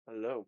Hello.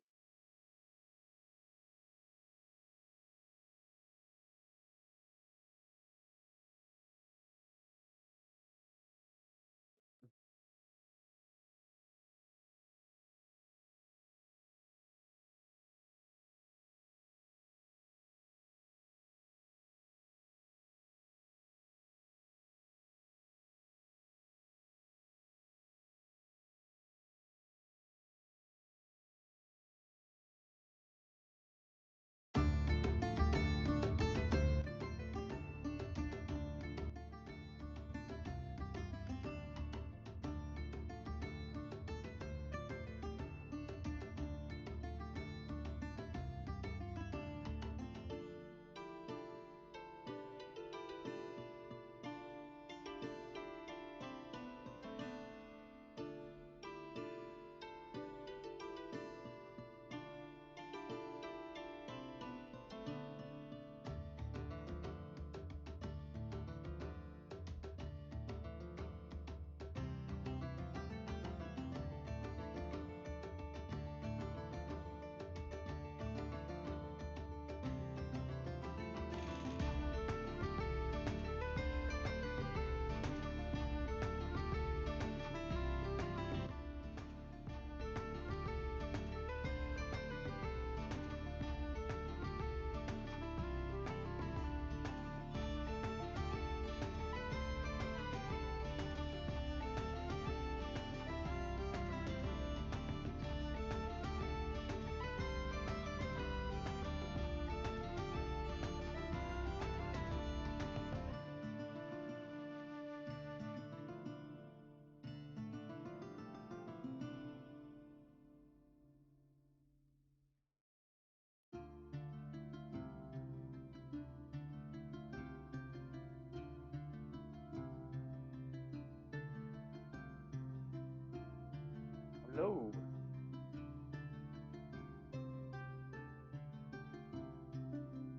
Hello.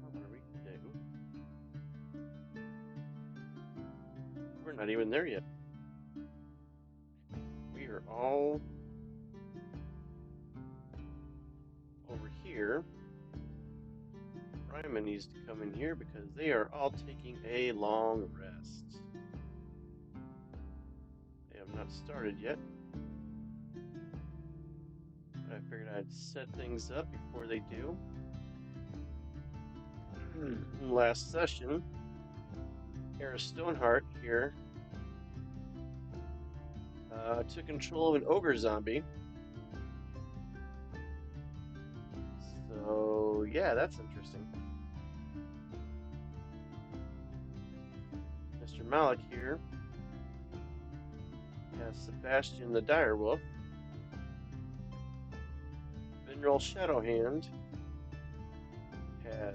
What are we gonna do? We're not even there yet. We are all over here. Ryman needs to come in here because they are all taking a long rest. They have not started yet. But I figured I'd set things up before they do. Last session, Era Stoneheart here took control of an ogre zombie. So, yeah, that's interesting. Mr. Malik here has Sebastian the Direwolf. Mineral Shadowhand has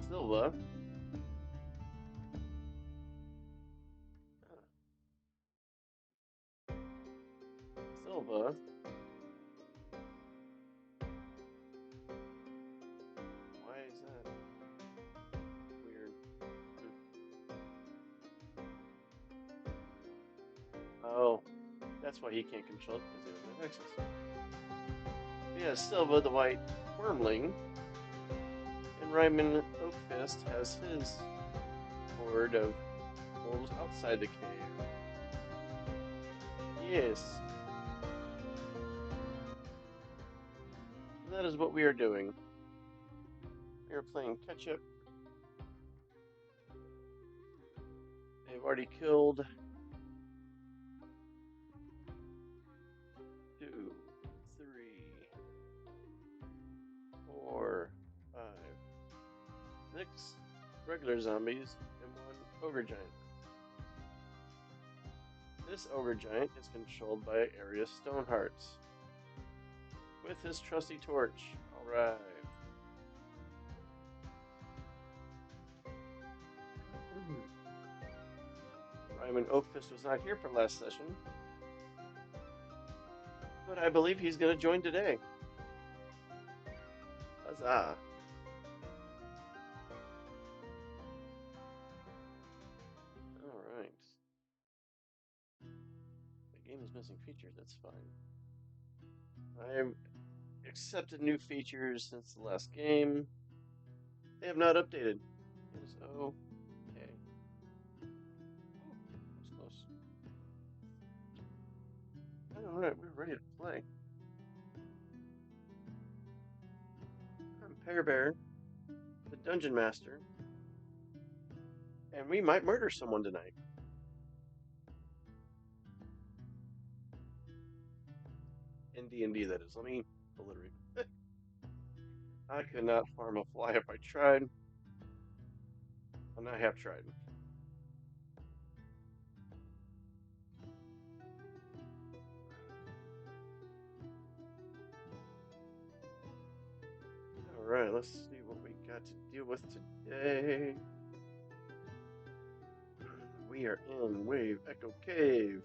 Silva. Silva. Why is that weird? Oh, that's why he can't control it because he doesn't have access. Yeah, Silva, the white wormling, and Ryman Oakfist has his horde of wolves outside the cave. Yes, that is what we are doing. We are playing catch up. They've already killed 2, 3, 4, 5, 6 regular zombies and 1 ogre giant. This ogre giant is controlled by Arius Stonehearts with his trusty torch. Alright. Ryman Oakfist was not here for last session, but I believe he's going to join today. Huzzah! Alright. The game is missing features, that's fine. I've accepted new features since the last game. They have not updated. It is okay. Oh, that was close. Alright, we're ready to play. I'm Pear Bear, the Dungeon Master, and we might murder someone tonight. In D&D, that is. Let me alliterate. I could not farm a fly if I tried, and I have tried. Alright, let's see what we got to deal with today. We are in Wave Echo Cave.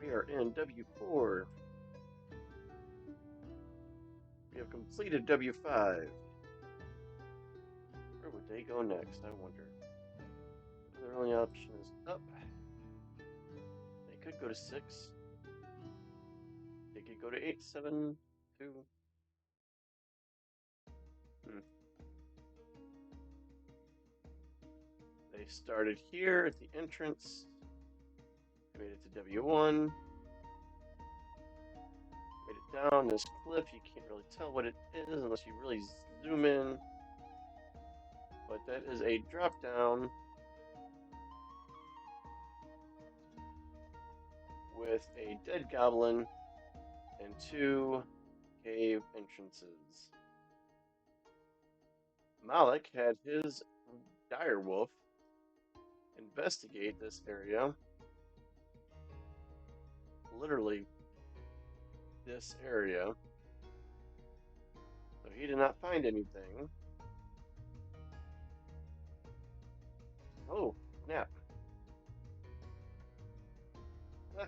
We are in W4. We have completed W5. Where would they go next, I wonder? Their only option is up. They could go to 6. They could go to 8, 7, 2. They started here at the entrance. They made it to W1. Made it down this cliff. You can't really tell what it is unless you really zoom in. But that is a drop down with a dead goblin and 2 cave entrances. Malik had his direwolf investigate this area. Literally this area. So he did not find anything. Oh, snap. Ah,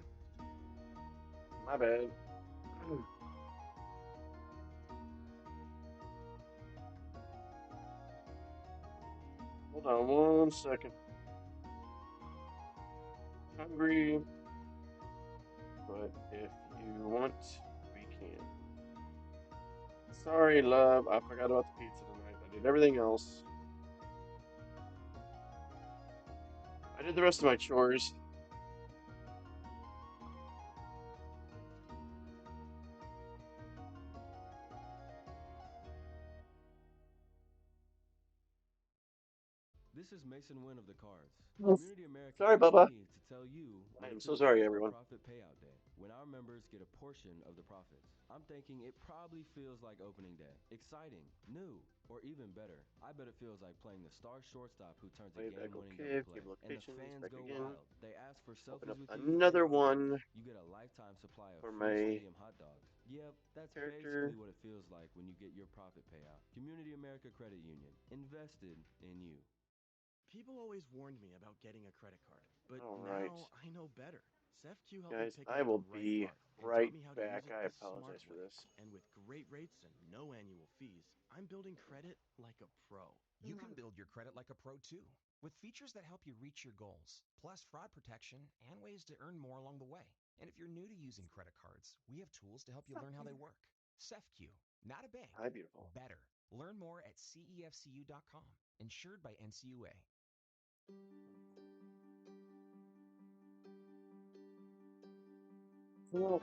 my bad. Hold on 1 second. Hungry, but if you want, we can. Sorry, love, I forgot about the pizza tonight. I did everything else. I did the rest of my chores. This is Mason Wynn of the Cards. Yes. Community America Sorry, asked Bubba. me to tell you I what am it so feels sorry, like on everyone. Profit Payout Day, when our members get a portion of the profits. I'm thinking it probably feels like opening day. Exciting, new, or even better. I bet it feels like playing the star shortstop who turns a Wave Echo game-winning Cave, double play. cave And the locations, fans back go again. wild. They ask for Open selfies up with you, another and plus, one you get a lifetime supply of for free my stadium hot dogs. Yep, that's character. basically what it feels like when you get your profit payout. Community America Credit Union, invested in you. People always warned me about getting a credit card, but Alright. now I know better. SEFQ helped Guys, me pick I out will the right be card and right taught me how to back. use it I the apologize smart for way. this. And with great rates and no annual fees, I'm building credit like a pro. You can build your credit like a pro too, with features that help you reach your goals, plus fraud protection and ways to earn more along the way. And if you're new to using credit cards, we have tools to help you learn how they work. SEFQ, not a bank. Hi, beautiful. Better. Learn more at cefcu.com. Insured by NCUA. Well,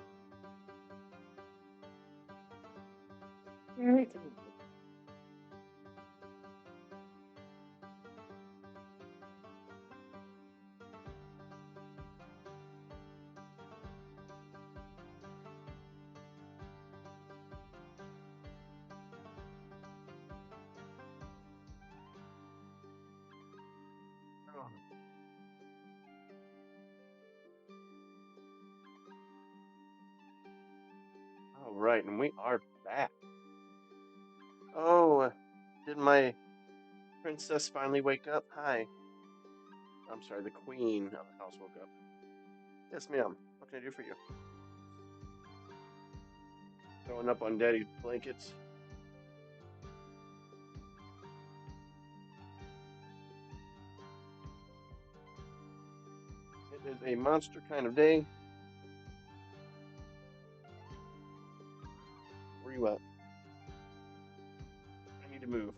all right, and we are back. Oh, did my princess finally wake up? Hi. I'm sorry, the queen of the house woke up. Yes, ma'am. What can I do for you? Throwing up on daddy's blankets. is a monster kind of day. Where you at? I need to move.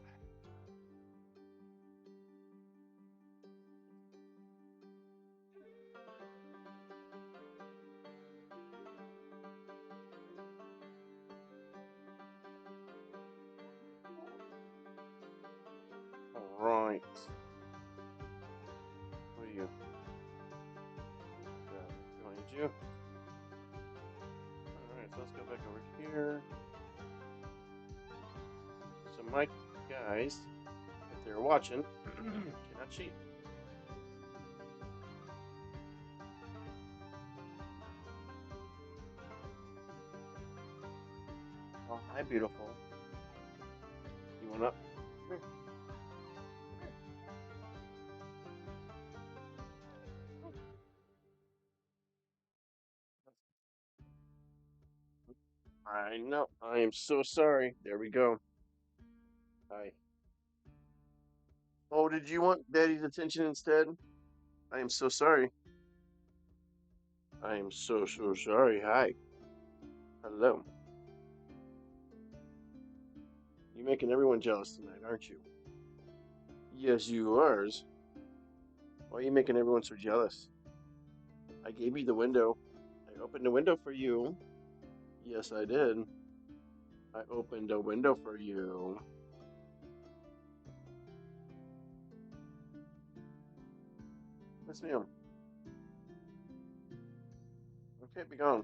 Alright. What are you? Behind you. Alright, so let's go back over here. So my guys, if they're watching, cannot cheat. Oh, hi, beautiful. You want up? Come here. I know. I am so sorry. There we go. Hi. Oh, did you want Daddy's attention instead? I am so sorry. I am so sorry. Hi. Hello. You're making everyone jealous tonight, aren't you? Yes, you are. Why are you making everyone so jealous? I gave you the window. I opened the window for you. Yes, I did. I opened a window for you. Yes, ma'am. Okay, be gone.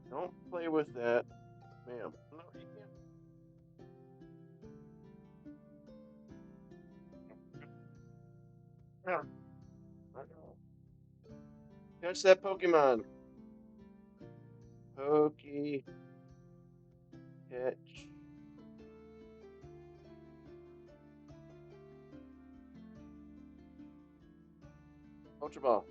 Don't play with that, ma'am. No, you can't. Yeah, I know. Catch that Pokemon. Pokey. Catch. Ultra Ball.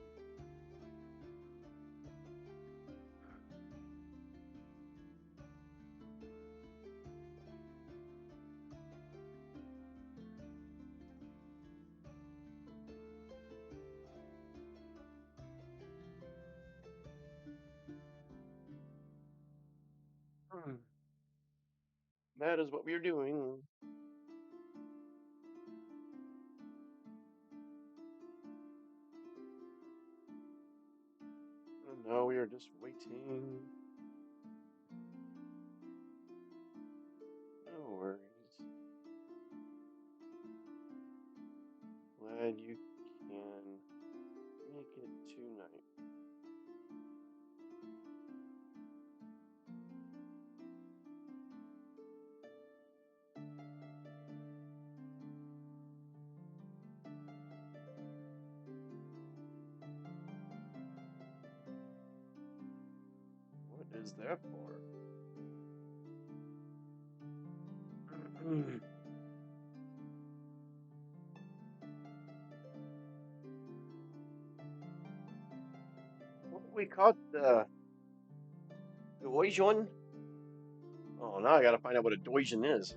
That is what we're doing. And now we are just waiting. No worries. Glad you can make it tonight. What is that for? What we caught the Doijon? Oh, now I gotta find out what a Doijon is.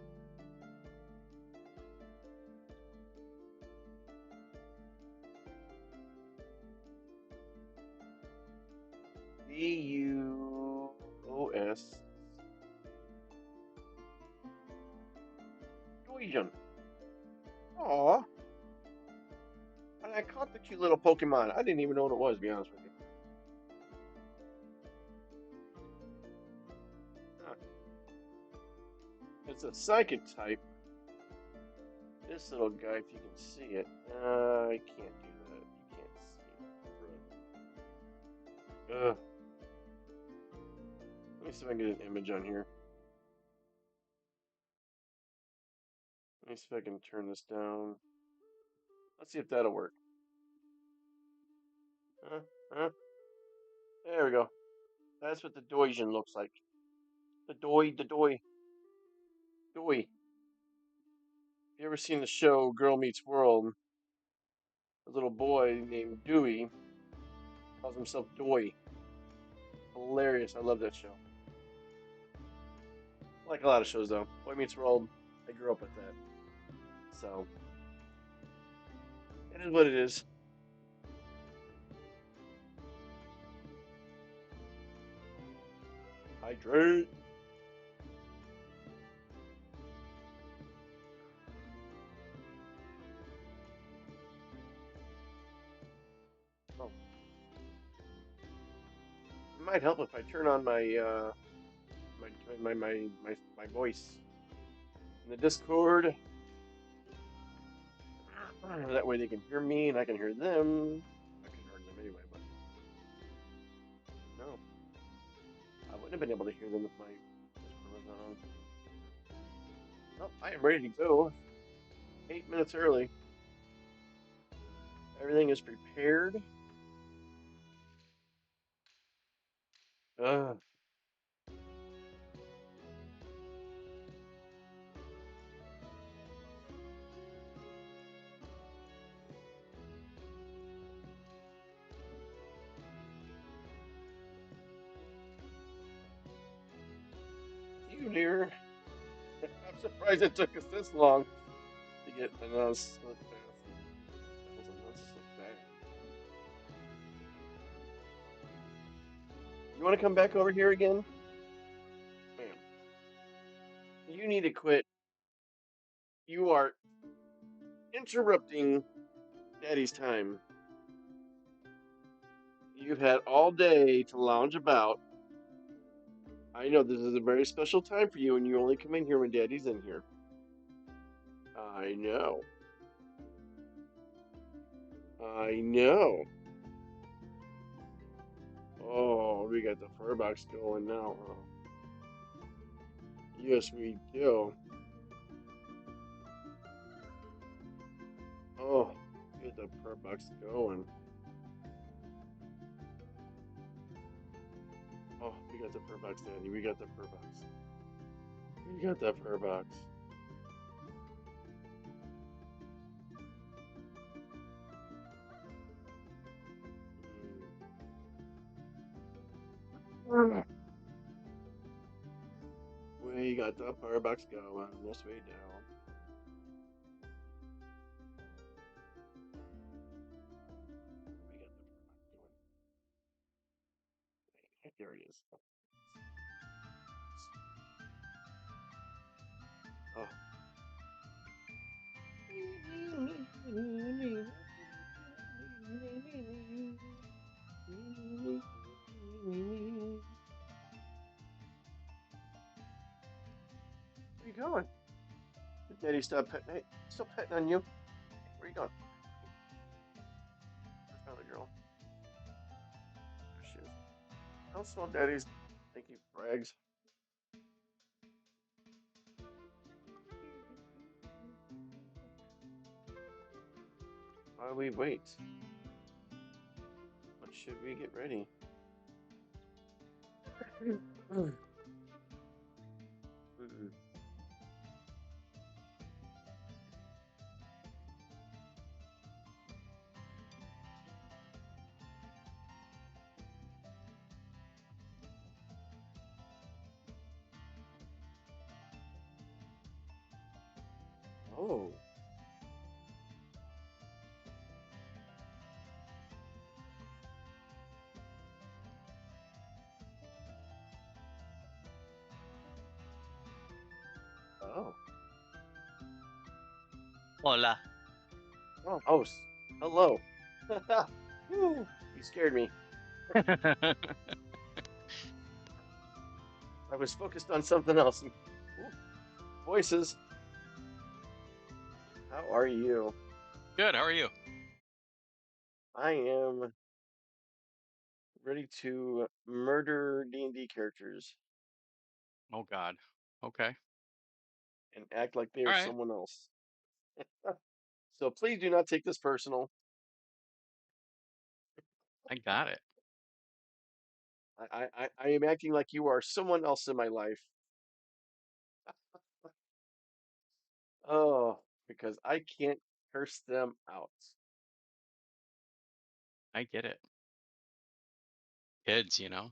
Duos. Doijon. Aw. And I caught the cute little Pokemon. I didn't even know what it was, to be honest with you. Huh. It's a psychic type. This little guy, if you can see it. I can't do that. You can't see it. Ugh. Let me see if I can get an image on here. Let me see if I can turn this down. Let's see if that'll work. Huh? There we go. That's what the Doijon looks like. The Doi. You ever seen the show Girl Meets World? A little boy named Dewey calls himself Doi. Hilarious. I love that show. I like a lot of shows though. Boy Meets World, I grew up with that. So It is what it is. Hydrate. Oh. It might help if I turn on my my voice in the Discord. That way they can hear me and I can hear them. I can hear them anyway, but no, I wouldn't have been able to hear them if my Discord was on. Well, I am ready to go. 8 minutes early. Everything is prepared. Uh, you dear. I'm surprised it took us this long to get announced so fast. That was announced so fast. You want to come back over here again? Ma'am, you need to quit. You are interrupting Daddy's time. You've had all day to lounge about. I know this is a very special time for you, and you only come in here when Daddy's in here. I know. I know. Oh, we got the fur box going now, huh? Yes, we do. Oh, get the fur box going. Oh, we got the fur box, Daddy. We got the fur box. We got the fur box. Mm. We got the fur box going. Yes, we do. We got the fur box going. There it is. Oh. Where you going? Did Daddy stop petting? Hey, still petting on you? Where you going? Where's my other girl? There she is. Don't smell Daddy's stinky rags. While we wait, what should we get ready? Mm. Oh. Oh. Hola. Oh. Oh. Hello. Woo, you scared me. I was focused on something else. Ooh, voices. How are you? Good. How are you? I am ready to murder D&D characters Oh God. Okay. and act like they All are right. someone else. So please do not take this personal. I got it. I am acting like you are someone else in my life. Oh, because I can't curse them out. I get it. Kids, you know.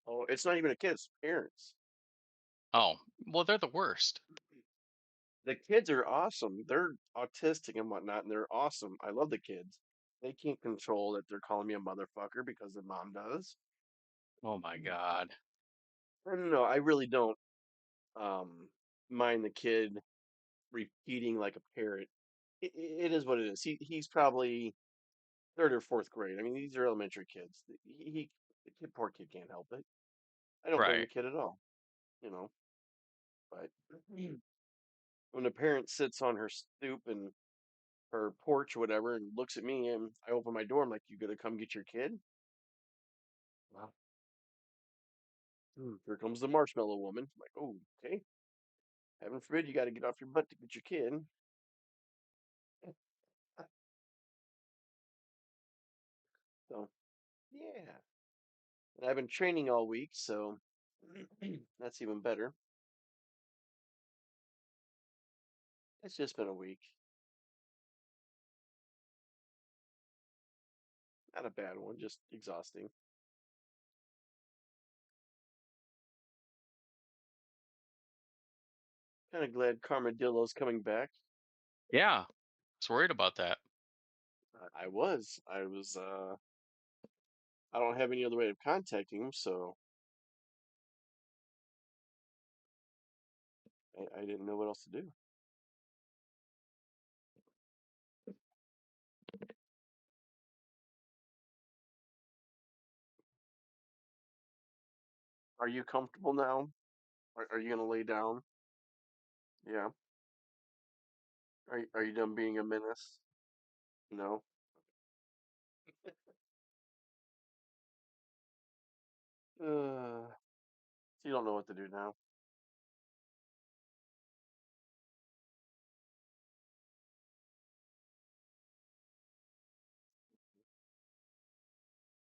Oh, it's not even a kid, it's parents. Oh, well, they're the worst. The kids are awesome. They're autistic and whatnot, and they're awesome. I love the kids. They can't control that they're calling me a motherfucker because their mom does. Oh my God. I don't know. I really don't um mind the kid repeating like a parrot. It is what it is. He's probably third or fourth grade. I mean, these are elementary kids. The kid, poor kid, can't help it. I don't blame the Right. kid at all, you know. But when a parent sits on her stoop and her porch or whatever and looks at me and I open my door, I'm like, "You gonna come get your kid?" Wow. Here comes the marshmallow woman. I'm like, "Oh, okay. Heaven forbid you got to get off your butt to get your kid." So yeah, and I've been training all week, so that's even better. It's just been a week. Not a bad one, just exhausting. Kind of glad Carmadillo's coming back. Yeah. I was worried about that. I was. I was. I don't have any other way of contacting him, so I didn't know what else to do. Are you comfortable now? Are you gonna lay down? Yeah. Are you done being a menace? No. So you don't know what to do now.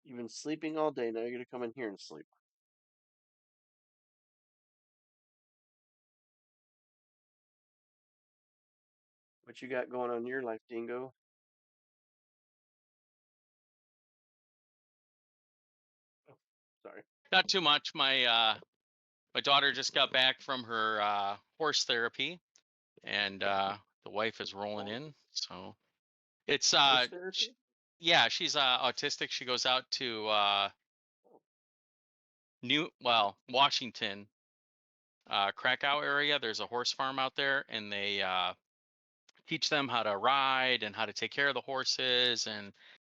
You've been sleeping all day. Now you're gonna come in here and sleep. What you got going on in your life, Dingo? Oh, sorry. Not too much. My daughter just got back from her horse therapy, and the wife is rolling Oh, in. So it's horse sh therapy? yeah, she's autistic. She goes out to Oh, Washington, Krakow area. There's a horse farm out there, and they teach them how to ride and how to take care of the horses, and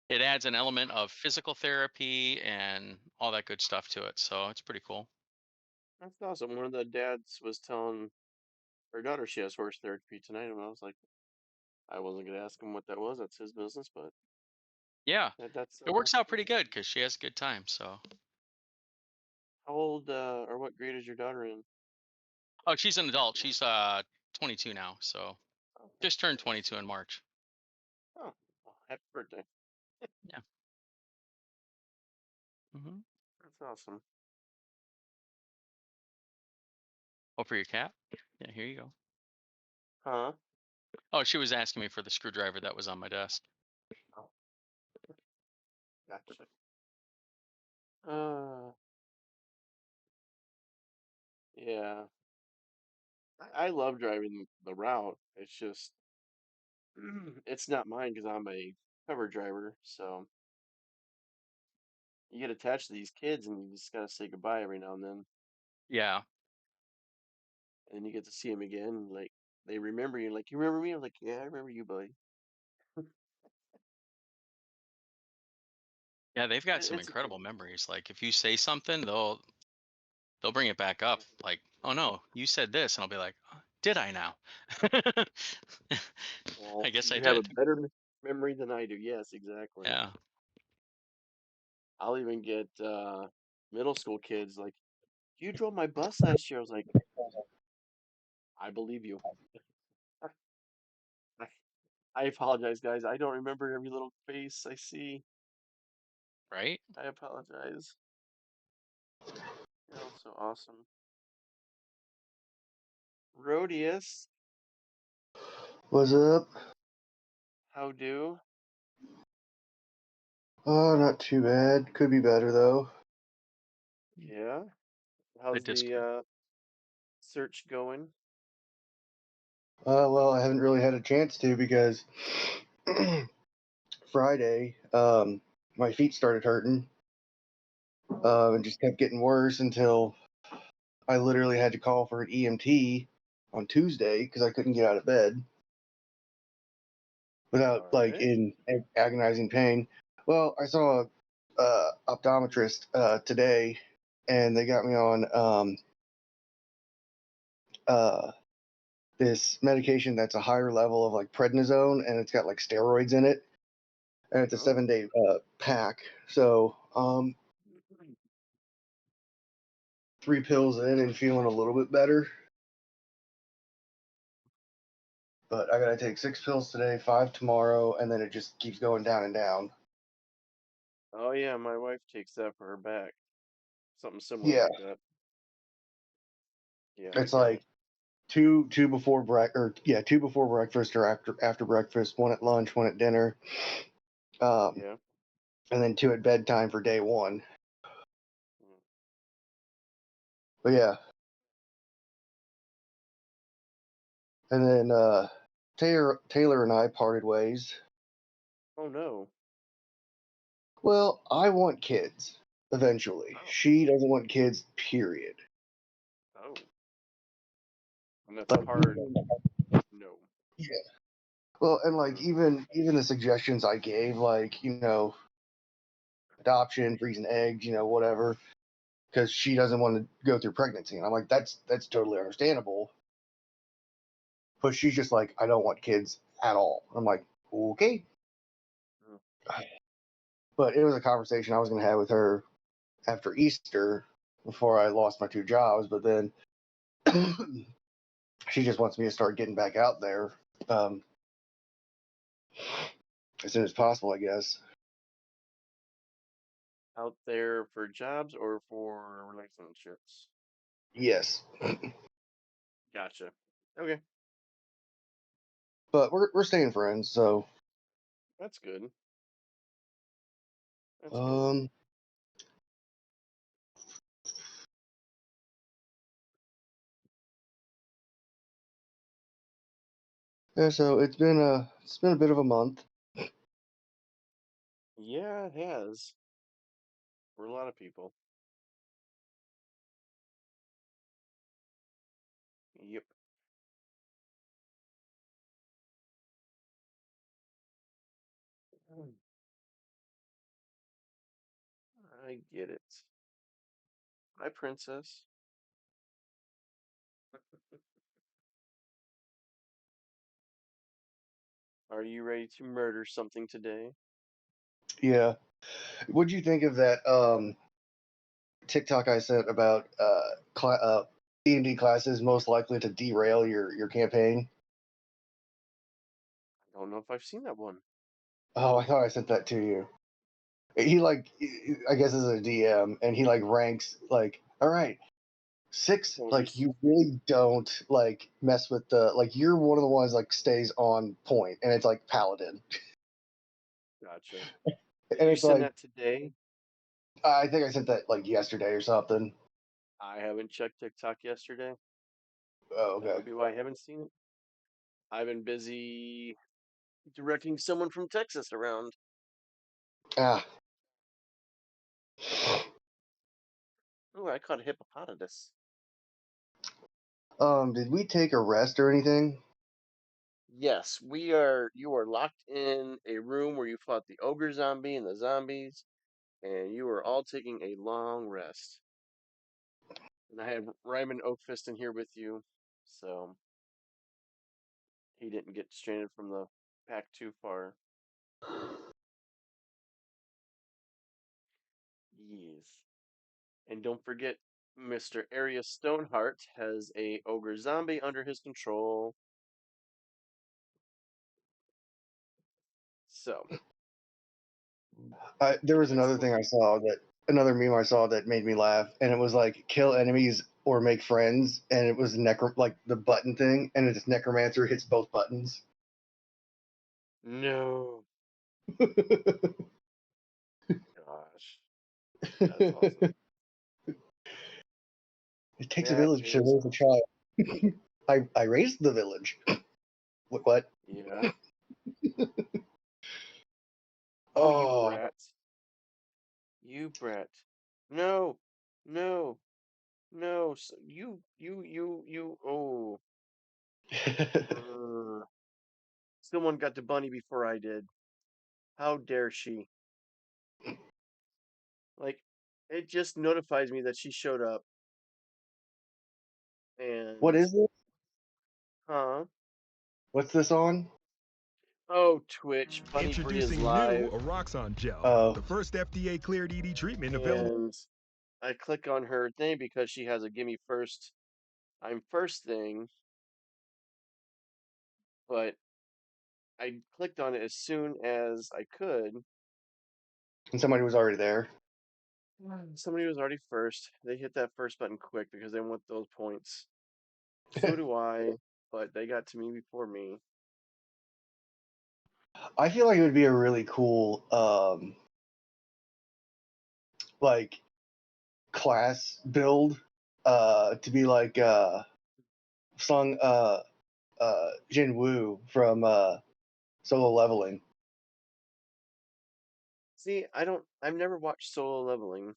it adds an element of physical therapy and all that good stuff to it. So it's pretty cool. that's awesome. One of the dads was telling her daughter she has horse therapy tonight, and I was like, I wasn't gonna ask him what that was. That's his business, but Yeah, that's it works out that's pretty good because she has a good time. So, how old or what grade is your daughter in? oh, she's an adult. She's 22 now. So Oh, just turned nice. 22 in March. Oh, well, happy birthday. Yeah. Hmm. That's awesome. Oh, for your cat? Yeah, here you go. Huh? Oh, she was asking me for the screwdriver that was on my desk. Oh, gotcha. Uh, yeah. I love driving the route. It's just, it's not mine because I'm a cover driver. So you get attached to these kids and you just gotta say goodbye every now and then. Yeah. And then you get to see them again. Like, they remember you. Like, you remember me? I'm like, yeah, I remember you, buddy. Yeah, they've got some It's a incredible thing. memories. Like if you say something, they'll bring it back up. Like, oh no, you said this, and I'll be like, did I now? I Well, guess I you have a did. better memory than I do. Yes, exactly. Yeah. I'll even get middle school kids like, you drove my bus last year. I was like, I believe you. I, I apologize, guys. I don't remember every little face I see. Right. I apologize. You're all so awesome. Rhodius, What's up? how do? Oh, not too bad. Could be better though. Yeah. The How's the Discord. search going? Well, I haven't really had a chance to because Friday, my feet started hurting, and just kept getting worse until I literally had to call for an EMT on Tuesday because I couldn't get out of bed without like Alright. in agonizing pain. Well, I saw a optometrist today, and they got me on this medication that's a higher level of like prednisone, and it's got like steroids in it, and it's a Oh. 7-day pack. So 3 pills in and feeling a little bit better. But I gotta take 6 pills today, 5 tomorrow, and then it just keeps going down and down. Oh yeah, my wife takes that for her back. Something similar Yeah, like that. Yeah, I it's get it. like two before two before breakfast or after breakfast, one at lunch, one at dinner, Yeah. and then 2 at bedtime for day 1. Mm. But yeah, and then Taylor and I parted ways. Oh no. Well, I want kids eventually. Oh. She doesn't want kids, period. Oh. And that's a hard no. Yeah. Well, and like Mm. even the suggestions I gave, like adoption, freezing eggs, whatever, because she doesn't want to go through pregnancy, and I'm like, that's totally understandable. But she's just like, I don't want kids at all. I'm like, okay. Mm. But it was a conversation I was going to have with her after Easter before I lost my 2 jobs. But then she just wants me to start getting back out there as soon as possible, I guess. Out there for jobs or for relationships? Yes. Gotcha. Okay. But we're staying friends, so That's good. That's good. um yeah, so it's been a bit of a month. Yeah, it has. For a lot of people. Yep. Mm. I get it. Hi, princess. Are you ready to murder something today? Yeah. What'd you think of that TikTok I sent about D&D classes most likely to derail your campaign? I don't know if I've seen that one. Oh, I thought I sent that to you. He like, I guess is a DM, and he like ranks like, all right, 6, Well, like you really don't like mess with the like you're one of the ones like stays on point, and it's like paladin, gotcha. and Did you it's send like that today? I think I sent that like yesterday or something. I haven't checked TikTok yesterday. Oh, That okay. would be why I haven't seen it. I've been busy directing someone from Texas around. Ah, Oh, I caught a hippopotamus. did we take a rest or anything? Yes, we are. You are locked in a room where you fought the ogre zombie and the zombies, and you are all taking a long rest. And I had Ryman Oakfist in here with you, so he didn't get stranded from the pack too far. Yes. And don't forget, Mr. Arius Stoneheart has a ogre zombie under his control. So, There was that's another thing I saw that another meme I saw that made me laugh, and it was like kill enemies or make friends, and it was like the button thing, and it's necromancer hits both buttons. no. Gosh, that's awesome. It takes a That village to is raise a awesome. child. I raised the village. What? Yeah. Oh, Oh. you brat. You brat. No. No. No. You. Oh. Someone got to Bunny before I did. How dare she? Like, it just notifies me that she showed up. What And, is it? huh? What's this on? Oh, Twitch. Bunny Bree is Introducing new live. Aroxon Gel, Oh. the first FDA cleared ED treatment available. And I click on her thing because she has a gimme first. I'm first thing. But I clicked on it as soon as I could. And somebody was already there. Somebody was already first. They hit that first button quick because they want those points. So do I, but they got to me before me. I feel like it would be a really cool, like, class build, to be like, Sung, Jin Woo from, Solo Leveling. See, I've never watched Solo Leveling.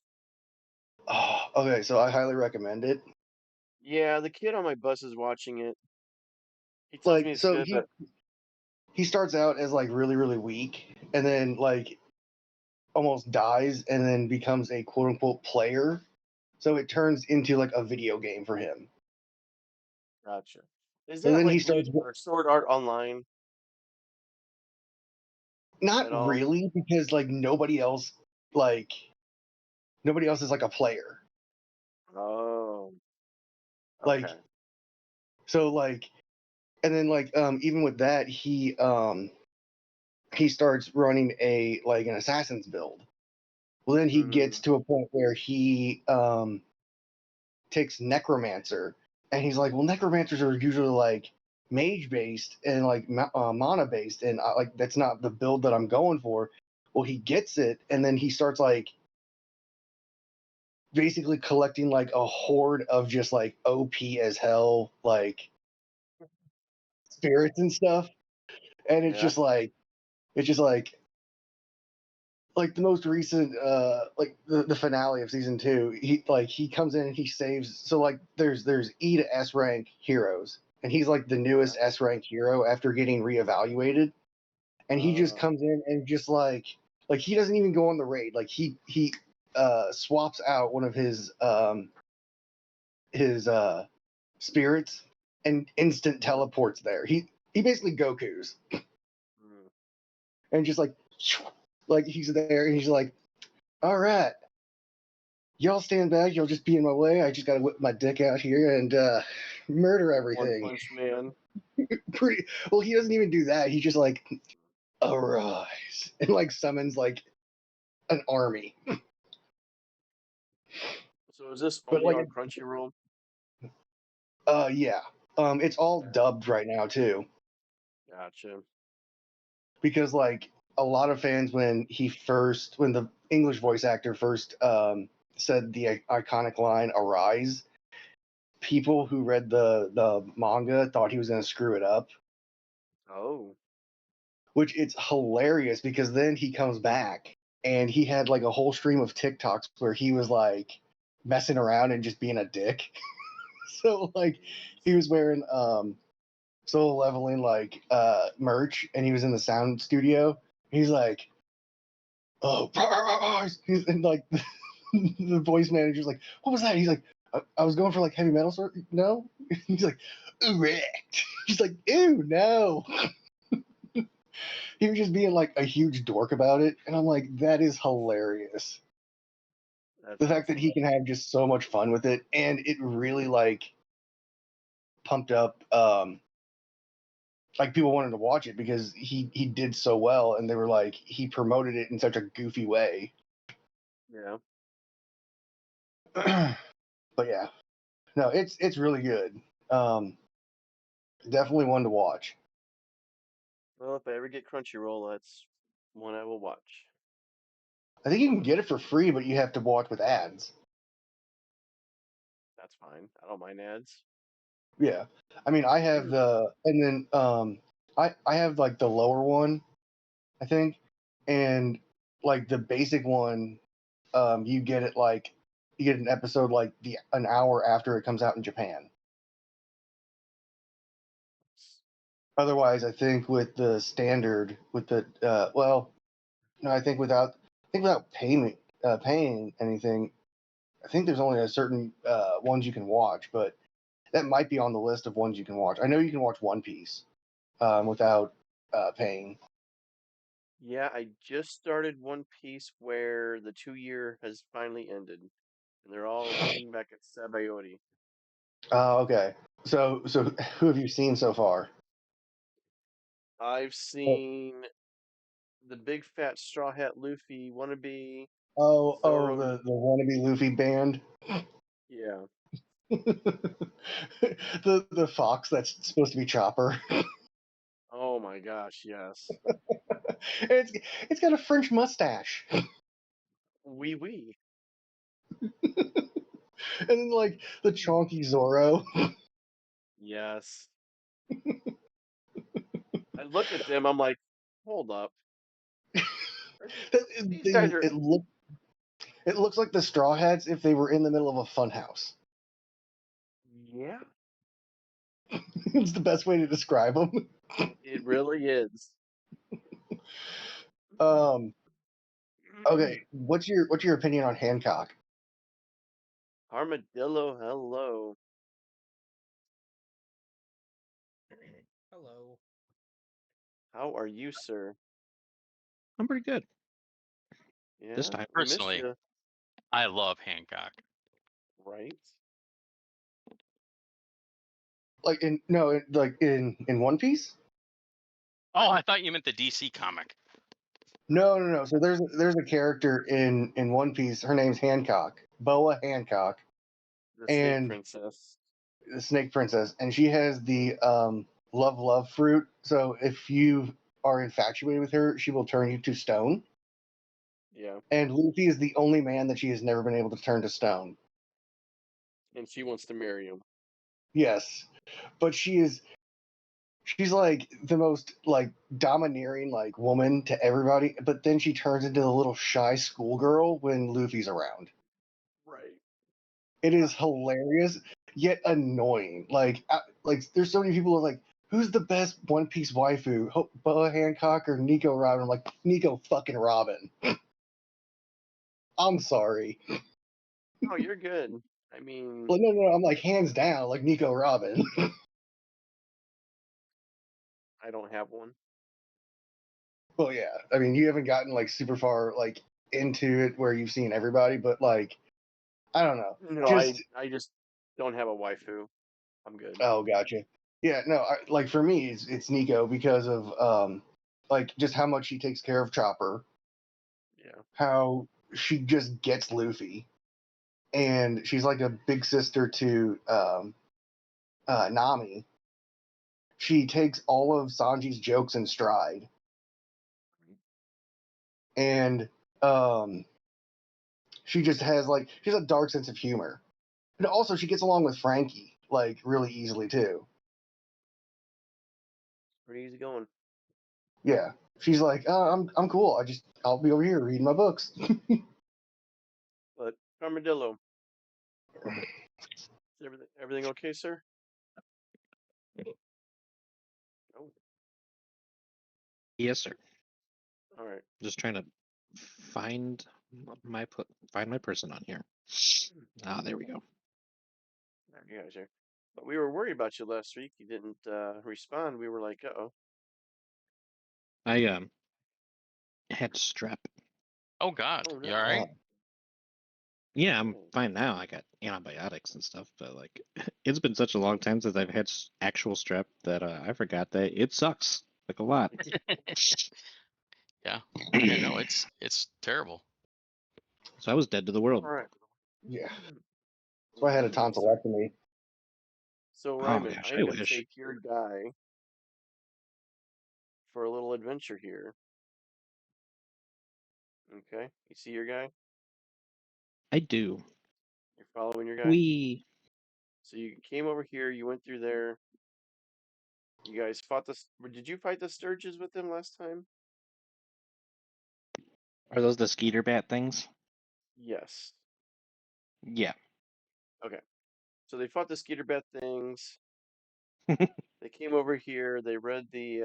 Oh, okay, so I highly recommend it. Yeah, the kid on my bus is watching it. He tells me Like, it's so good, but he starts out as like really, really weak, and then like almost dies, and then becomes a quote unquote player. So it turns into like a video game for him. gotcha. Is And that then he like starts or Sword Art Online not at all? really, because like nobody else is like a player. Oh, Like, okay. so like, and then like even with that he starts running an assassin's build. Well, then he gets to a point where he takes necromancer, and he's like, well, necromancers are usually like mage based and like mana based, and like that's not the build that I'm going for. Well, he gets it, and then he starts like basically collecting like a horde of just like OP as hell like spirits and stuff, and it's Yeah. just like like the most recent like the finale of season 2, he comes in and he saves. So like there's E to S rank heroes, and he's like the newest S rank hero after getting reevaluated, and he just comes in and just like he doesn't even go on the raid. Like he swaps out one of his spirits and instant teleports there. He basically Goku's, and just like he's there and he's like, all right, y'all stand back. You'll just be in my way. I just gotta whip my dick out here and murder everything. One Punch Man. Pretty well. He doesn't even do that. He just like arise and like summons like an army. So is this But only like, on Crunchyroll? yeah, it's all dubbed right now too, Gotcha. because like a lot of fans when the English voice actor first said the iconic line "arise," people who read the manga thought he was gonna screw it up. Oh. Which it's hilarious because then he comes back and he had like a whole stream of TikToks where he was like messing around and just being a dick. So like he was wearing Solo Leveling like merch, and he was in the sound studio. He's like, oh, and like the voice manager's like, what was that? He's like, I was going for like heavy metal sort. No, he's like, erect. He's like, ew, no. He was just being like a huge dork about it, and I'm like, that is hilarious. That's The fact that awesome. he can have just so much fun with it, and it really like pumped up like people wanted to watch it because he did so well, and they were like, he promoted it in such a goofy way. Yeah. But yeah, no, it's really good. Definitely one to watch. Well, if I ever get Crunchyroll, that's one I will watch. I think you can get it for free, but you have to watch with ads. That's fine. I don't mind ads. Yeah, I mean, I have and then I have like the lower one, I think, and like the basic one, you get it like you get an episode like an hour after it comes out in Japan. Otherwise, I think with the standard, with the well, no, I think without paying anything, I think there's only a certain ones you can watch, but that might be on the list of ones you can watch. I know you can watch One Piece without paying. Yeah, I just started One Piece where the 2 year has finally ended, and they're all looking back at Sabayori. Oh, okay. So who have you seen so far? I've seen the big fat straw hat Luffy wannabe. Oh, Zoro. the wannabe Luffy band. Yeah. the fox that's supposed to be Chopper. Oh my gosh, yes. It's got a French mustache. Wee wee. And then like the chonky Zoro. Yes. I look at them, I'm like, hold up. These guys are. It looks like the Straw Hats if they were in the middle of a fun house. Yeah, It's the best way to describe them. it really is. Okay, what's your opinion on Hancock? Armadillo, hello. Hello. How are you, sir? I'm pretty good. Yeah, This time. we missed Personally, you, I love Hancock. right? Like in One Piece? Oh, I thought you meant the DC comic. No. So there's a character in One Piece. Her name's Hancock, Boa Hancock, The and Snake Princess. the Snake Princess, and she has the love fruit. So if you are infatuated with her, she will turn you to stone. Yeah, And Luffy is the only man that she has never been able to turn to stone. and she wants to marry him. Yes, but she's like the most like domineering like woman to everybody, but then she turns into the little shy schoolgirl when Luffy's around. Right. It is hilarious yet annoying. Like there's so many people who are like, who's the best One Piece waifu, Boa Hancock or Nico Robin? I'm like, Nico fucking Robin. I'm sorry. Oh, you're good. I mean, Like no, I'm like hands down like Nico Robin. I don't have one. Well, yeah. I mean, you haven't gotten like super far like into it where you've seen everybody, but like, I don't know. No, Just I just don't have a waifu. I'm good. oh, gotcha. Yeah, no. Like for me, it's Nico because of like just how much she takes care of Chopper, Yeah. how she just gets Luffy, and she's like a big sister to Nami. She takes all of Sanji's jokes in stride, and she just has like she's a dark sense of humor. And also, she gets along with Frankie like really easily too. Pretty easy going. Yeah, she's like, oh, I'm cool. I'll be over here reading my books. But Armadillo, is everything okay, sir? Oh, Yes, sir. all right. Just trying to find my person on here. Ah, there we go. There you guys are. But we were worried about you last week. You didn't respond. We were like, uh-oh. I had strep. Oh God, Oh, you no. all right? Yeah, I'm fine now. I got antibiotics and stuff, but like it's been such a long time since I've had actual strep that I forgot that it sucks like a lot. Yeah. Yeah. No, it's terrible. So I was dead to the world. All right. Yeah, so I had a tonsillectomy. So, Oh Ryman, gosh, I'm I going to wish. take your guy for a little adventure here. Okay? You see your guy? I do. You're following your guy? We. So you came over here, you went through there. You guys fought this. Did you fight the Sturges with them last time? Are those the skeeter bat things? Yes. Yeah. Okay. So they fought the Skeeter Bat things. They came over here. They read the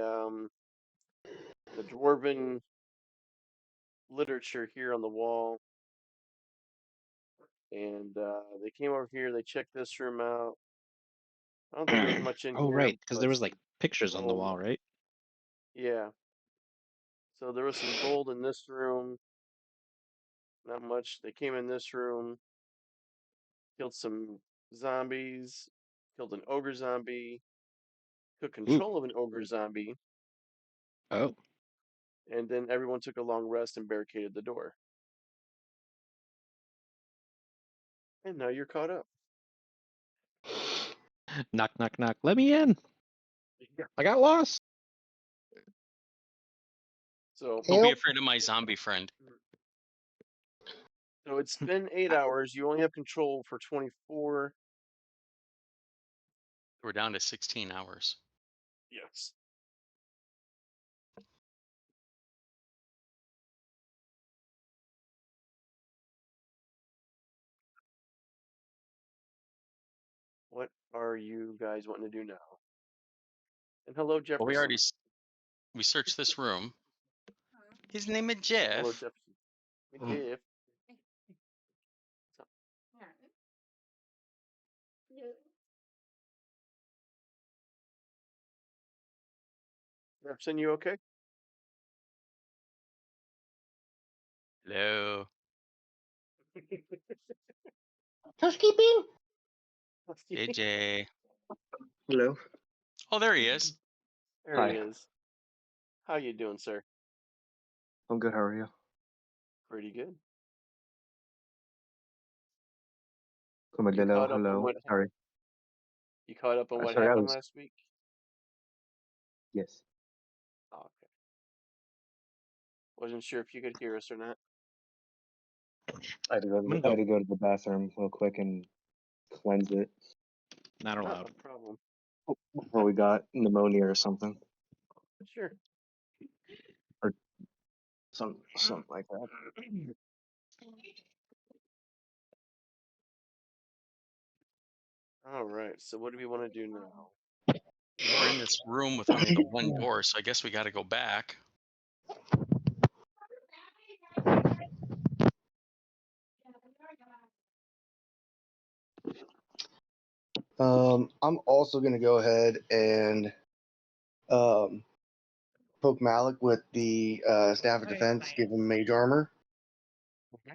dwarven literature here on the wall, and they came over here. They checked this room out. I don't think there was much in Oh, here, right, because but there was some like pictures on the gold. wall, right? Yeah. So there was some gold in this room. Not much. They came in this room, killed some zombies, killed an ogre zombie, took Ooh. control of an ogre zombie, Oh. and then everyone took a long rest and barricaded the door. And now you're caught up. Knock, knock, knock. Let me in. I got lost. So, Don't be Help. afraid of my zombie friend. so it's been 8 hours. You only have control for 24. We're down to 16 hours. Yes. What are you guys wanting to do now? And hello, Jefferson. Well, we already we searched this room. His name is Hello, Jeff. Jefferson. Hey, Jeff. Jefferson, you okay? Hello. Housekeeping. AJ. Hello. Oh, there he is. There Hi. he is. How you doing, sir? I'm good. How are you? Pretty good. Hello. caught up on Hello. what Sorry. You caught up on what Sorry, I happened was. last week? Yes. Oh, okay. Wasn't sure if you could hear us or not. I had to go to I'm gonna the, I had go. to go to the bathroom real quick and cleanse it Not Not allowed. a problem. before we got pneumonia or something, Sure. or something like that. All right. So what do we want to do now? We're in this room with only the one door, so I guess we got to go back. I'm also gonna go ahead and poke Malik with the staff of defense, give him mage armor.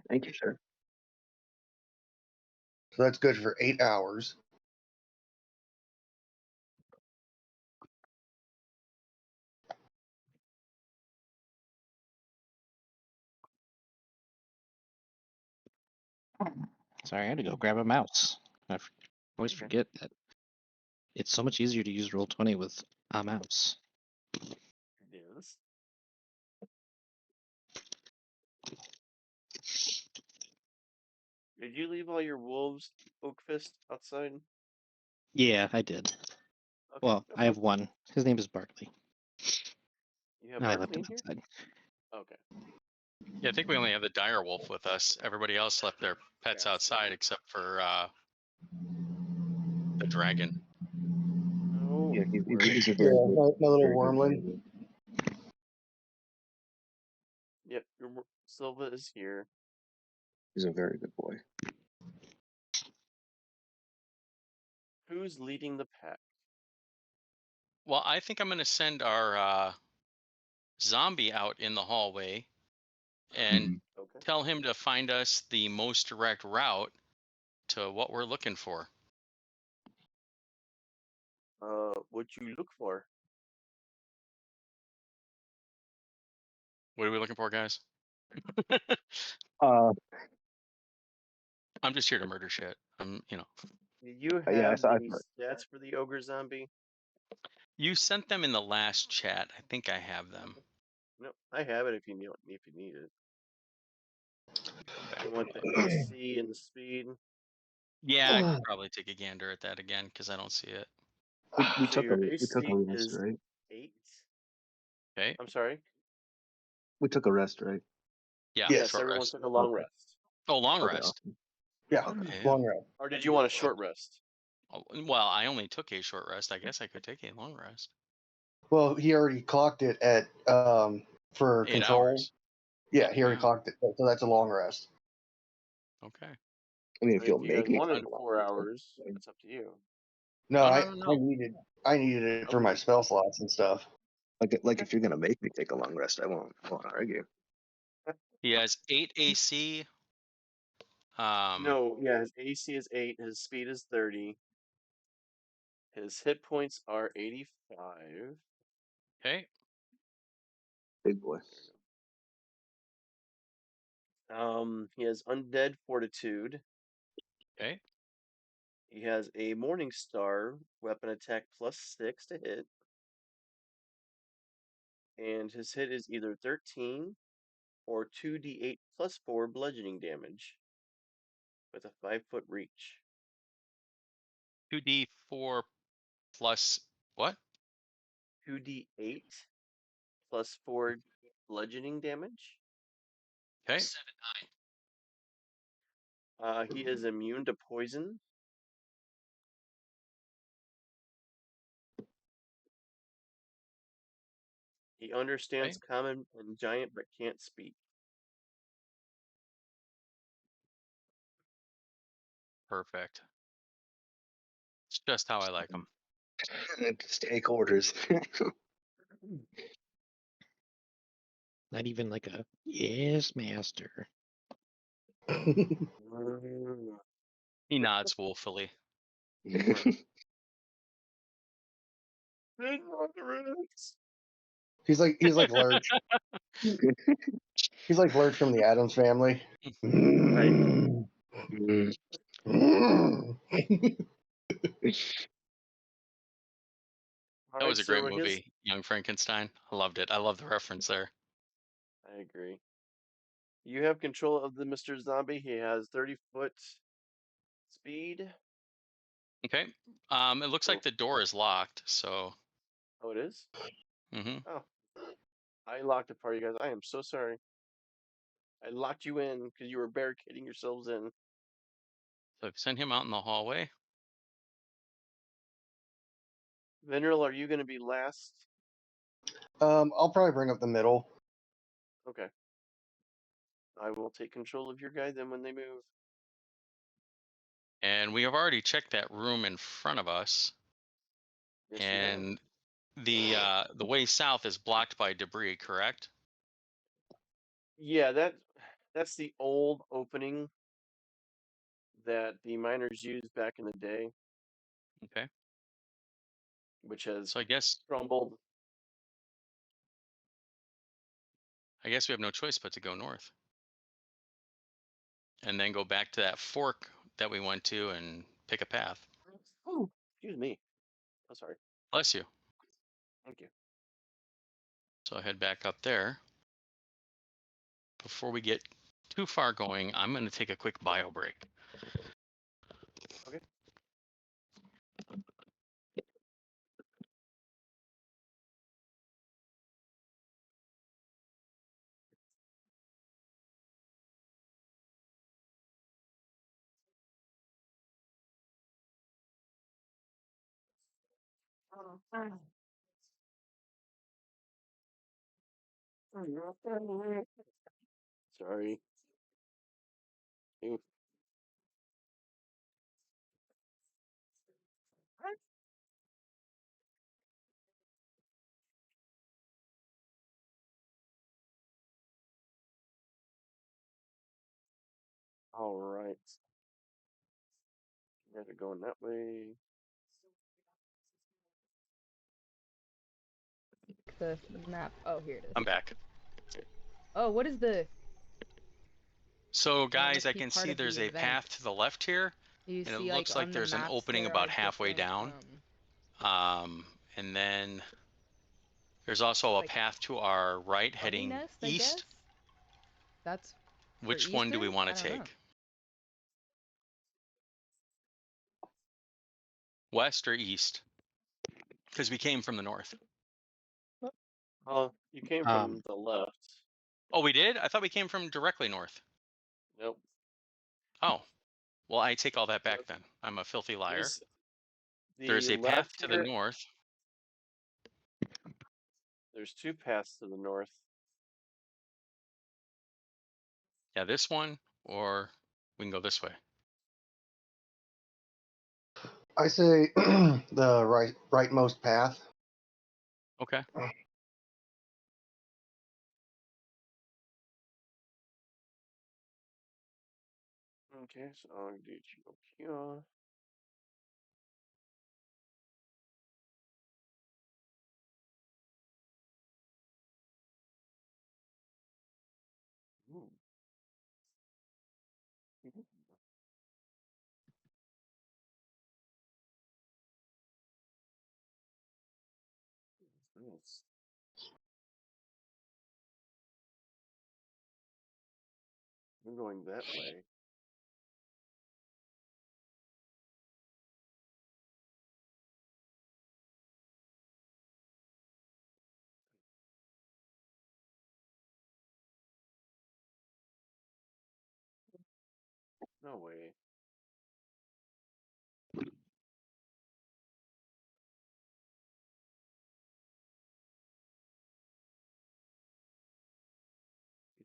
Thank you, sir. So that's good for 8 hours. Sorry, I had to go grab a mouse. Always forget that it's so much easier to use Roll20 with a mouse. Yes. Did you leave all your wolves, Oakfist, outside? Yeah, I did. Okay, Well, that's I have fine. one. His name is Barkley. You have I left Barkley him in here? outside. Okay. Yeah, I think we only have the dire wolf with us. Everybody else left their pets Gotcha. outside except for the dragon. Oh, Yeah, he's word. a very good, my little wormling. Yep, Silva is here. He's a very good boy. Who's leading the pack? Well, I think I'm going to send our zombie out in the hallway and Okay. tell him to find us the most direct route to what we're looking for. What you look for? What are we looking for, guys? Uh, I'm just here to murder shit. Do you have yeah, I the stats for the ogre zombie? You sent them in the last chat. I think I have them. No, I have it if you need it. Back You want the to- AC and the speed? Yeah, I could probably take a gander at that again because I don't see it. We So your we took AC a rest, is right? 8. Okay. I'm sorry. We took a rest, right? Yeah. Yes. Yes, Short everyone rest. took a long Okay. rest. Oh, long Okay. rest. Awesome. Yeah. Okay. Long rest. Or did you want a short rest? Oh, well, I only took a short rest. I guess I could take a long rest. Well, he already clocked it at for 8 control. hours. Yeah, he already Yeah. clocked it, so that's a long rest. Okay. I mean, I mean, if you guys wanted 4 hours, it's up to you. No, No. I needed it for my spell slots and stuff. Okay. If you're gonna make me take a long rest, I won't argue. He has 8 AC. No, yeah, his AC is 8, his speed is 30. His hit points are 85. Okay. Big boy. He has undead fortitude. Okay. He has a Morning Star weapon attack +6 to hit. And his hit is either 13 or 2d8 +4 bludgeoning damage with a 5-foot reach. 2d4 plus what? 2d8 +4 bludgeoning damage. Okay. He is immune to poison. He understands common and giant but can't speak. Perfect. It's just how I like them. Stay quarters. Not even like a yes, master. He nods woefully. He's like Lurch. He's like Lurch from the Addams Family. That was a great movie, Young Frankenstein. I loved it. I love the reference there. I agree. You have control of the Mr. Zombie. He has 30-foot speed. Okay. It looks like the door is locked, so. Oh, it is? Mm-hmm. Oh. I locked it for you guys. I am so sorry. I locked you in because you were barricading yourselves in. So send him out in the hallway. Veneril, are you going to be last? I'll probably bring up the middle. Okay. I will take control of your guy then when they move. And we have already checked that room in front of us. Yes, you have. And the way south is blocked by debris, correct? Yeah, that's the old opening that the miners used back in the day, Okay. which has So I guess crumbled. we have no choice but to go north. And then go back to that fork that we went to and pick a path. Oh, excuse me. Oh, sorry. Bless you. Thank you. So I head back up there. Before we get too far going, I'm going to take a quick bio break. Okay. Sorry. Oof. All right. You guys are going that way. The map. Oh, here it is. I'm back. Oh, what is the? So guys, I key can part see of the there's a event? path to the left here. You And it see, looks like like on there's the an maps, opening there about are halfway different, down. And then there's also a like, path to our right bunny heading nest, I east. guess? That's. for Which one do we Easter? want I to don't know. take? West or east? Because we came from the north. You came from the left. Oh, we did? I thought we came from directly north. Nope. Oh, well, I take all that back then. I'm a filthy liar. There's a path to the north. There's two paths to the north. Yeah, this one, or we can go this way. I say the rightmost path. Okay. Okay, so I'll do here. Ooh. Nice. We're going that way. No way. You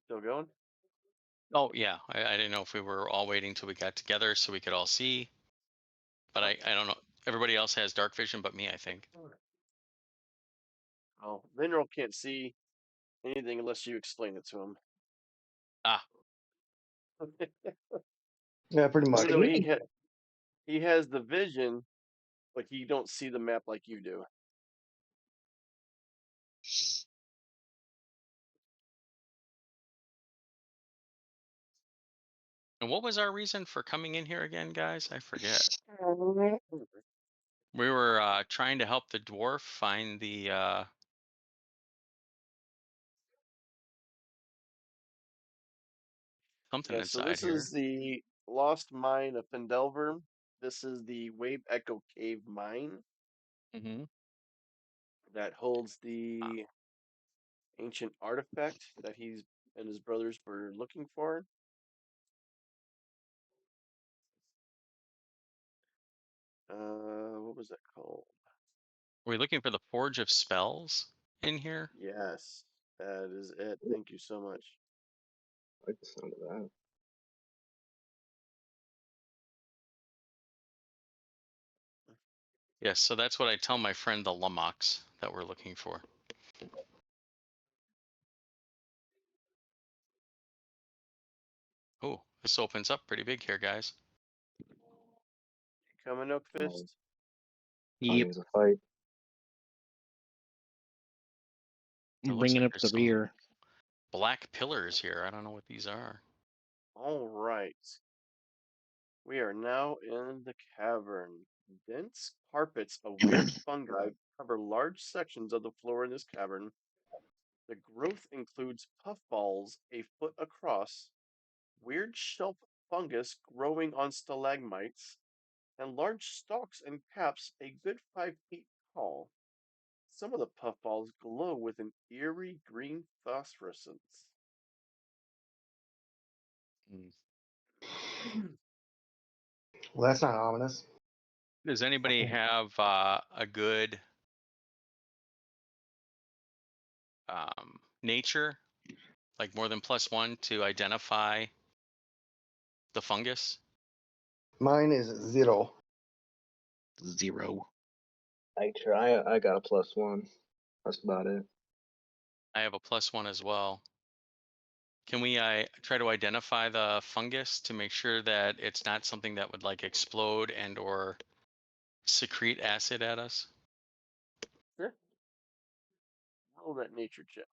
still going? Oh, yeah. I didn't know if we were all waiting till we got together so we could all see. But I don't know. Everybody else has dark vision but me, I think. Oh, Mineral can't see anything unless you explain it to him. Ah. Yeah, pretty much. So he has the vision, but he don't see the map like you do. And what was our reason for coming in here again, guys? I forget. We were trying to help the dwarf find the something Yeah, so inside this here. is the Lost Mine of Fendelver. This is the Wave Echo Cave mine Mm-hmm. that holds the ancient artifact that he's and his brothers were looking for. What was that called? Are we looking for the Forge of Spells in here? Yes, that is it. Thank you so much. I like the sound of that. Yes, so that's what I tell my friend the Lumox that we're looking for. Oh, this opens up pretty big here, guys. Coming up, Fist. Yep. A fight. It looks Bringing like up the there's some rear. black pillars here. I don't know what these are. All right. We are now in the cavern. Dense carpets of weird fungi cover large sections of the floor in this cavern. The growth includes puffballs a foot across, weird shelf fungus growing on stalagmites, and large stalks and caps a good 5 feet tall. Some of the puffballs glow with an eerie green phosphorescence. Well, that's not ominous. Does anybody have a good nature, like more than +1, to identify the fungus? Mine is 0. 0. Nature, I got a +1. That's about it. I have a +1 as well. Can we try to identify the fungus to make sure that it's not something that would like explode and or secrete acid at us? Sure. Roll that nature check.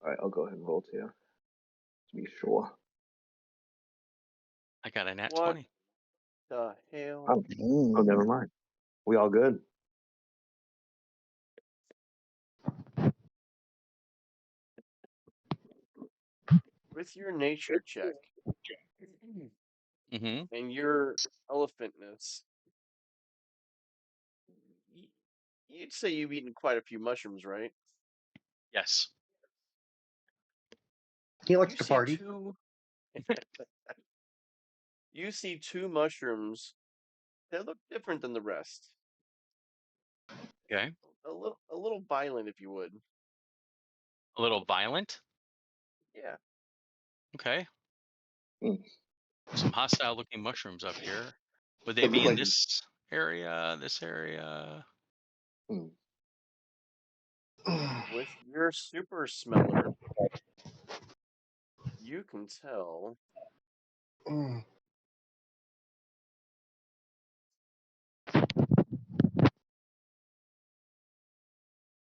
Alright, I'll go ahead and roll to you. To be sure. I got a nat What 20. the hell? Oh, never mind. We all good? With your nature check Mm-hmm. and your elephantness, You'd say you've eaten quite a few mushrooms, right? Yes. He likes You to see party. two. You see two mushrooms that look different than the rest. Okay. A little violent, if you would. A little violent. Yeah. Okay. Mm. Some hostile looking mushrooms up here. Would they It be looked in like this area? This area? Mm. With your super smeller, you can tell Mm.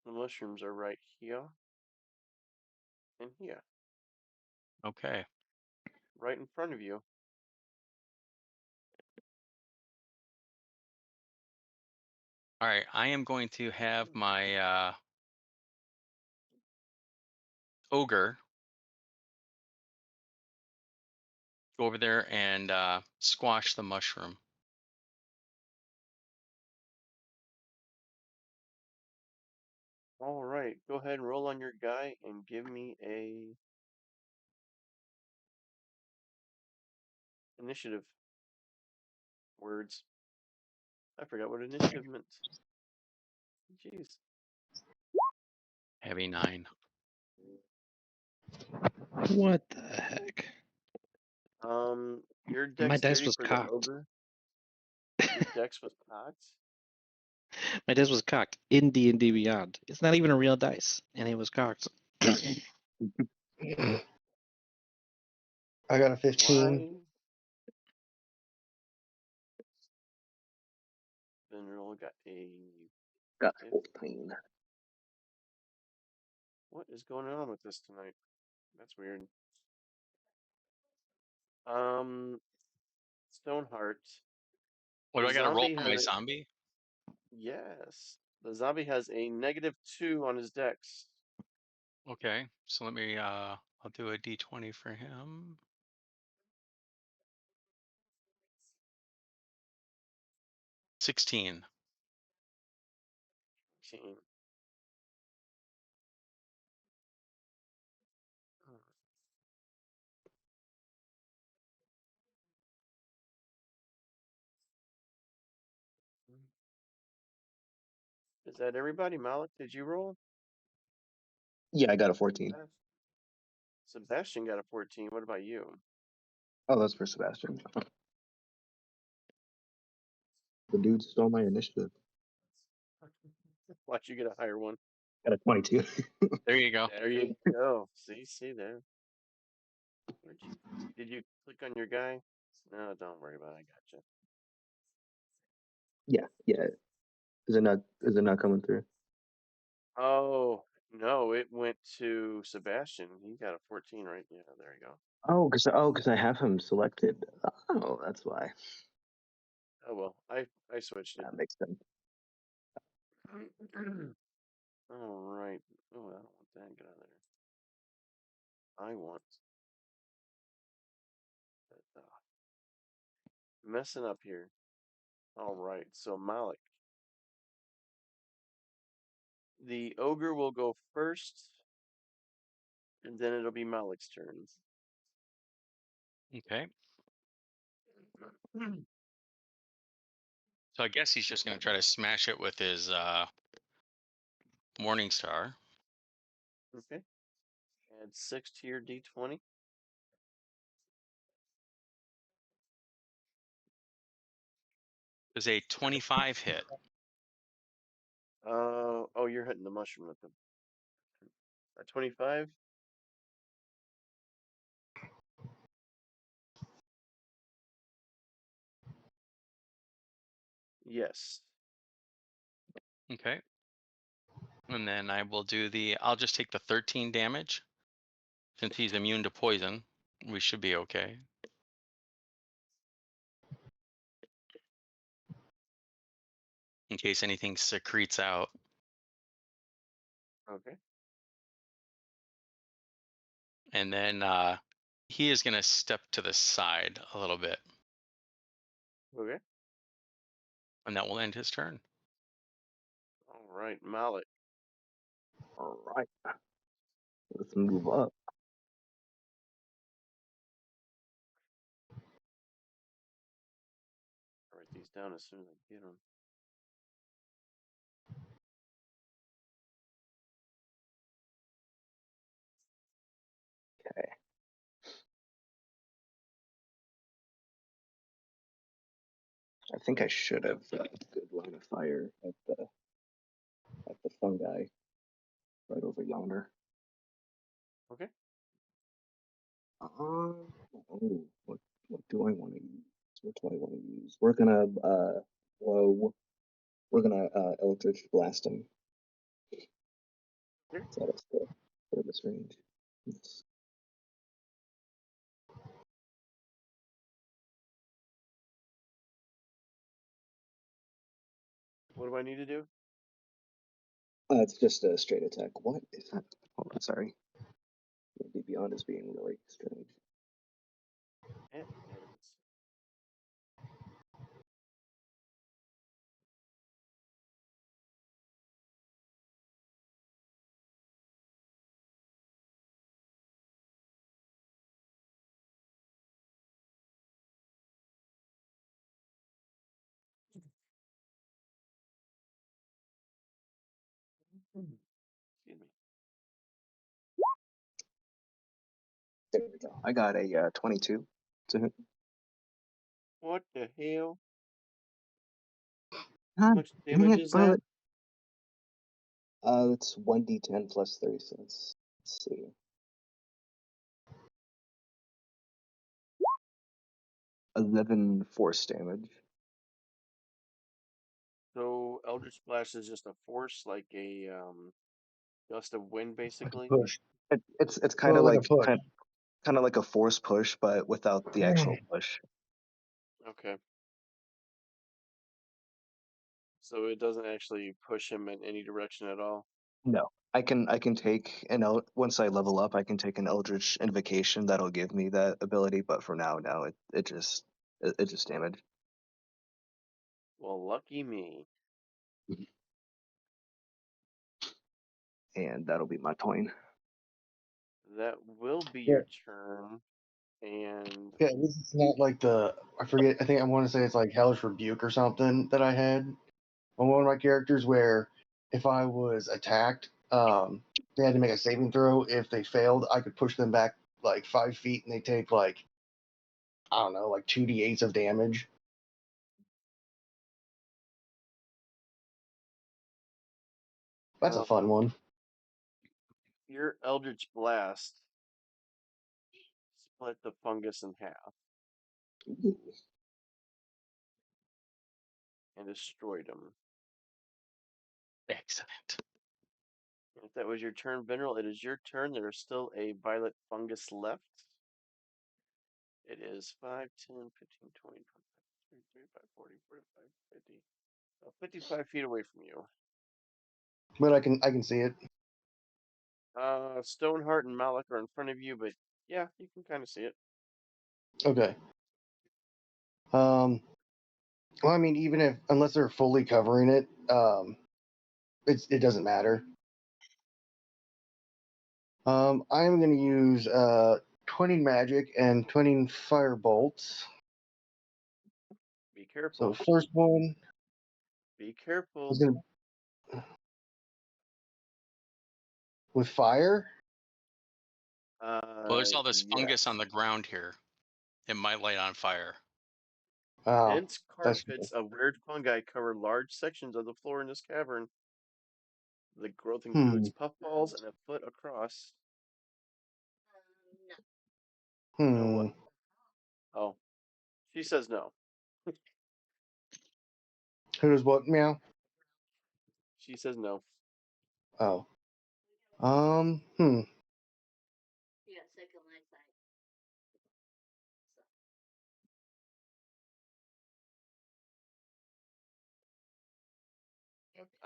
the mushrooms are right here and here, Okay. right in front of you. All right. I am going to have my ogre go over there and squash the mushroom. All right, go ahead and roll on your guy and give me a initiative. Words. I forgot what initiative meant. Jeez. Heavy 9. What the heck? Your My dice dexterity was for the cocked. ogre. Your dex was cocked. My dice was cocked in D&D Beyond. It's not even a real dice, and it was cocked. I got a 15. Why? General got a. Got 15. 14. What is going on with this tonight? That's weird. Stoneheart. What do The I got to roll zombie for has my a. zombie? Yes. The zombie has a -2 on his dex. Okay. So let me I'll do a D20 for him. 16. 16. Is that everybody? Malik, did you roll? Yeah, I got a 14. Sebastian got a 14. What about you? Oh, that's for Sebastian. The dude stole my initiative. Watch you get a higher one. Got a 22. There you go. There you go. See there. Did you click on your guy? No, don't worry about it. I gotcha. Yeah. Is it not coming through? Oh, no, it went to Sebastian. He got a 14, right? Yeah, there you go. Oh, because I have him selected. Oh, that's why. Oh well, I switched it. That makes sense. All right. Oh, I don't want that. Get out of there. I want that, messing up here. All right. So Malik, the ogre will go first, and then it'll be Malik's turn. Okay. So I guess he's just going to try to smash it with his Morning Star. Okay. Add 6 to your d20. Does a 25 hit? Oh, you're hitting the mushroom with them. A 25? Yes. Okay. And then I will do I'll just take the 13 damage. Since he's immune to poison, we should be okay. In case anything secretes out. Okay. And then he is going to step to the side a little bit. Okay. And that will end his turn. All right, Malik. All right. Let's move up. I'll write these down as soon as I get them. Okay. I think I should have a good line of fire at the fungi right over yonder. Okay. Oh, what do I want to use? What do I want to use? We're gonna Eldritch Blast him. Okay. So that's the furthest range. What do I need to do? It's just a straight attack. What is that? Hold on, sorry. Maybe Beyond is being really strange. It is. Excuse me. There we go. I got a 22 to hit. What the hell? Ah, How much dang damage it, is Violet. that? It's 1d10 plus 30, so let's see. $11 force damage. So Eldritch Blast is just a force, like a gust of wind, basically. Push. It's kind Well, of like a like push. kind of like a force push, but without the actual push. Okay. So it doesn't actually push him in any direction at all. No, I can take once I level up, I can take an Eldritch Invocation that'll give me that ability. But for now, no, it just damage. Well, lucky me. And that'll be my turn. That will be Yeah. your turn. And Yeah, this is not like I forget. I think I want to say it's like Hellish Rebuke or something that I had on one of my characters where if I was attacked, they had to make a saving throw. If they failed, I could push them back like 5 feet, and they take like I don't know, like 2d8s of damage. That's a fun one. Your Eldritch Blast split the fungus in half and destroyed him. Excellent. If that was your turn, Veneral, it is your turn. There is still a violet fungus left. It is 5, 10, 15, 20, 25, 35, 40, 45, 50. 55 feet away from you. But I can see it. Stoneheart and Malik are in front of you, but yeah, you can kind of see it. Okay. Well, I mean, unless they're fully covering it, it doesn't matter. I'm going to use 20 magic and 20 fire bolts. Be careful. So first one Be careful. is going to with fire. Well, there's all this fungus on the ground here. It might light on fire. Dense carpets of weird fungi cover large sections of the floor in this cavern. The growth includes puffballs and a foot across. No what? Oh, she says no. Who does what? Meow. She says no. Oh.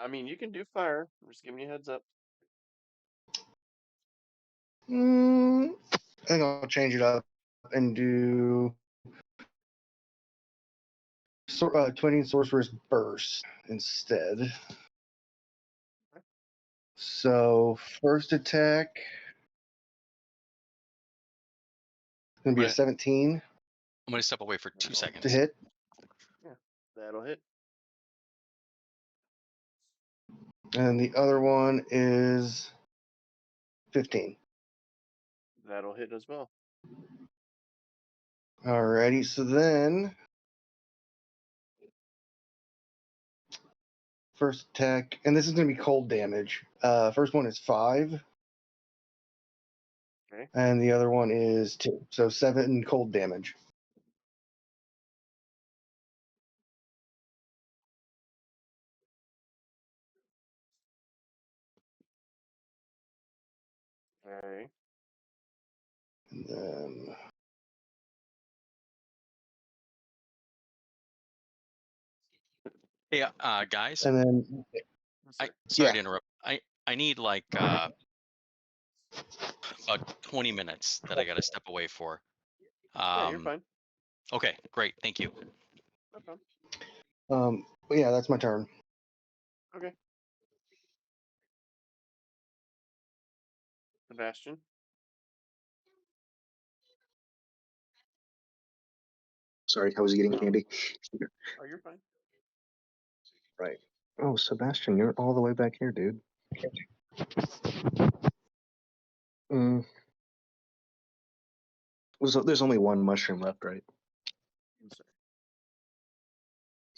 I mean, you can do fire. I'm just giving you a heads up. I think I'll change it up and do 20 Sorcerer's Burst instead. So first attack gonna be a Right. 17 I'm going to step away for 2 to seconds. hit. Yeah, that'll hit. And the other one is 15. That'll hit as well. Alrighty, so then first attack, and this is gonna be cold damage. First one is 5. Okay. And the other one is 2. So 7 cold damage. Okay. And then Hey, guys, and then sorry yeah. to interrupt. I need like about 20 minutes that I got to step away for. Yeah, you're fine. Okay, great. Thank you. No problem. But yeah, that's my turn. Okay. Sebastian. Sorry, I was eating candy. Oh, you're fine. Right. Oh, Sebastian, you're all the way back here, dude. So there's only one mushroom left, right? I'm sorry.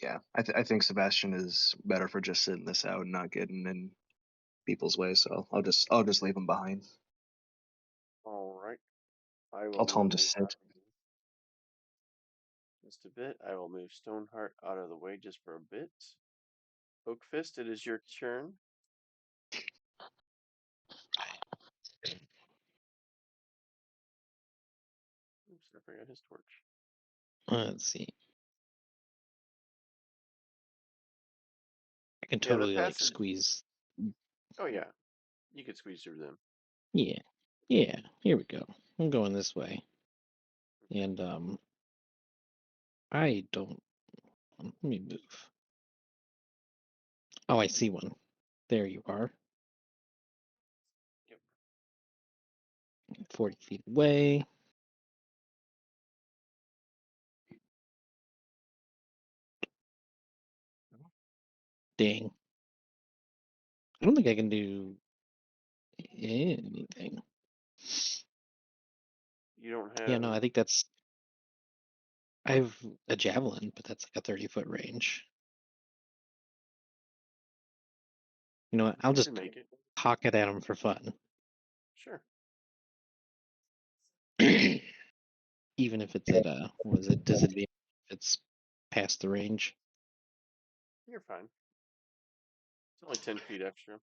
Yeah, I think Sebastian is better for just sitting this out and not getting in people's way. So I'll just leave him behind. All right. I will I'll tell him to move sit. just a bit. I will move Stoneheart out of the way just for a bit. Oakfist, it is your turn. Oops, I forgot his torch. Let's see. I can Yeah, the totally like passage. squeeze. Oh yeah, you could squeeze through them. Yeah. Yeah. Here we go. I'm going this way. And I don't. Let me move. Oh, I see one. There you are. Yep. 40 feet away. Dang. I don't think I can do anything. You don't have. Yeah, no, I think that's. I have a javelin, but that's like a 30-foot range. You know what? I'll You just can make it. pock it at him for fun. Sure. Even if it's at what is it, disadvantage if it's past the range. You're fine. It's only 10 feet extra.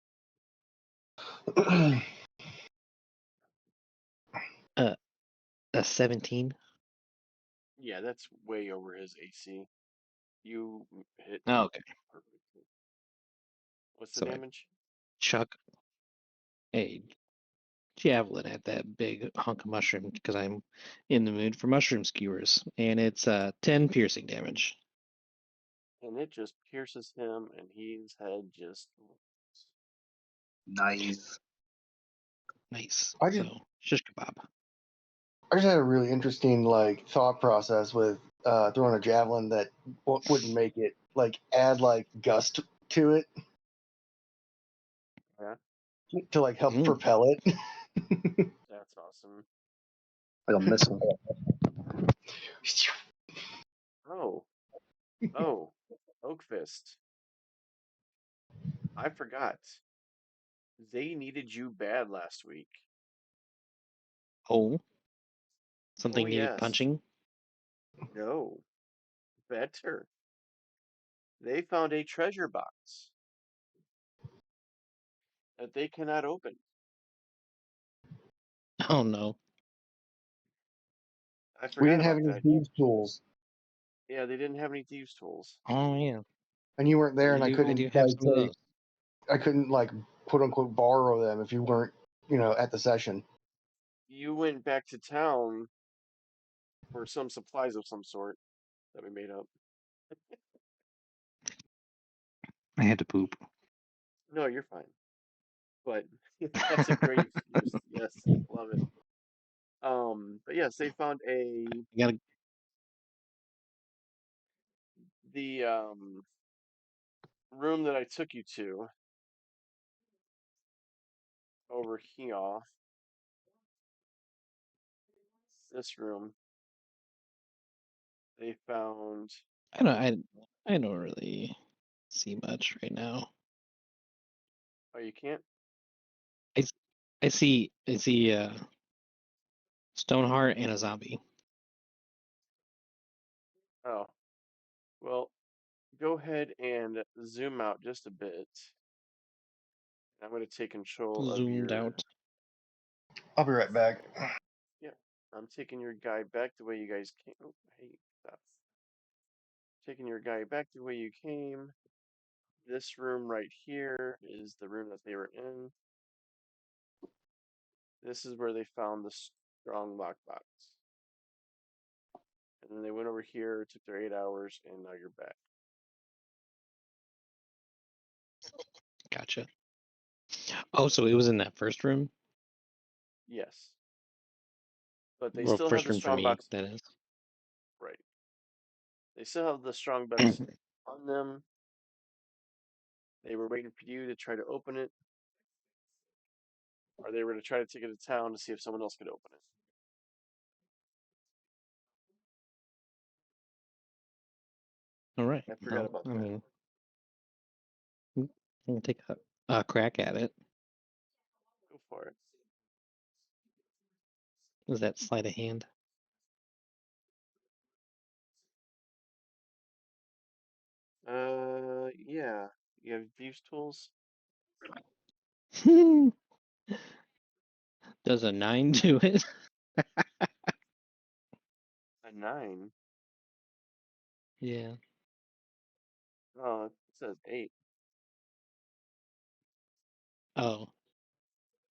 A 17. Yeah, that's way over his AC. You hit Oh, okay. perfectly. What's the So I damage? chuck a javelin at that big hunk of mushroom because I'm in the mood for mushroom skewers, and it's 10 piercing damage. And it just pierces him, and his head just. Nice. Nice. I just So shish kebab. I just had a really interesting like thought process with throwing a javelin that wouldn't make it. Like add like gust to it Yeah, to like help propel it. that's awesome. Like a missile. Oh, oh, Oakfist. I forgot. They needed you bad last week. Oh, something Oh, needed yes. punching. No, better. They found a treasure box that they cannot open. Oh no. I We forgot didn't have about any that. thieves tools, Yeah, they didn't have any thieves' tools. Oh yeah. and you weren't there, and I I couldn't do have like some of say those. I couldn't like quote unquote borrow them if you weren't at the session. You went back to town for some supplies of some sort that we made up. I had to poop. No, you're fine. but that's a great excuse. Yes, love it. But yes, they found You gotta. the room that I took you to over here. This room. They found. I don't. I don't really see much right now. Oh, you can't. I, s- I see. I see. Stoneheart and a zombie. Oh, well, go ahead and zoom out just a bit. I'm going to take control of Zoomed your. out. I'll be right back. Yeah, I'm taking your guy back the way you guys came. Oh, hey, stop. Taking your guy back the way you came. This room right here is the room that they were in. This is where they found the strong lockbox. And then they went over here, took their 8 hours, and now you're back. Gotcha. Oh, so it was in that first room? Yes. But they Well, still have first the room for strong me, box. that is. Right. They still have the strong box on them. They were waiting for you to try to open it. Or they were to try to take it to town to see if someone else could open it. All right. I forgot Well, about I that. mean, I'm gonna take a crack at it. Go for it. Is that sleight of hand? Yeah. You have thieves' tools? Does a 9 do it? A 9? Yeah. Oh, it says 8. Oh.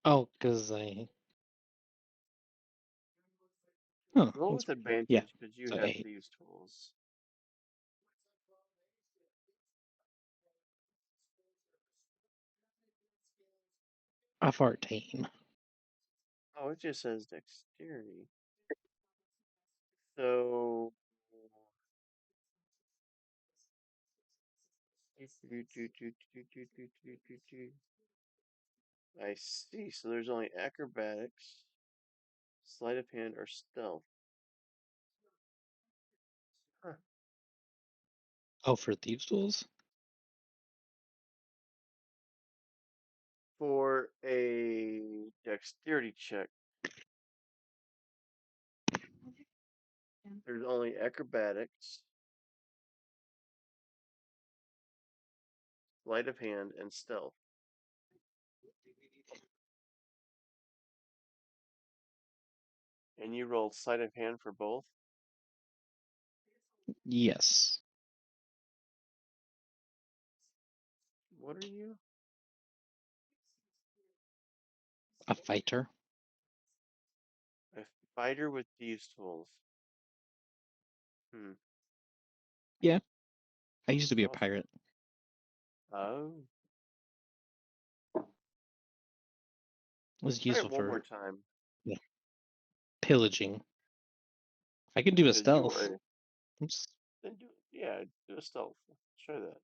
Oh, because I. Huh. Roll That's with weird. Yeah. advantage because you So have 8. thieves' tools. A 14. Oh, it just says dexterity. So. I see. So there's only acrobatics, sleight of hand, or stealth. Huh. Oh, for thieves' tools? For a dexterity check, there's only acrobatics, sleight of hand, and stealth. And you rolled sleight of hand for both? Yes. What are you? A fighter? A fighter with thieves' tools. Yeah. I used to be a Oh. pirate. Oh. It was Try it useful one more for time. pillaging. I could do a Because you stealth. were. Oops. Then do it. Yeah, do a stealth. Try that.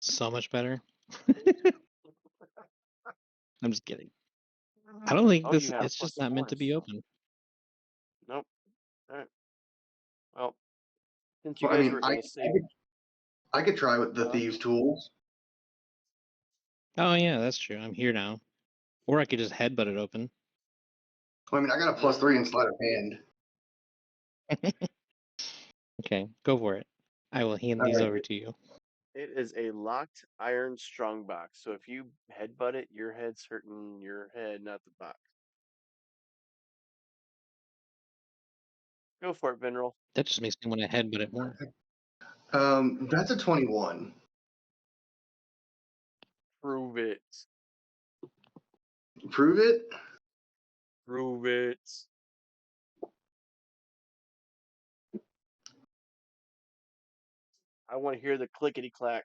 So much better. I'm just kidding. I don't think Oh, you this. have It's just plus not meant to be force. open. Nope. All right. Well, since you Well, I guys mean, were in the same. I could try with the Huh? thieves' tools. Oh yeah, that's true. I'm here now. Or I could just headbutt it open. I mean, I got a +3 in sleight of hand. Okay, go for it. I will hand All these right. over to you. It is a locked iron strongbox. So if you headbutt it, your head's hurting your head, not the box. Go for it, Vinral. That just makes me want to headbutt it more. That's a 21. Prove it. Prove it. Prove it. I want to hear the clickety clack.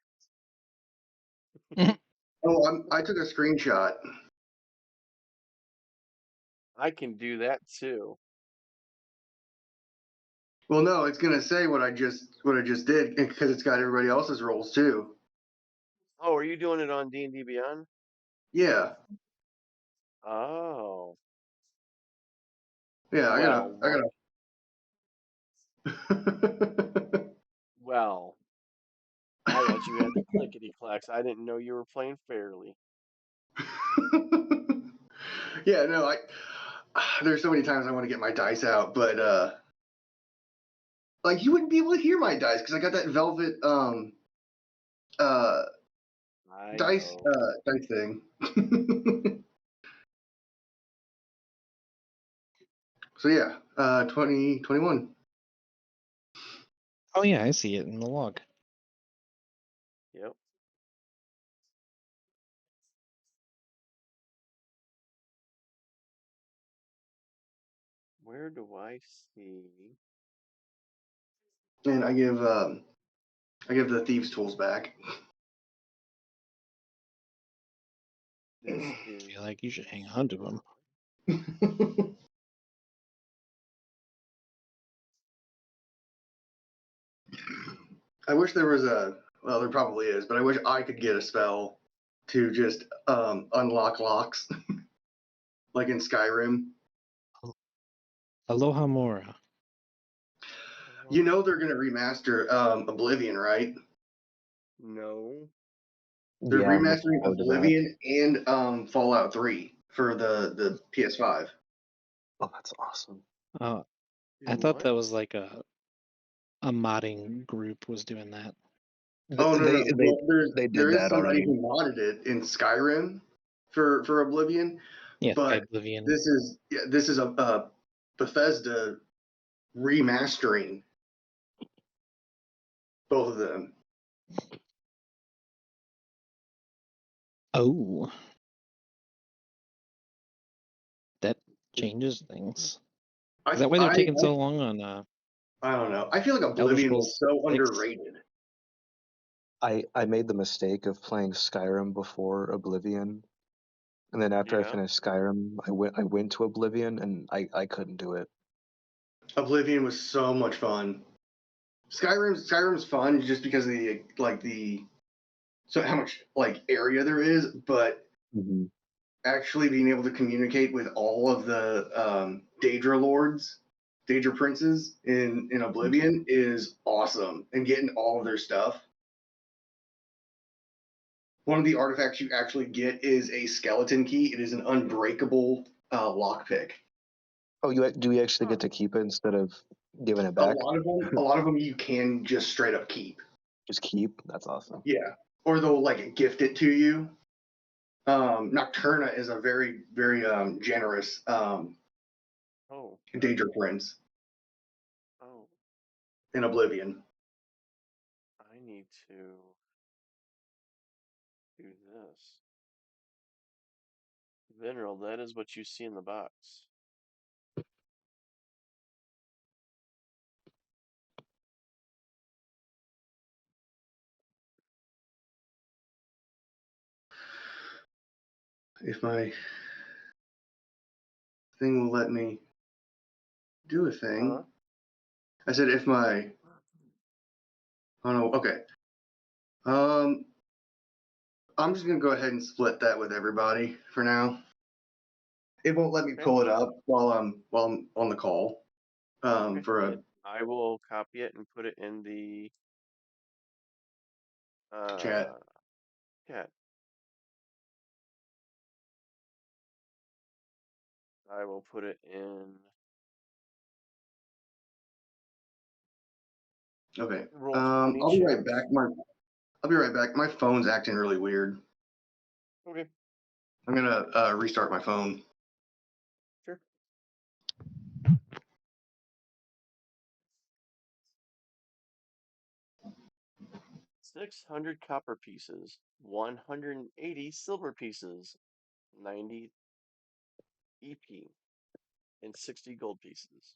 Oh, I took a screenshot. I can do that too. Well, no, it's gonna say what I just did because it's got everybody else's roles too. Oh, are you doing it on D&D Beyond? Yeah, Oh, yeah. well, I gotta. well. I thought you had the clickety clacks. I didn't know you were playing fairly. Yeah, no, there's so many times I want to get my dice out, but like you wouldn't be able to hear my dice because I got that velvet uh I dice know. dice thing. So yeah, 2021. Oh yeah, I see it in the log. Yep. Where do I see? And I give the thieves' tools back. This I is. feel like you should hang on to them. I wish there was well, there probably is, but I wish I could get a spell to just unlock locks like in Skyrim. Aloha Mora. You know they're gonna remaster Oblivion, right? No. They're Yeah, I'm looking remastering forward to that. Oblivion and Fallout 3 for the PS5. Oh, that's awesome. I Do thought that what? was like a modding group was doing that. Oh no, They no. Well, they there did is that somebody already. who modded it in Skyrim for Oblivion, Yeah, but Oblivion. this is a Bethesda remastering both of them. Oh. That changes things. Is that why they're taking so long on I don't know. I feel like Elder Oblivion Scrolls was so 6? underrated. I made the mistake of playing Skyrim before Oblivion, and then after I Yeah. finished Skyrim, I went to Oblivion, and I couldn't do it. Oblivion was so much fun. Skyrim's fun just because of so how much like area there is, but Mhm. actually being able to communicate with all of the Daedra lords, Daedra princes in Oblivion is awesome, and getting all of their stuff. One of the artifacts you actually get is a skeleton key. It is an unbreakable lockpick. Oh, do we actually Huh. get to keep it instead of giving it A back? lot of them you can just straight up keep. Just keep? That's awesome. Yeah, or they'll like gift it to you. Nocturna is a very, very generous Oh. Daedra prince Oh. in Oblivion. I need to do this. Veneral, that is what you see in the box. If my thing will let me do a thing. Uh-huh. I said if my oh no, okay. I'm just gonna go ahead and split that with everybody for now. It won't let me Okay. pull it up while I'm on the call. Okay. For a I will copy it and put it in the chat. chat. I will put it in. Okay. Roll20 I'll be right chats. back. I'll be right back. My phone's acting really weird. Okay. I'm gonna restart my phone. Sure. 600 copper pieces, 180 silver pieces, 90 EP, and 60 gold pieces.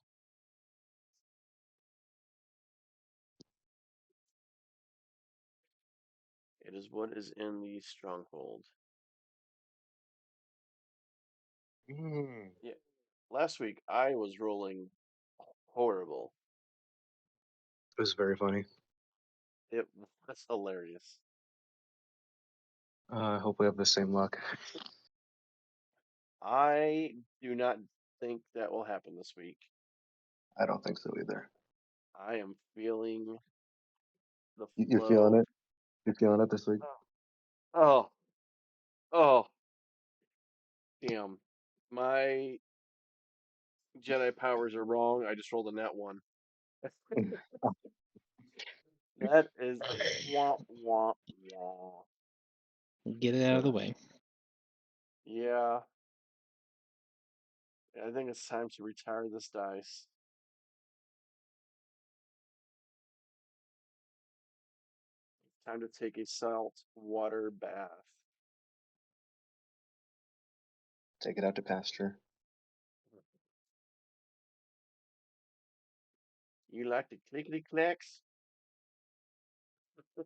It is what is in the stronghold. Yeah. Last week I was rolling horrible. It was very funny. It was hilarious. I hope we have the same luck. I do not think that will happen this week. I don't think so either. I am feeling the You're feeling flow. it? You're feeling it this week? Oh, oh, damn. My Jedi powers are wrong. I just rolled a nat one. That is wah wah wah. Get it out of the way. Yeah. I think it's time to retire this dice. Time to take a salt water bath. Take it out to pasture. You like the clickety clacks? I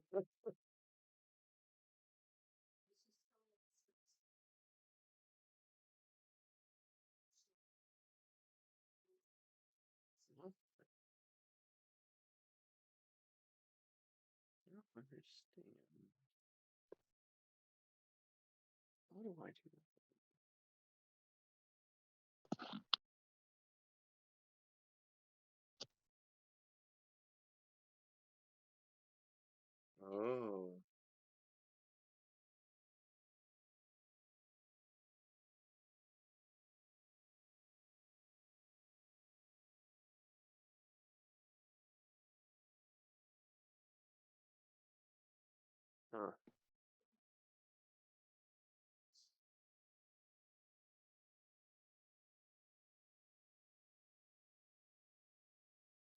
don't understand. What do I do? Oh. Huh.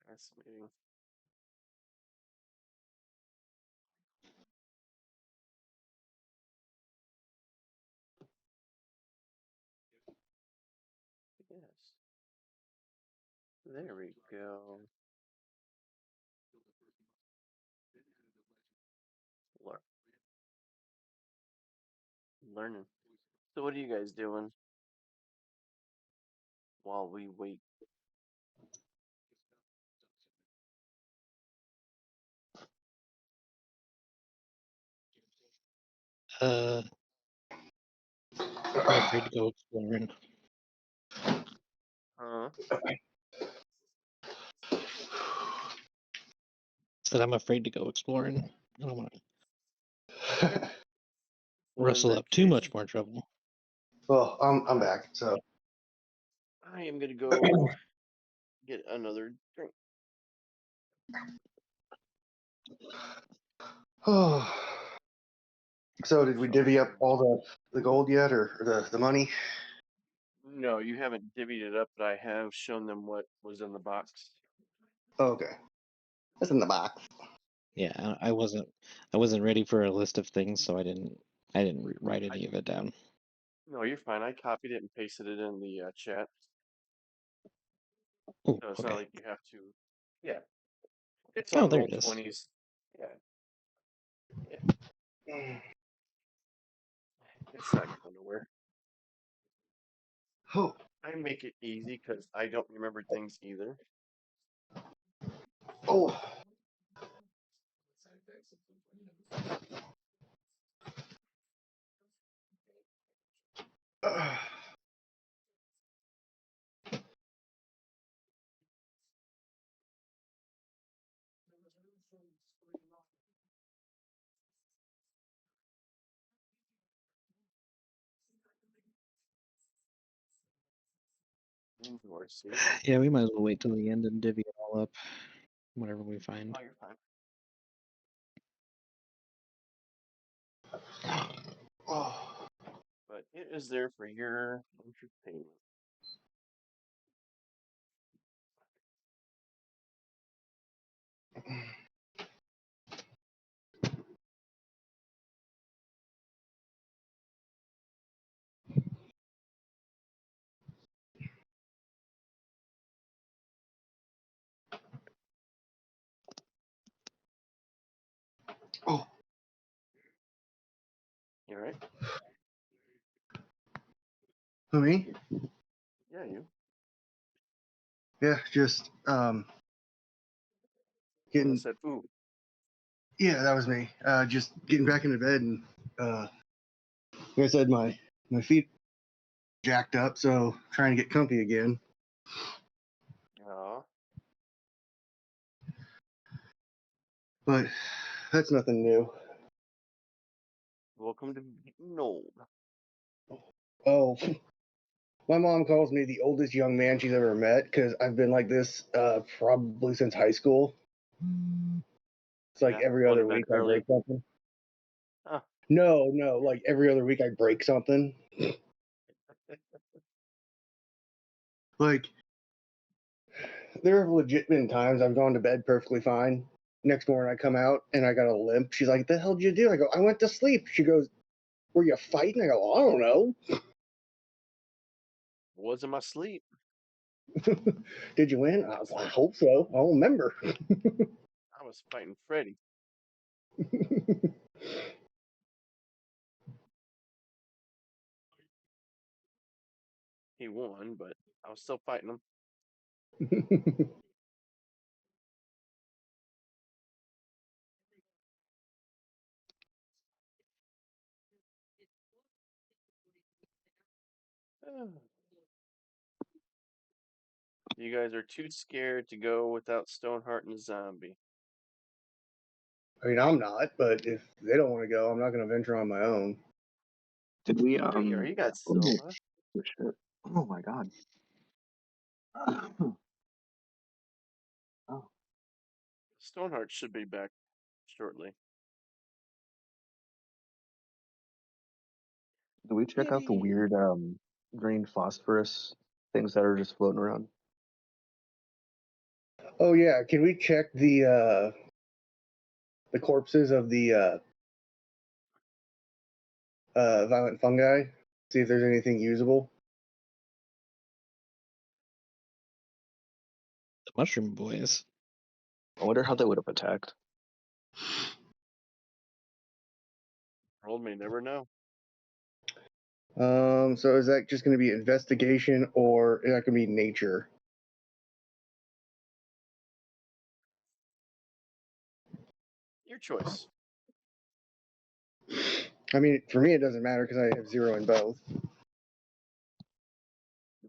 Fascinating. Yes. There we go. Lear- Learning. So what are you guys doing while we wait? I'm afraid to go exploring. Huh? Said I'm afraid to go exploring. I don't want to Well, in rustle that up too case, much more trouble. Well, I'm back. So I am gonna go get another drink. so did we divvy up all the gold yet, or the money? No, you haven't divvied it up, but I have shown them what was in the box. Oh, okay, that's in the box. Yeah, I wasn't ready for a list of things, so I didn't write any of it down. No, you're fine. I copied it and pasted it in the chat. Oh, So it's okay. not like you have to. Yeah. It's Oh, on there it is. Roll20s. Yeah. It's not going nowhere. Oh, I make it easy because I don't remember things either. oh. Yeah, we might as well wait till the end and divvy it all up, whatever we find. Oh, you're fine. Oh. But it is there for your entertainment. Oh. You alright? Who, me? Yeah, you. Yeah, just getting. I said, ooh. Yeah, that was me. Just getting back into bed and like I said, my feet jacked up, so trying to get comfy again. Aw. But that's nothing new. Welcome to getting old. Oh, my mom calls me the oldest young man she's ever met because I've been like this probably since high school. It's like Yeah, every going to other bed week I early. break something. Huh. No, like every other week I break something. Like, there have legit been times I've gone to bed perfectly fine. Next morning I come out and I got a limp. She's like, "The hell did you do?" I go, "I went to sleep." She goes, "Were you fighting?" I go, "I don't know." Was in my sleep. Did you win? I hope so. I don't remember. I was fighting Freddy. He won, but I was still fighting him. You guys are too scared to go without Stoneheart and the zombie. I mean, I'm not, but if they don't want to go, I'm not going to venture on my own. Did we There you are. You got oh, Silva. shit. Oh my god. Oh. Stoneheart should be back shortly. Did we check out the weird green phosphorus things that are just floating around? Oh yeah, can we check the corpses of the violent fungi? See if there's anything usable. The mushroom boys. I wonder how they would have attacked. World may never know. So is that just going to be investigation or is that going to be nature? Your choice. I mean, for me, it doesn't matter because I have 0 in both.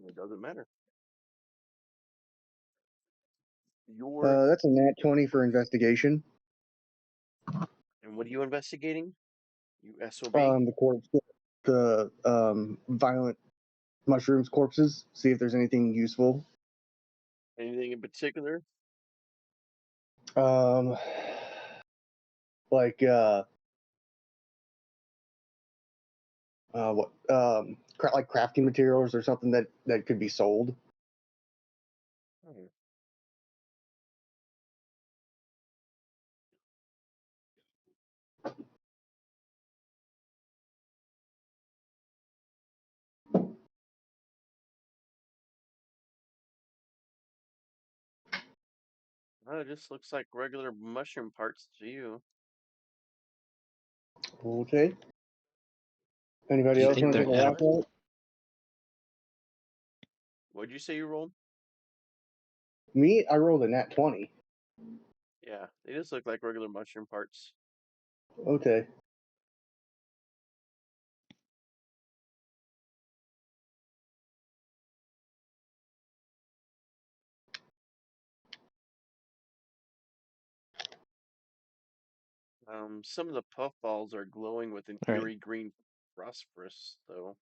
It doesn't matter. Your That's a nat 20 for investigation. and what are you investigating? You SOB? The corpse, the violent mushrooms corpses. See if there's anything useful. Anything in particular? Like what like crafting materials or something that could be sold. Oh. Oh, it just looks like regular mushroom parts to you. Okay. Anybody Do you else think want to they're take a whack at it? What'd you say you rolled? Me, I rolled a nat 20. Yeah, they just look like regular mushroom parts. Okay. Some of the puffballs are glowing with an All right. eerie green phosphorus, though.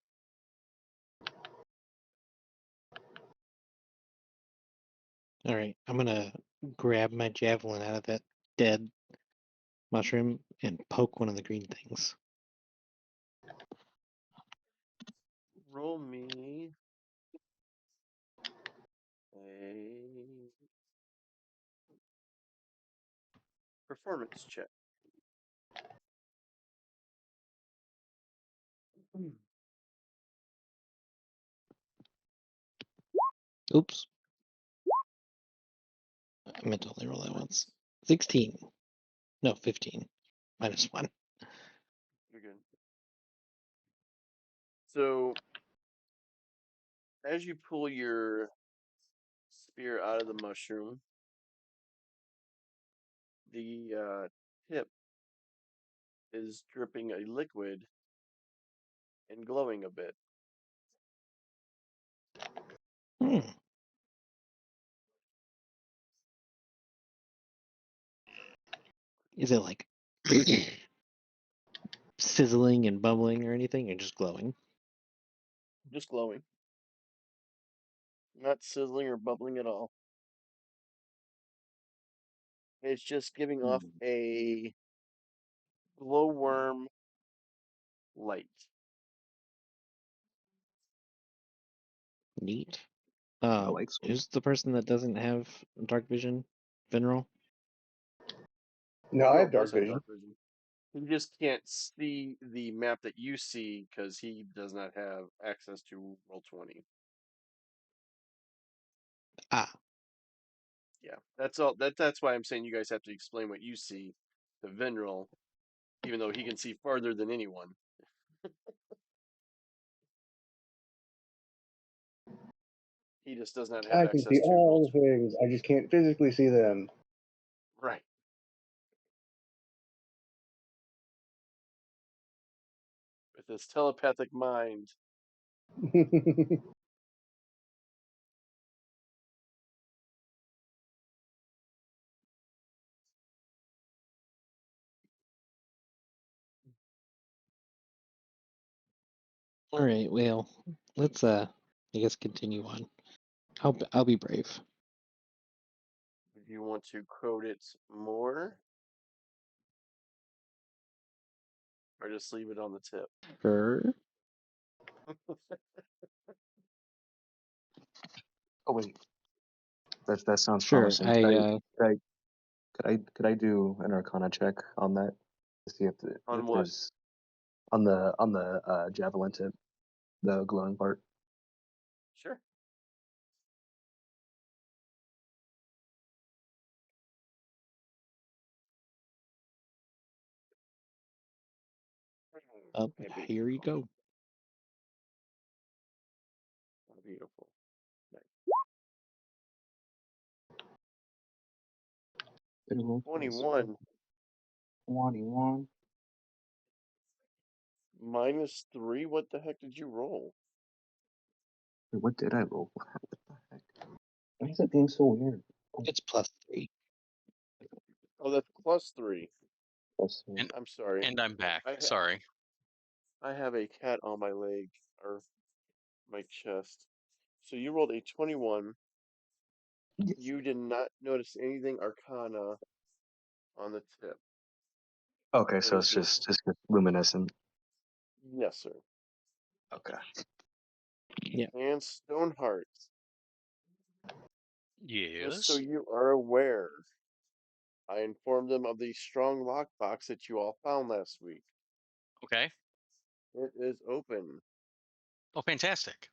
All right, I'm gonna grab my javelin out of that dead mushroom and poke one of the green things. Roll me a performance check. Oops. I meant to only roll that once. 16. No, 15. -1. You're good. So as you pull your spear out of the mushroom, the tip is dripping a liquid and glowing a bit. Hmm. Is it like sizzling and bubbling or anything, or just glowing? Just glowing. Not sizzling or bubbling at all. It's just giving off a glowworm light. Neat. like some. Who's the person that doesn't have dark vision? Vinral? No, I Vinral have dark does have vision. dark vision. He just can't see the map that you see because he does not have access to Roll20. Ah, Yeah, that's all. That's why I'm saying you guys have to explain what you see to Vinral, even though he can see farther than anyone. He just does not have I can access see to Roll20. all the things. I just can't physically see them. Right. With his telepathic mind. all right. Well, let's I guess continue on. I'll be brave. If you want to quote it more, or just leave it on the tip. Sure. Oh wait, that sounds Sure. promising. Could I do an Arcana check on that to see if On if what? there's on the javelin tip, the glowing part. Sure. Maybe. Here you go. Beautiful. Nice. 21 21. -3. What the heck did you roll? Wait, what did I roll? What the heck? Why is it being so weird? It's +3. Oh, that's +3. And I'm sorry. and I'm back. I Sorry. I have a cat on my leg or my chest. So you rolled a 21. Yes. You did not notice anything Arcana on the tip. Okay, It so is it's just luminescent. Yes, sir. Okay. Yeah. And Stoneheart. Just so Yes. you are aware, I informed them of the strong lockbox that you all found last week. Okay. It is open. Oh, fantastic.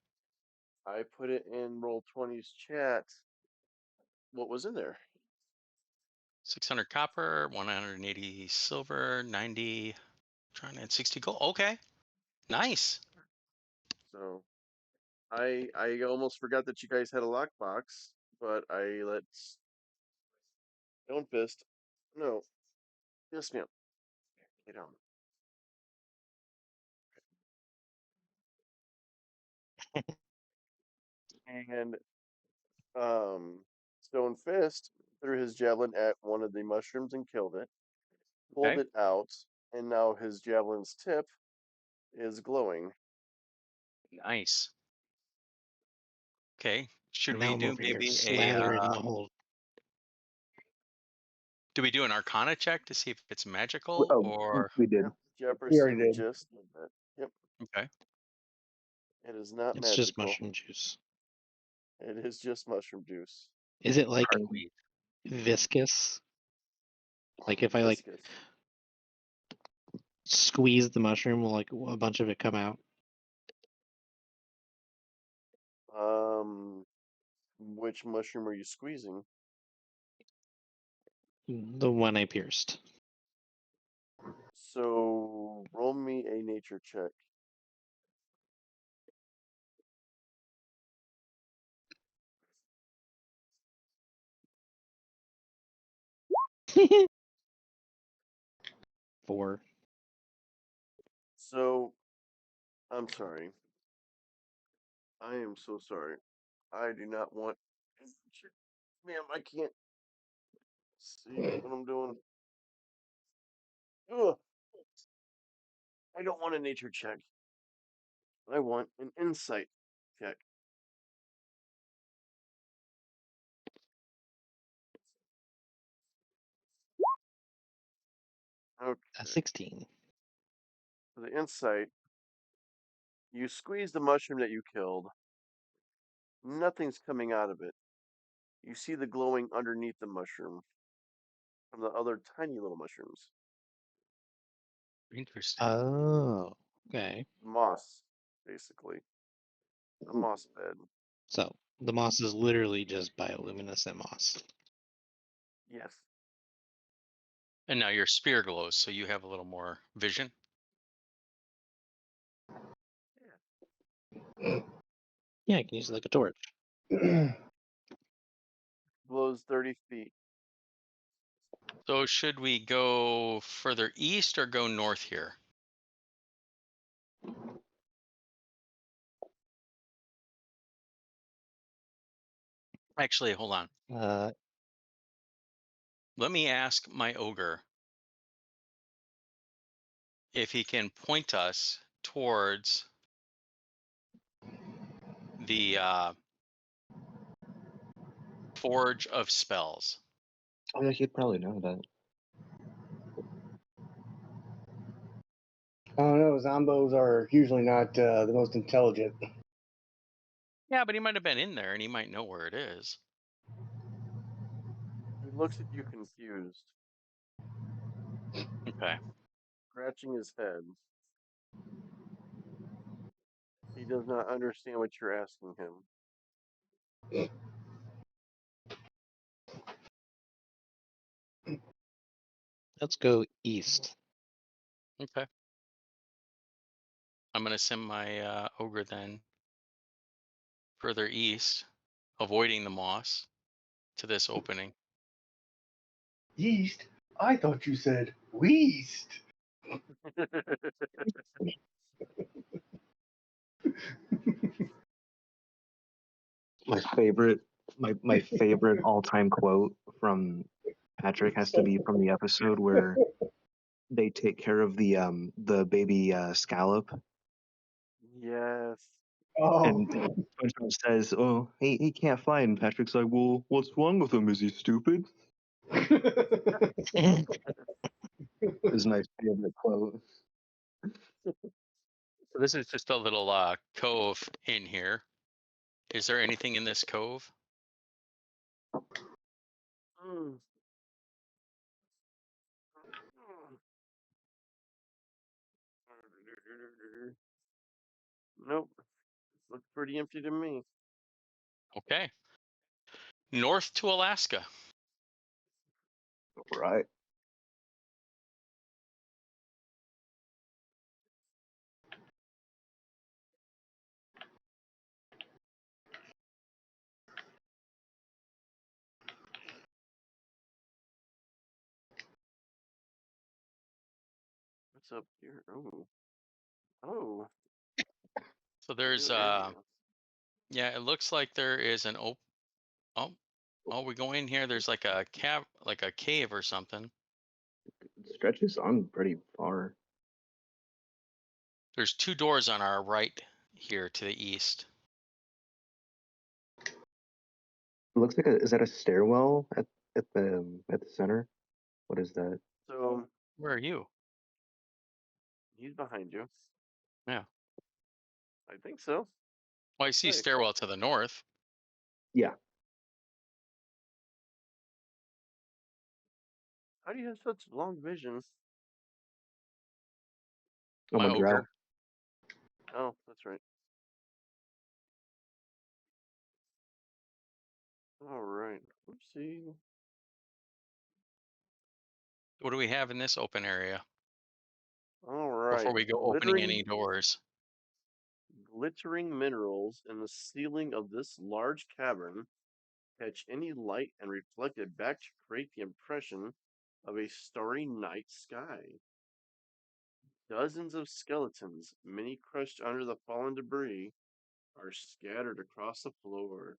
I put it in Roll20's chat. What was in there? 600 copper, 180 silver, 90, trying to add 60 gold. Okay. Nice. So I almost forgot that you guys had a lockbox, but I let Stonefist. No, yes, ma'am. Get on. And Stonefist threw his javelin at one of the mushrooms and killed it. Pulled Okay. it out, and now his javelin's tip is glowing. Nice. Okay. Should Now we I'm do over here maybe slathering the whole. do we do an Arcana check to see if it's magical Oh, or we did. Yep, We already Jefferson did. just did that. Yep, okay? it is not It's just magical. mushroom juice. It is just mushroom juice. Is it like Heartweed. viscous? Like if I like Viscous. squeeze the mushroom, will like a bunch of it come out? Which mushroom are you squeezing? The one I pierced. So roll me a nature check. 4. So, I'm sorry. I am so sorry. I do not want. Ma'am, I can't see what I'm doing. Ugh. I don't want a nature check. I want an insight check. Okay. A 16. For the insight, you squeeze the mushroom that you killed. Nothing's coming out of it. You see the glowing underneath the mushroom from the other tiny little mushrooms. Interesting. Oh, okay. Moss, basically. A moss bed. So the moss is literally just bioluminescent moss. Yes. And now your spear glows, so you have a little more vision. Yeah, you can use it like a torch. Glows 30 feet. So should we go further east or go north here? Actually, hold on. Let me ask my ogre if he can point us towards the Forge of Spells. Oh yeah, he'd probably know that. I don't know. Zombos are usually not the most intelligent. Yeah, but he might have been in there and he might know where it is. He looks at you confused, Okay. scratching his head. He does not understand what you're asking him. Let's go east. Okay. I'm going to send my ogre then further east, avoiding the moss, to this opening. Yeast? I thought you said weast. My favorite all-time quote from Patrick has to be from the episode where they take care of the baby scallop, Yes. Oh. and SpongeBob says, "Oh, he can't fly," and Patrick's like, "Well, what's wrong with him? Is he stupid?" Is my favorite quote. So this is just a little cove in here. Is there anything in this cove? Mm. Nope. Looks pretty empty to me. Okay. North to Alaska. Right. What's up here? Oh. Oh. So there's New area. yeah, it looks like there is an we go in here, there's like a cave or something. It stretches on pretty far. There's 2 doors on our right here to the east. It looks like is that a stairwell at the center? What is that? So Where are you? he's behind you. Yeah. I think so. Well, I see Hey. stairwell to the north. Yeah. How do you have such long vision? I'm My a drow. ogre. Oh, that's right. All right. Oopsie. What do we have in this open area All right. before we go opening any doors? Glittering minerals in the ceiling of this large cavern catch any light and reflect it back to create the impression of a starry night sky. Dozens of skeletons, many crushed under the fallen debris, are scattered across the floor.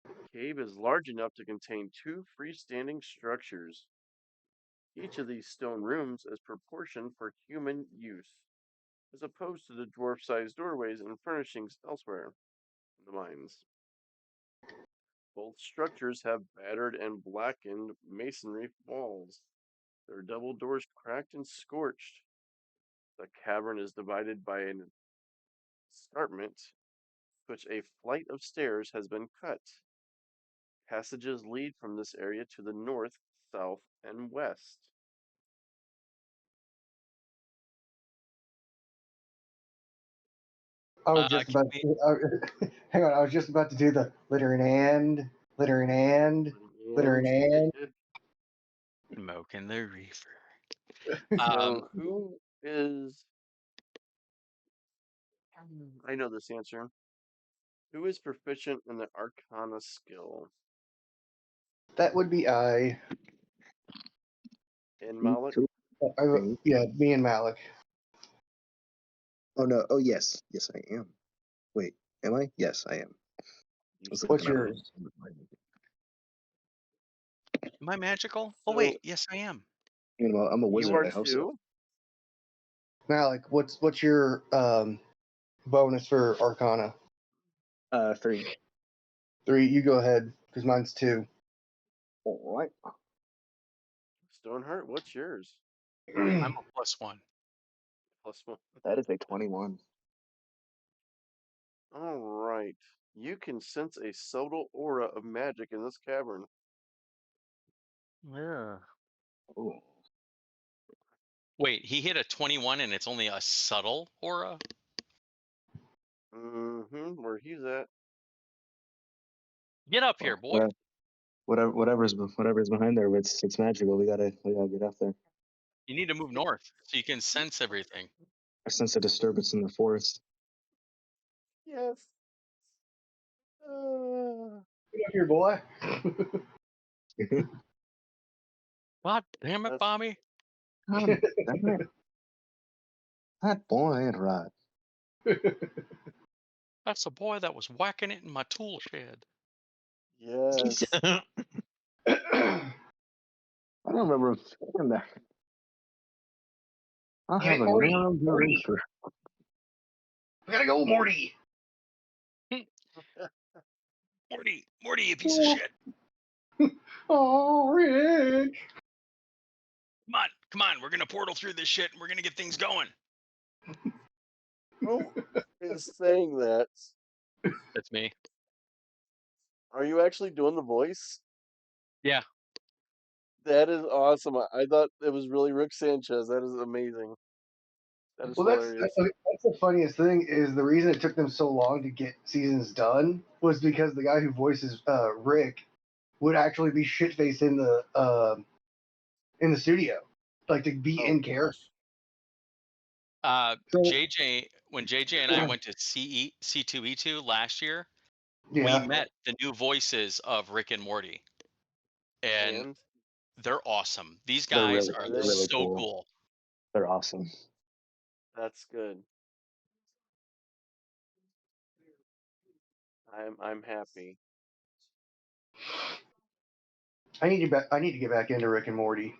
The cave is large enough to contain 2 freestanding structures. Each of these stone rooms is proportioned for human use, as opposed to the dwarf-sized doorways and furnishings elsewhere in the mines. Both structures have battered and blackened masonry walls, their double doors cracked and scorched. The cavern is divided by an escarpment, which a flight of stairs has been cut. Passages lead from this area to the north, south, and west. I was just Can about we- to, hang on, I was just about to do the littering and, littering and, littering and. Smoking the reefer. So who is? I know this answer. Who is proficient in the Arcana skill? That would be I. And Malik? Yeah, me and Malik. Oh no! Oh yes, yes I am. Wait, am I? Yes, I am. What's yours? Am I magical? So- Oh wait, yes I am. You know, I'm a wizard. You are I hope so. too? Malik, what's your bonus for Arcana? 3. 3. You go ahead, because mine's 2. All right. Stoneheart, what's yours? I'm a +1. +1. That is a 21. All right. You can sense a subtle aura of magic in this cavern. Yeah. Oh. Wait, he hit a 21 and it's only a subtle aura? Where he's at. Get up here, boy. Whatever's behind there, it's magical. We gotta get up there. You need to move north so you can sense everything. I sense a disturbance in the forest. Yes. Get up here, boy. God damn it, Bobby. God damn it. That boy ain't right. That's the boy that was whacking it in my tool shed. Yes. I don't remember him saying that. I'll have a Morty. real eraser. We gotta go, Morty. Morty, you piece of shit. Oh, Rick. Come on, we're gonna portal through this shit and we're gonna get things going. Who is saying that? That's me. Are you actually doing the voice? Yeah. That is awesome. I thought it was really Rick Sanchez. That is amazing. That is Well, hilarious. that's the funniest thing is the reason it took them so long to get seasons done was because the guy who voices Rick would actually be shit-faced in the studio, like to be in character. JJ, when JJ and I went to C2E2 last year, we met the new voices of Rick and Morty. And they're awesome. These guys are really so cool. They're awesome. That's good. I'm happy. I need to get back into Rick and Morty.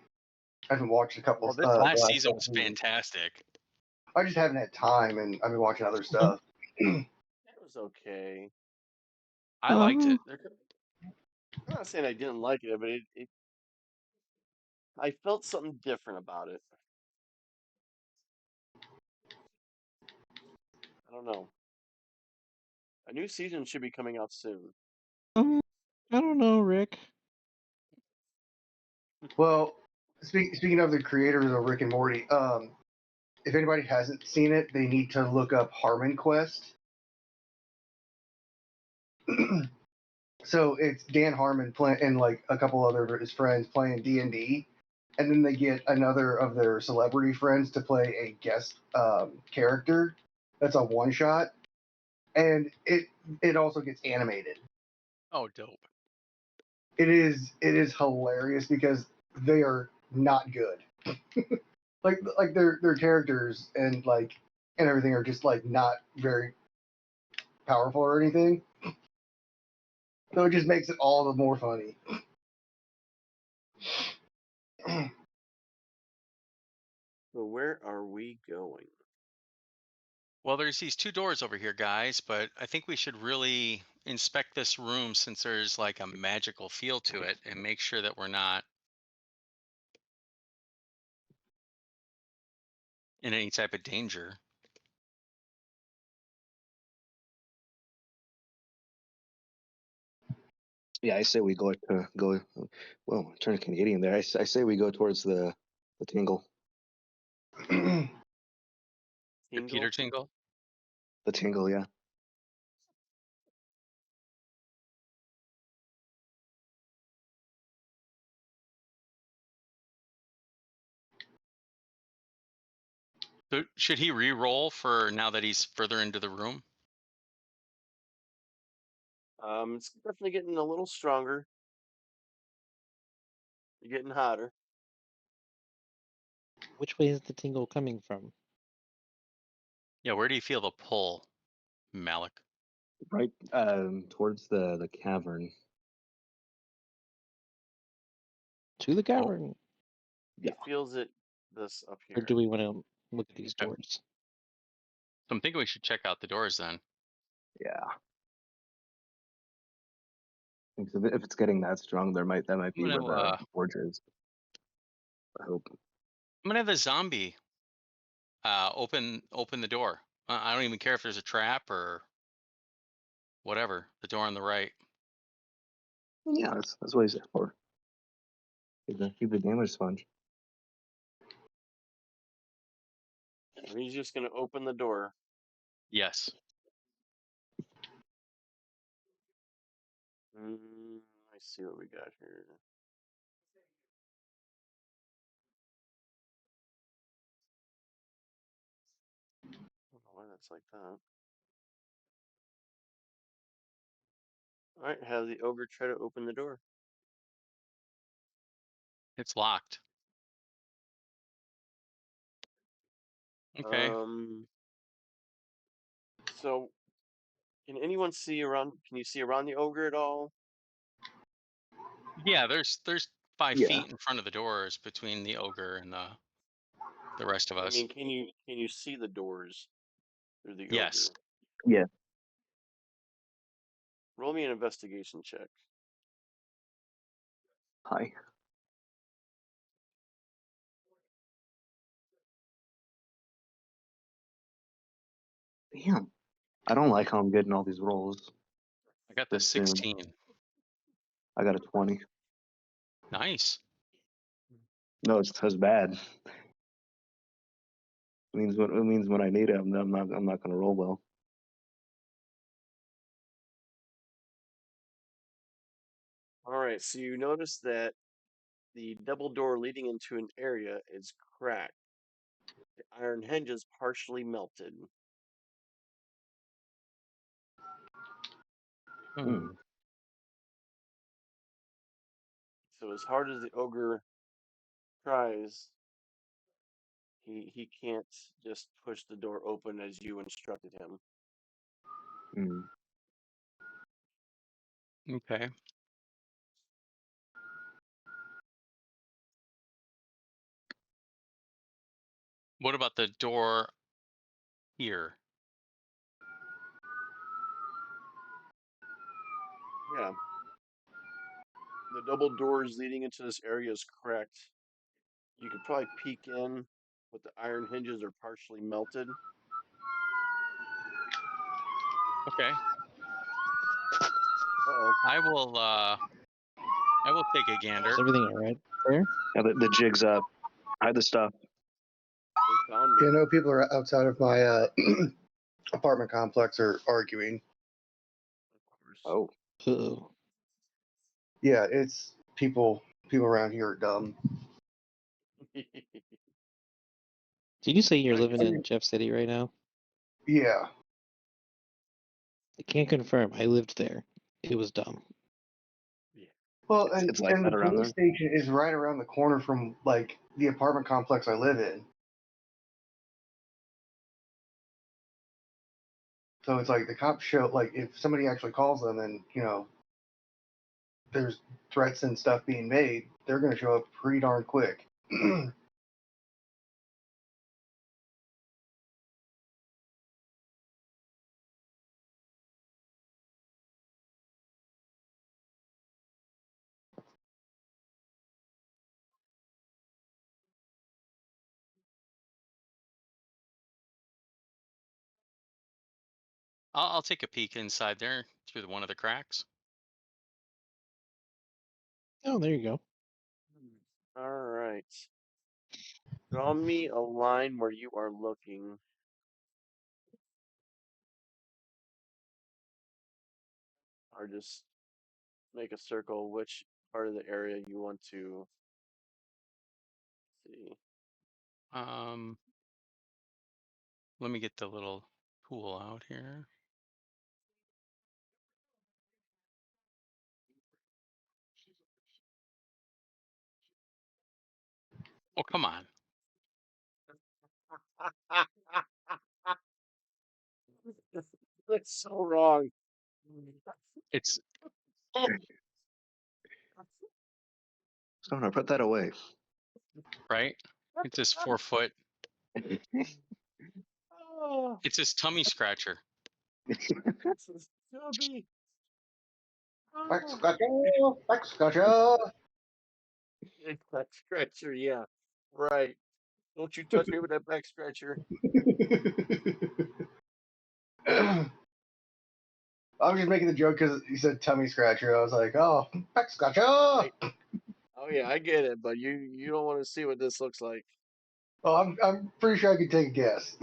I haven't watched a couple. Well, this last season was fantastic. I just haven't had time, and I've been watching other stuff. It was okay. I liked it. I'm not saying I didn't like it, but I felt something different about it. I don't know. A new season should be coming out soon. I don't know, Rick. Well, speaking of the creators of Rick and Morty, if anybody hasn't seen it, they need to look up Harmon Quest. So it's Dan Harmon and like a couple other of his friends playing D&D, and then they get another of their celebrity friends to play a guest character. That's a one shot, and it also gets animated. Oh, dope! It is hilarious because they are not good. like their characters and everything are just like not very powerful or anything. So it just makes it all the more funny. So where are we going? Well, there's these two doors over here, guys, but I think we should really inspect this room since there's like a magical feel to it and make sure that we're not in any type of danger. Yeah, I say we go. Well, turn Canadian there. I say we go towards the tingle. The Tingle? Peter Tingle? The tingle, yeah. So should he re-roll for now that he's further into the room? It's definitely getting a little stronger. You're getting hotter. Which way is the tingle coming from? Yeah, where do you feel the pull, Malik? Right towards the cavern. To the cavern? He feels it this up Or here. do we want to look at these Okay. doors? So I'm thinking we should check out the doors then. Yeah. If it's getting that strong, that might be I'm where gonna, the forge is. I hope. I'm gonna have the zombie open the door. I don't even care if there's a trap or whatever. The door on the right. Yeah, that's what he's there for. Keep the damage sponge. He's just gonna open the door. Yes. Let's see what we got here. I don't know why that's like that. Alright, have the ogre try to open the door. It's locked. Okay. So can anyone see around? Can you see around the ogre at all? Yeah, there's 5 Yeah. feet in front of the doors between the ogre and the rest of I us. mean, can you see the doors through the Yes. ogre? Yeah. Roll me an investigation check. Hi. Damn. I don't like how I'm getting all these rolls. I got the This soon. 16. I got a 20. Nice. No, it's bad. It means when I need it, I'm not gonna roll well. Alright, so you notice that the double door leading into an area is cracked. The iron hinges partially melted. Hmm. So as hard as the ogre tries, he can't just push the door open as you instructed him. Hmm. Okay. What about the door here? Yeah. The double doors leading into this area is cracked. You could probably peek in, but the iron hinges are partially melted. Okay. Uh-oh. I will take a gander. Is everything alright there? Yeah, the jig's up. Hide the stuff. They found me. You know, people are outside of my apartment complex are arguing. Of course. Oh. Uh-oh. Yeah, it's people around here are dumb. Did you say you're Right, living so- in Jeff City right now? Yeah. I can't confirm. I lived there. It was dumb. Yeah. Well, It's like and the that around police there. station is right around the corner from like the apartment complex I live in. So it's like the cops show, like, if somebody actually calls them and, there's threats and stuff being made, they're going to show up pretty darn quick. I'll take a peek inside there through one of the cracks. Oh, there you go. All right. Draw me a line where you are looking. Or just make a circle which part of the area you want to see. Let me get the little tool out here. Oh, come on. That's so wrong. It's So no, put that away. right. It's this 4 foot. Oh, It's his tummy scratcher. this is Toby. Back Oh. scratcher! Back scratcher! It's back scratcher, yeah. Right. Don't you touch me with that back scratcher. I was just making the joke because you said tummy scratcher. I was like, oh, back scratcher! Right. Oh yeah, I get it, but you don't want to see what this looks like. Oh, I'm pretty sure I could take a guess.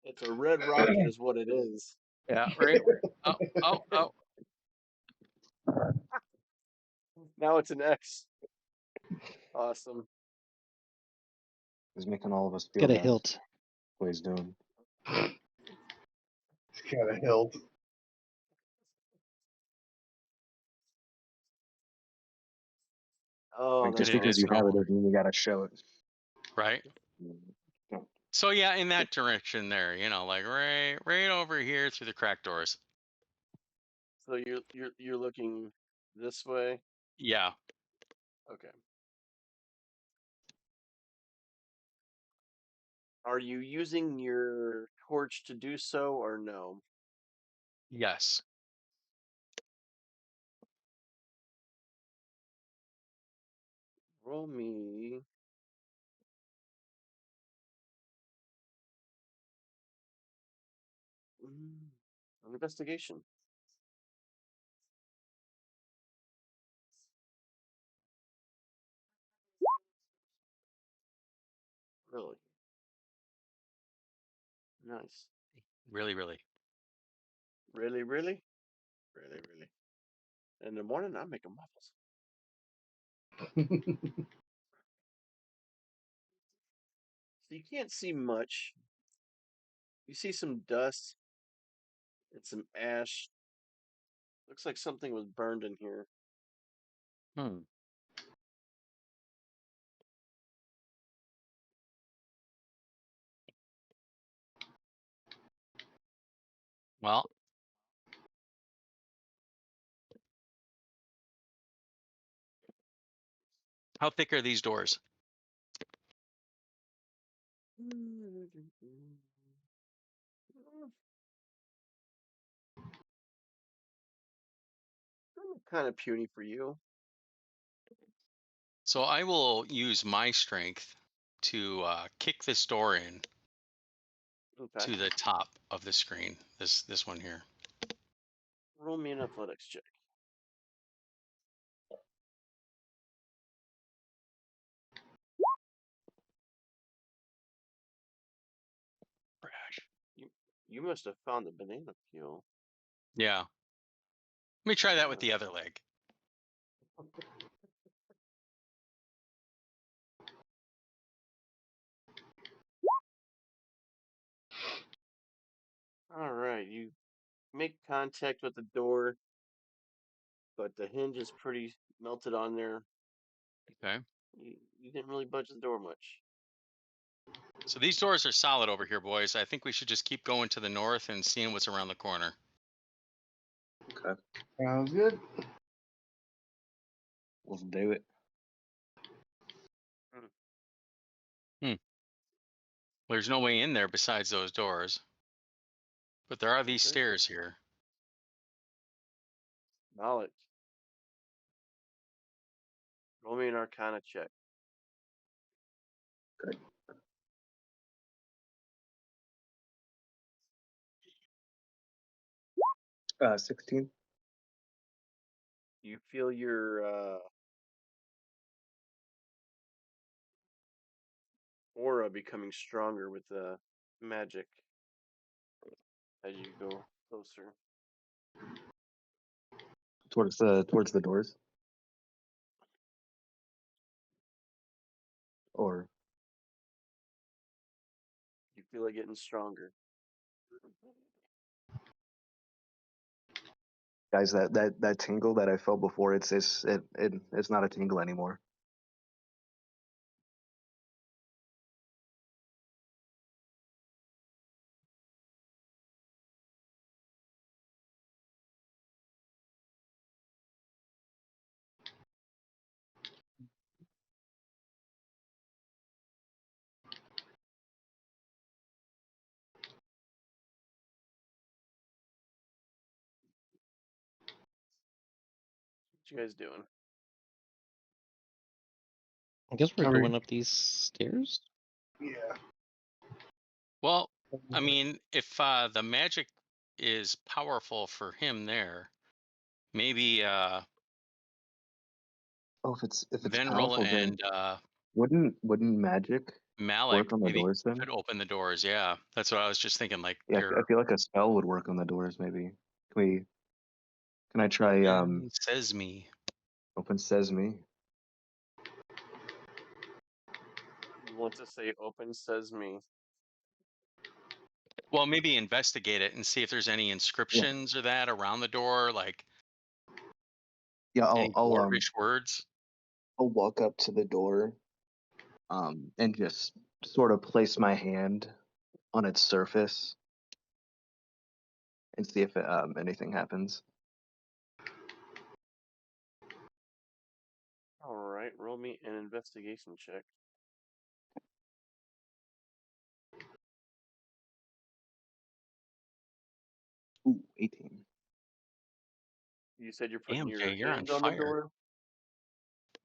It's a red rocket is what it is. Yeah, right. Oh. Now it's an X. Awesome. He's making all of us feel Got a bad. hilt. What he's doing. It's kind of hilt. Oh, Like, that's just because you awesome. have it doesn't mean you gotta show it. Right. So yeah, in that direction there, like right over here through the crack doors. So you're looking this way? Yeah. Okay. Are you using your torch to do so or no? Yes. Roll me an investigation. Really? Nice. Really. Really? In the morning, I'm making waffles. So you can't see much. You see some dust and some ash. Looks like something was burned in here. Well. How thick are these doors? Kind of puny for you. So I will use my strength to kick this door in to the top of the screen. This one here. Roll me an athletics check. You must have found the banana peel. Yeah. Let me try that with the other leg. All right, you make contact with the door. but the hinge is pretty melted on there. Okay. You didn't really budge the door much. So these doors are solid over here, boys. I think we should just keep going to the north and seeing what's around the corner. Okay, Sounds good. let's do it. There's no way in there besides those doors. But there are these Okay. stairs here. Knowledge. Roll me an Arcana check. 16. You feel your aura becoming stronger with the magic as you go closer. Towards the doors. Or You feel it getting stronger. guys, that tingle that I felt before, it's not a tingle anymore. What you guys doing? I guess we're Are we- going up these stairs. Yeah. Well, I mean, if the magic is powerful for him there, maybe Oh, if it's Venril powerful, then and wouldn't magic Malik work on the maybe doors then? could open the doors. Yeah, that's what I was just thinking. Like, Yeah, I they're feel like a spell would work on the doors. Maybe can I try says me. open sesame? You want to say open sesame. Well, maybe investigate it and see if there's any inscriptions or that around the door, like Yeah, any dwarvish words. I'll walk up to the door, and just sort of place my hand on its surface and see if anything happens. All right, roll me an investigation check. Ooh, 18. You said you're putting Damn, your Jay, you're on hands on fire. the door.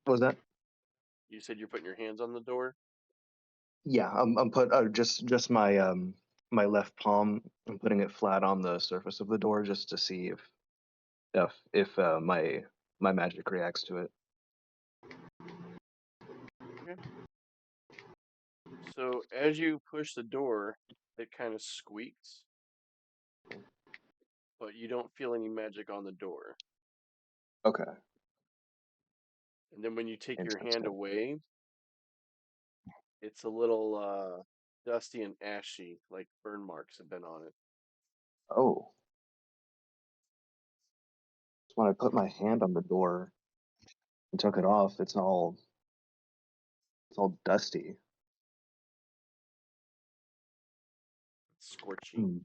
What was that? You said you're putting your hands on the door. Yeah, I'm put just my my left palm. I'm putting it flat on the surface of the door just to see if my magic reacts to it. Okay. So as you push the door, it kind of squeaks, but you don't feel any magic on the door. Okay. And then when you take your hand Interesting. away, it's a little dusty and ashy, like burn marks have been on it. Oh. So when I put my hand on the door and took it off, it's all dusty. It's scorchy, Hmm.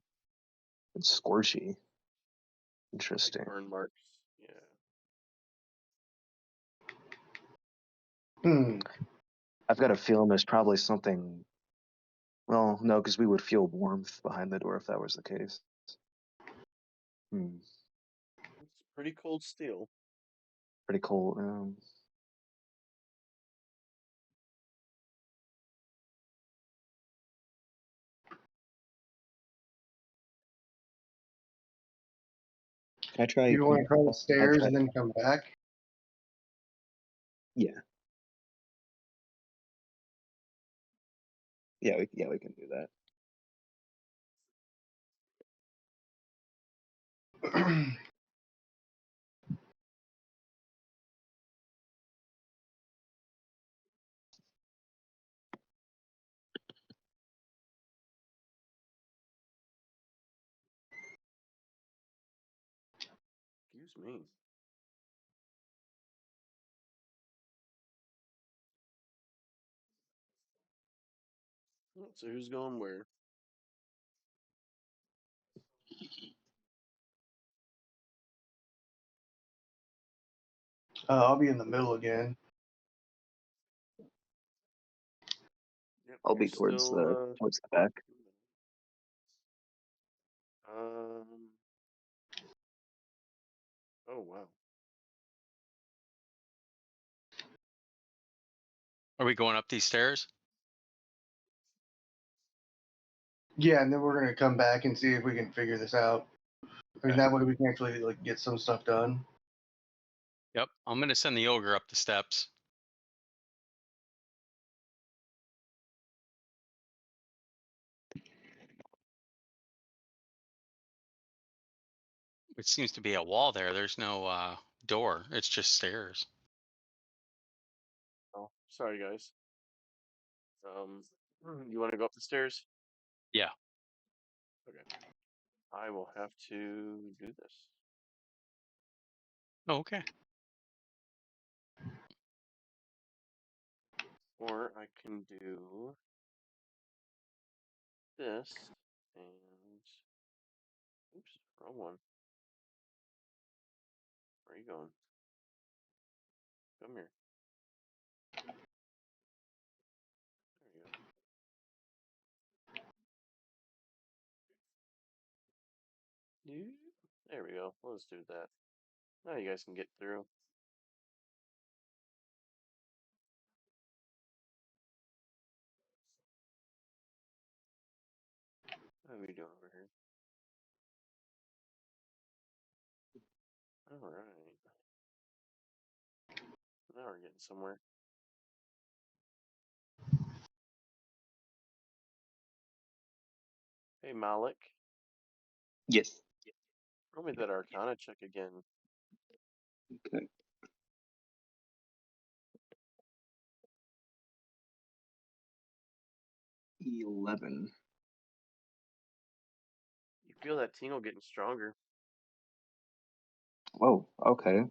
It's scorchy. like Interesting. burn marks. Yeah. I've got a feeling there's probably something. Well, no, because we would feel warmth behind the door if that was the case. It's pretty cold steel. Pretty cold. Can I try? You want to climb the stairs and then come back? Yeah. Yeah, we can do that. Excuse me. So who's going where? I'll be in the middle again. Yep, I'll you're be towards still, the back. Oh wow. Are we going up these stairs? Yeah, and then we're gonna come back and see if we can figure this out. I mean, Okay. that way we can actually like get some stuff done. Yep. I'm gonna send the ogre up the steps. It seems to be a wall there. There's no door. It's just stairs. Oh, sorry guys. You want to go up the stairs? Yeah. Okay. I will have to do this. Oh, okay. Or I can do this and oops, wrong one. Where are you going? Come here. There you go. There we go. Let's do that. Now you guys can get through. What are we doing over here? All right. Now we're getting somewhere. Hey Malik, Yes. roll me that Arcana check again. Okay. 11. You feel that tingle getting stronger. Oh, okay.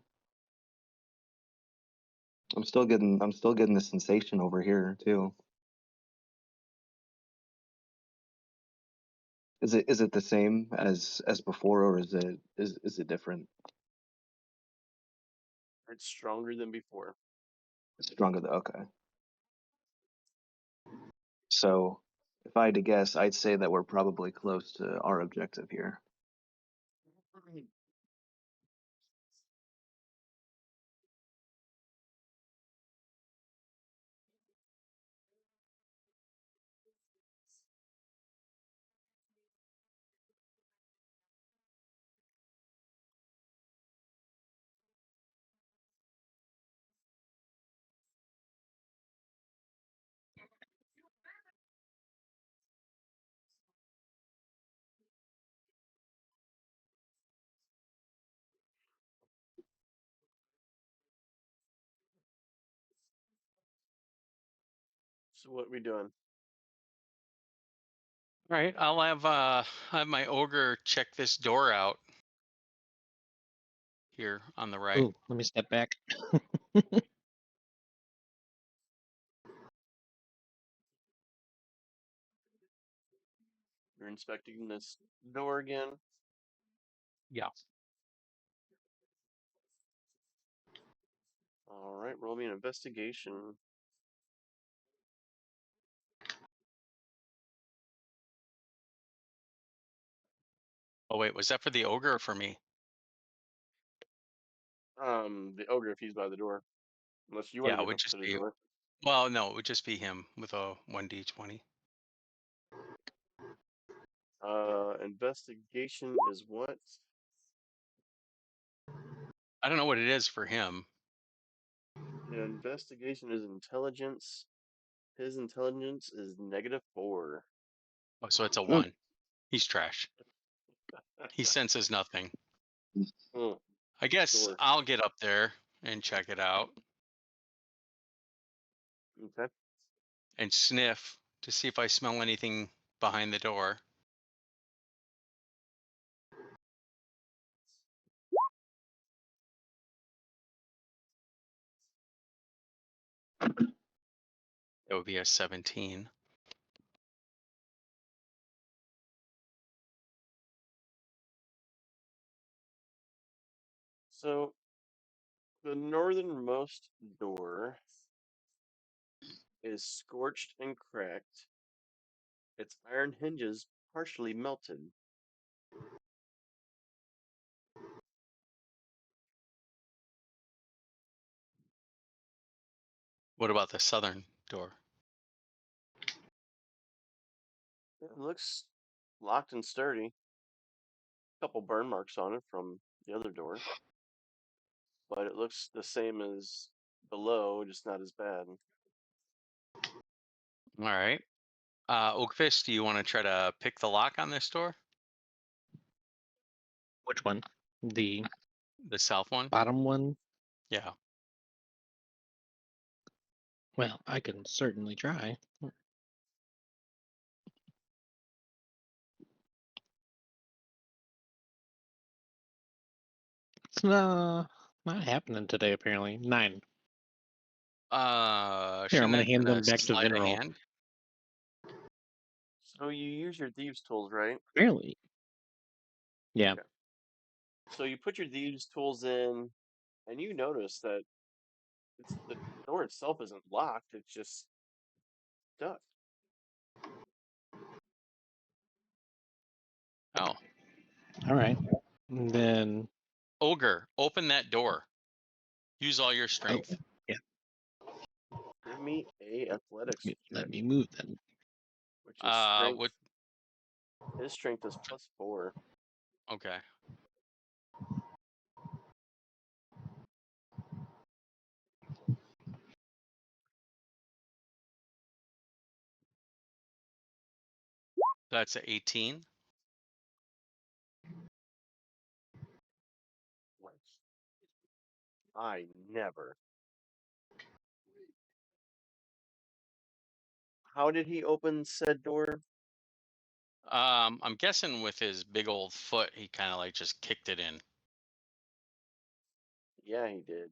I'm still getting the sensation over here too. Is it the same as before, or is it different? It's stronger than before. It's stronger than okay. So if I had to guess, I'd say that we're probably close to our objective here. So what we doing? All right. I'll have my ogre check this door out here on the right. Ooh, let me step back. You're inspecting this door again. Yeah. All right, roll me an investigation. Oh wait, was that for the ogre or for me? The ogre if he's by the door. Unless you want Yeah, to it get would up just to the be. door. Well, no, it would just be him with a 1d20. Investigation is what? I don't know what it is for him. Investigation is intelligence. His intelligence is -4. Oh, so it's a 1. He's trash. He senses nothing. Hmm, I guess sure. I'll get up there and check it out Okay. and sniff to see if I smell anything behind the door. It would be a 17. The northernmost door is scorched and cracked, its iron hinges partially melted. What about the southern door? It looks locked and sturdy. A couple burn marks on it from the other door, but it looks the same as below, just not as bad. All right. Oakfish, do you want to try to pick the lock on this door? Which one? The The south one? bottom one? Yeah. Well, I can certainly try. It's not happening today, apparently. 9. Here, I'm Shouldn't gonna that hand been a them back to sleight of Vinroll. hand? So you use your thieves' tools, right? Apparently. Yeah. Okay. So you put your thieves' tools in, and you notice that the door itself isn't locked; it's just stuck. Oh. All right. And then. Ogre, open that door. Use all your Oh, strength. yeah. Give me a athletics check, Let me move then. which is strength. What? His strength is +4. Okay. That's a 18. I never. How did he open said door? I'm guessing with his big old foot, he kind of like just kicked it in. Yeah, he did.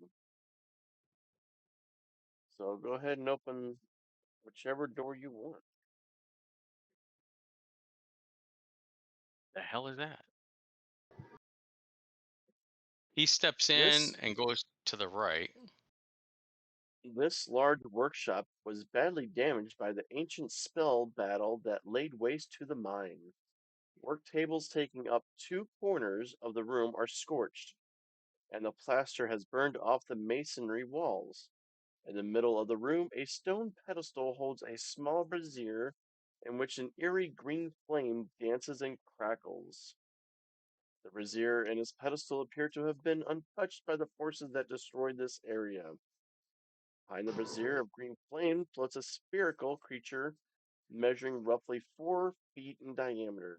So go ahead and open whichever door you want. The hell is that? He steps in This and goes to the right. this large workshop was badly damaged by the ancient spell battle that laid waste to the mine. Work tables taking up 2 corners of the room are scorched, and the plaster has burned off the masonry walls. In the middle of the room, a stone pedestal holds a small brazier in which an eerie green flame dances and crackles. The brazier and its pedestal appear to have been untouched by the forces that destroyed this area. Behind the brazier of green flame floats a spherical creature measuring roughly 4 feet in diameter.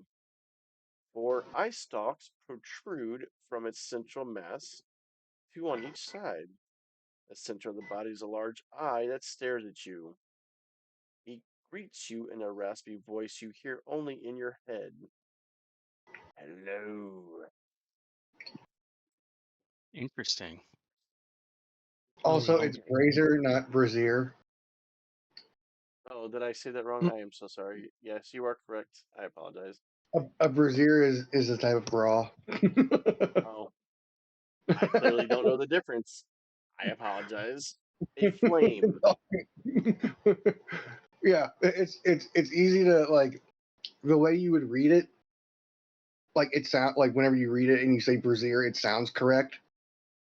4 eye stalks protrude from its central mass, 2 on each side. The center of the body is a large eye that stares at you. He greets you in a raspy voice you hear only in your head. Hello. Interesting. Also, it's brazier, not brazier. Oh, did I say that wrong? I am so sorry. Yes, you are correct. I apologize. A brazier is a type of bra. Oh, I clearly don't know the difference. I apologize. A flame. Yeah, it's easy to like the way you would read it. Like it sound like whenever you read it and you say brazier, it sounds correct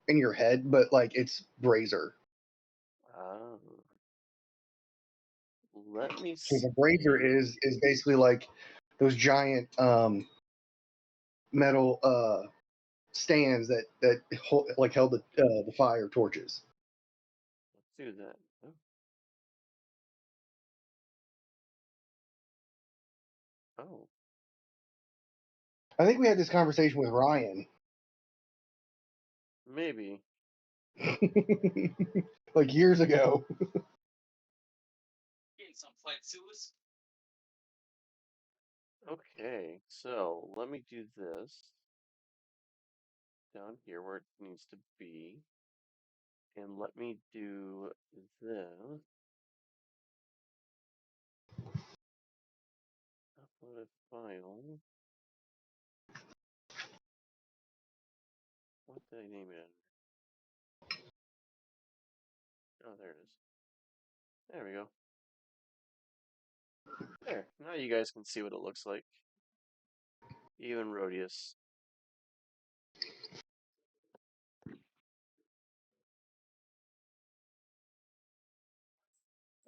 in your head, but like it's brazier. Let me So see. the brazier is basically like those giant metal stands that like held the fire torches. Let's do that. Oh. I think we had this conversation with Ryan. Maybe. Like years ago. Okay, so let me do this down here where it needs to be. And let me do this. Upload a file. What did I name it? Oh, there it is. There we go. There. Now you guys can see what it looks like. Even Rhodius.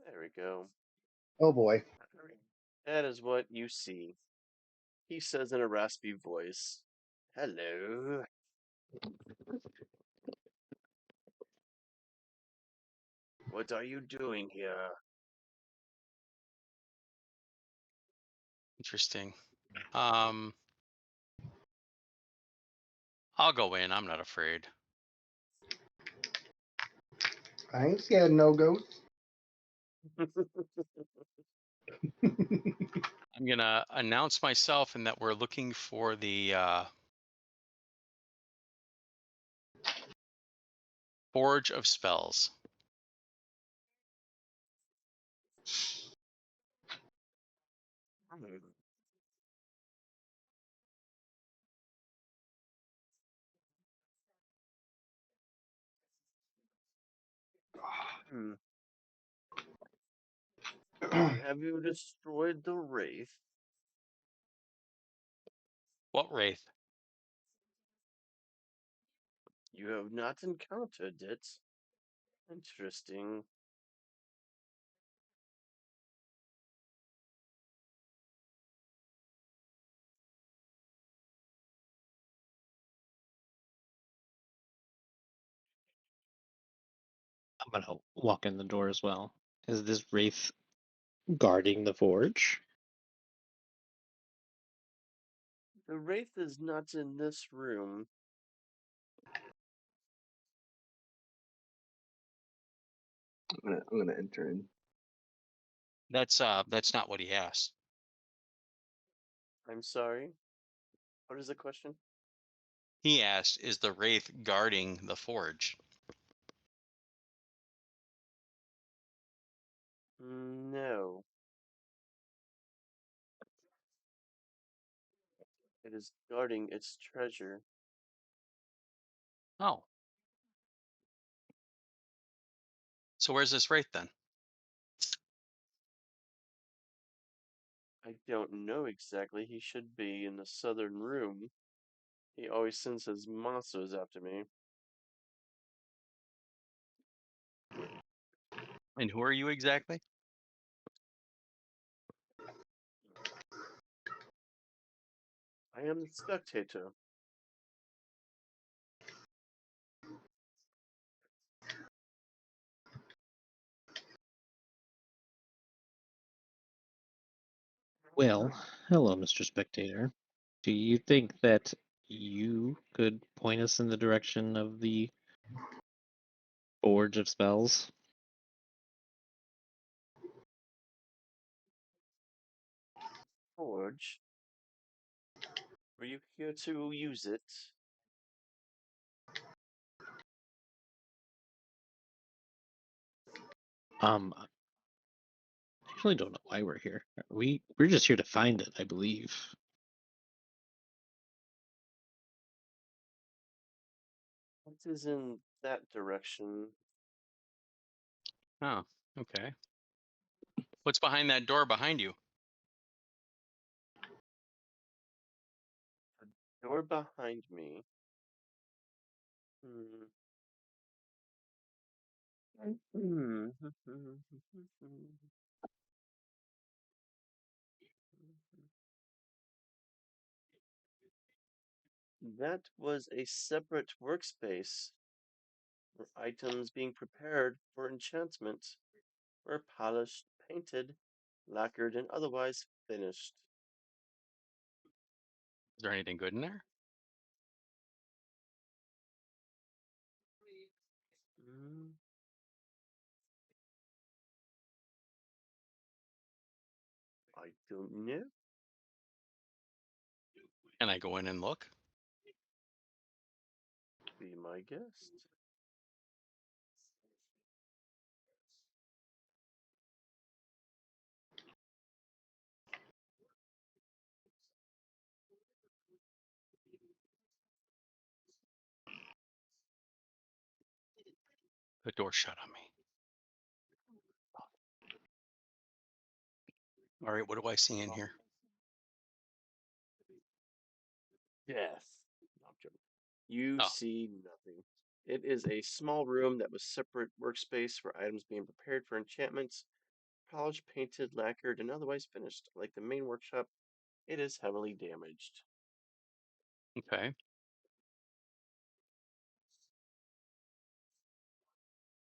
There we go. Oh boy. That is what you see. He says in a raspy voice, "Hello." What are you doing here? Interesting. I'll go in. I'm not afraid. I ain't scared of no ghosts. I'm gonna announce myself and that we're looking for the Forge of Spells. Hmm. Have you destroyed the Wraith? What Wraith? You have not encountered it. Interesting. I'm gonna walk in the door as well. Is this wraith guarding the forge? The Wraith is not in this room. I'm gonna enter in. That's not what he asked. I'm sorry. What is the question? He asked, "Is the Wraith guarding the forge?" No. It is guarding its treasure. Oh. So where's this Wraith then? I don't know exactly. He should be in the southern room. He always sends his monsters after me. And who are you exactly? I am the spectator. Well, hello, Mr. Spectator. Do you think that you could point us in the direction of the Forge of Spells? Forge. Were you here to use it? I actually don't know why we're here. We're just here to find it, I believe. What is in that direction? Oh, okay. What's behind that door behind you? The door behind me. Hmm. That was a separate workspace where items being prepared for enchantment were polished, painted, lacquered, and otherwise finished. Is there anything good in there? Mm, I don't know. Can I go in and look? Be my guest. The door shut on me. All right, what do I see in here? Death. No, I'm joking. You Oh. see nothing. It is a small room that was separate workspace for items being prepared for enchantments, polished, painted, lacquered, and otherwise finished. Like the main workshop, it is heavily damaged. Okay.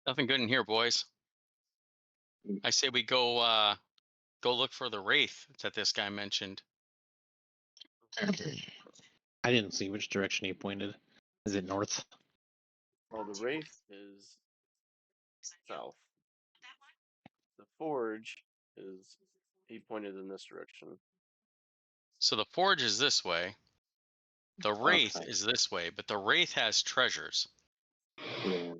Nothing good in here, boys. I say we go look for the wraith that this guy mentioned. I didn't see which direction he pointed. Is it north? Well, the wraith is south. The forge is he pointed in this direction. So the forge is this way. The wraith Okay. is this way, but the wraith has treasures. Yeah.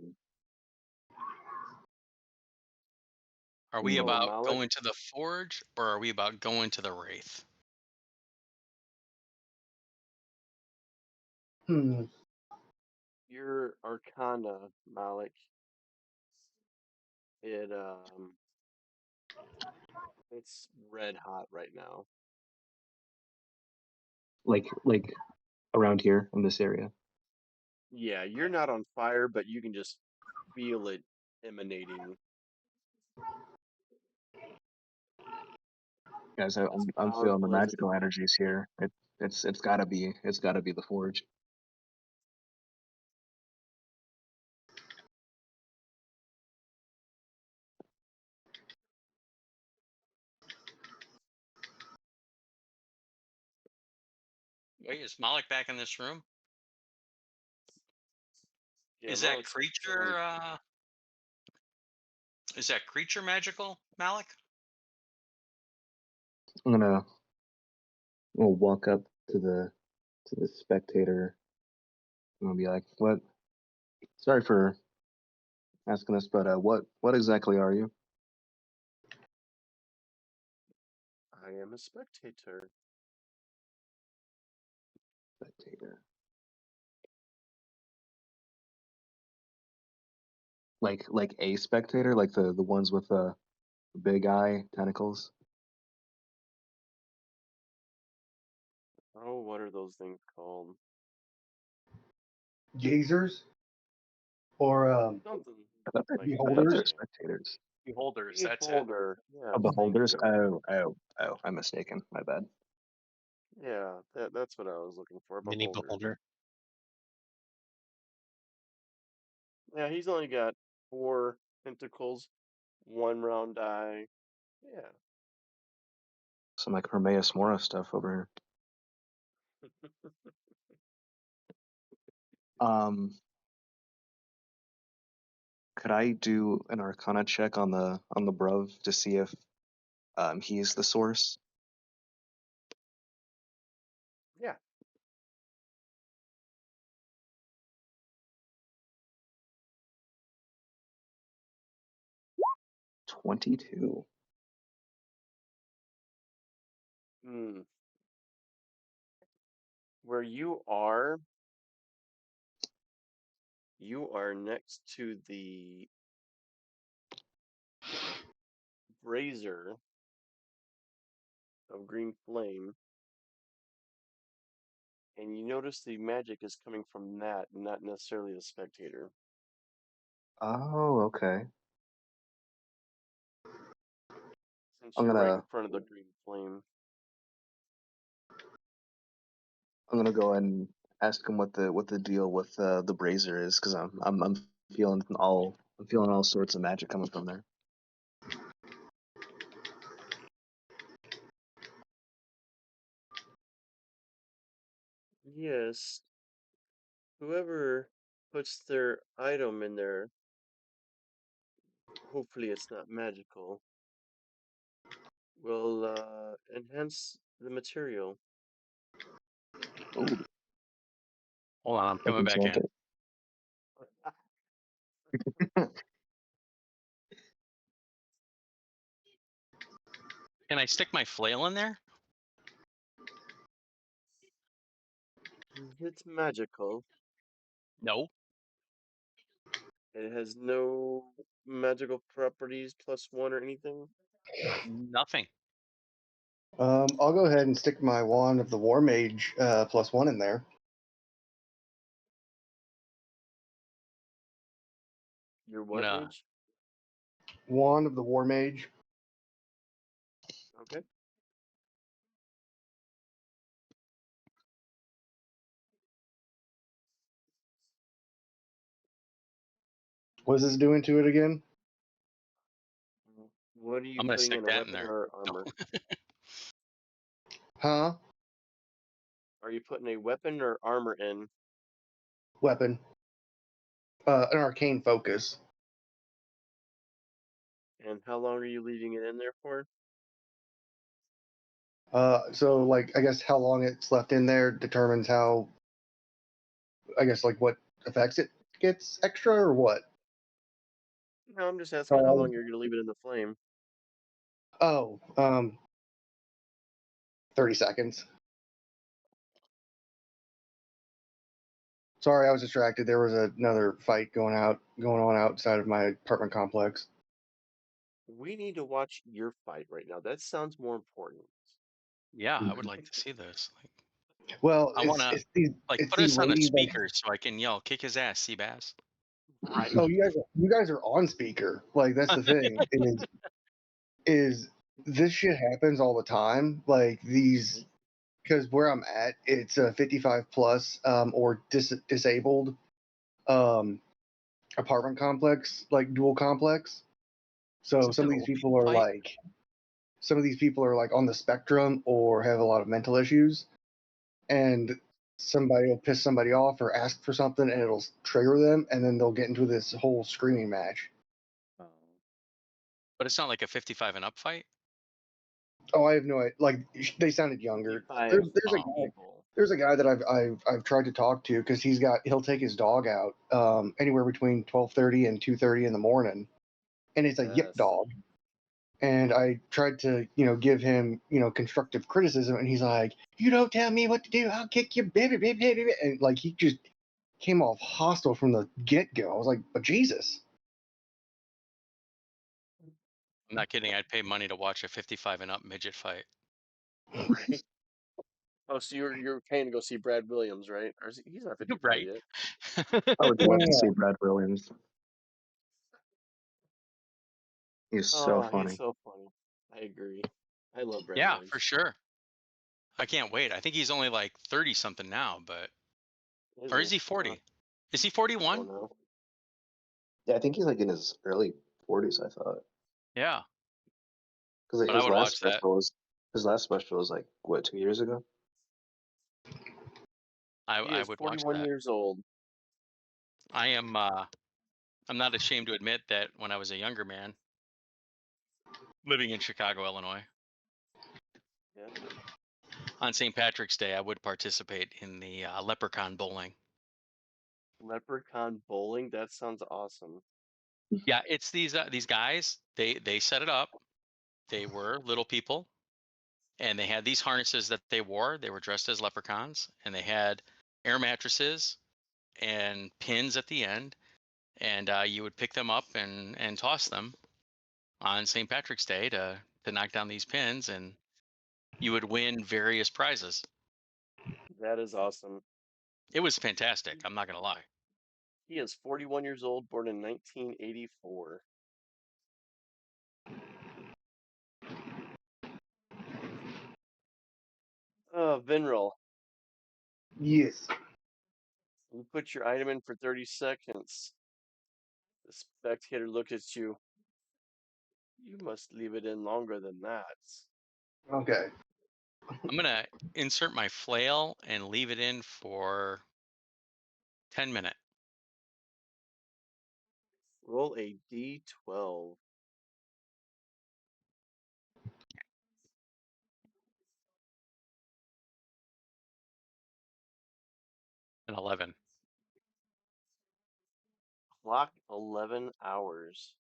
Are we So, about Malik, going to the forge or are we about going to the wraith? your Arcana, Malik, it's red hot right now. Like around here in this area. Yeah, you're not on fire, but you can just feel it emanating. Guys, As I'm feeling the powerful as it magical energies here. It's gotta be the forge. Wait, is Malik back in this room? Yeah, Is that Malik's creature magical, Malik? We'll walk up to the spectator. I'm gonna be like, "What? Sorry for asking this, but what exactly are you?" I am a spectator. Spectator. Like a spectator, like the ones with the big eye tentacles. Oh, what are those things called? Gazers or Something I thought like they're beholders. spectators. Beholders, that. that's it. Beholder. Yes, Oh, thank beholders. you. Oh, I'm mistaken. My bad. Yeah, that's what I was looking for. Mini Beholder. beholder. Yeah, he's only got 4 tentacles, 1 round eye. Yeah. Some like Hermaeus Mora stuff over here. Could I do an Arcana check on the Bruv to see if he's the source? Yeah. $22. Hmm. Where you are next to the brazier of green flame, and you notice the magic is coming from that, not necessarily the spectator. Oh, okay. Since I'm you're right in gonna front of the green flame. go and ask him what the deal with the brazier is, because I'm feeling all sorts of magic coming from there. Yes. Whoever puts their item in there, hopefully it's not magical, will enhance the material. Ooh, Hold on, I'm coming back in. Can I stick my flail in there? It's magical. No. It has no magical properties +1 or anything. Nothing. I'll go ahead and stick my Wand of the War Mage +1 in there. Your what Nah. mage? Wand of the War Mage. Okay. What's this doing to it again? What are you I'm gonna putting stick in a that in weapon there. or armor? Huh? Are you putting a weapon or armor in? Weapon. An arcane focus. And how long are you leaving it in there for? So like I guess how long it's left in there determines how, I guess, like what effects it gets extra or what? No, I'm just asking how Um, long you're going to leave it in the flame. Oh, 30 seconds. Sorry, I was distracted. There was another fight going on outside of my apartment complex. We need to watch your fight right now. That sounds more important. Yeah, I would like to see this. Like, Well, I wanna it's put the us on a lady that. speaker so I can yell, "Kick his ass, Seabass." Right. Oh, you guys are on speaker. Like that's the thing is this shit happens all the time. Like these, because where I'm at, it's a 55 plus or disabled apartment complex, like dual complex. So Is it some of the these old people people are fight? like, on the spectrum or have a lot of mental issues, and somebody will piss somebody off or ask for something, and it'll trigger them, and then they'll get into this whole screaming match. But it's not like a 55 and up fight. Oh, I have no idea. Like they sounded younger. 55 Oh. There's a guy that I've tried to talk to because he'll take his dog out anywhere between 12:30 and 2:30 in the morning, and it's a yip Yes. dog. And I tried to give him constructive criticism, and he's like, "You don't tell me what to do, I'll kick your baby, baby, baby," and like he just came off hostile from the get go. I was like, "But Jesus." I'm not kidding. I'd pay money to watch a 55 and up midget fight. Right. Oh, so you're paying to go see Brad Williams, right? Or he's not 55 Right. yet. I would love to Yeah. see Brad Williams. He's so funny. He's so funny. I agree. I love Brad Yeah, Williams. for sure. I can't wait. I think he's only like 30 something now, but or is he 40? Is he 41? I don't know. Yeah, I think he's like in his early 40s. I thought. Yeah. Because But I would watch that. his last special was like what, 2 years ago? I is would watch 41 that. years old. I am I'm not ashamed to admit that when I was a younger man living in Chicago, Illinois, Yeah. on St. Patrick's Day, I would participate in the leprechaun bowling. Leprechaun bowling? That sounds awesome. Yeah, it's these guys. They set it up. They were little people, and they had these harnesses that they wore. They were dressed as leprechauns, and they had air mattresses and pins at the end, and you would pick them up and toss them on St. Patrick's Day to knock down these pins, and you would win various prizes. That is awesome. It was fantastic. I'm not gonna lie. He is 41 years old, born in 1984. Vinril, Yes. you put your item in for 30 seconds. The spectator looked at you. You must leave it in longer than that. Okay. I'm gonna insert my flail and leave it in for 10 minutes. Roll a d12. And 11. Clock 11 hours.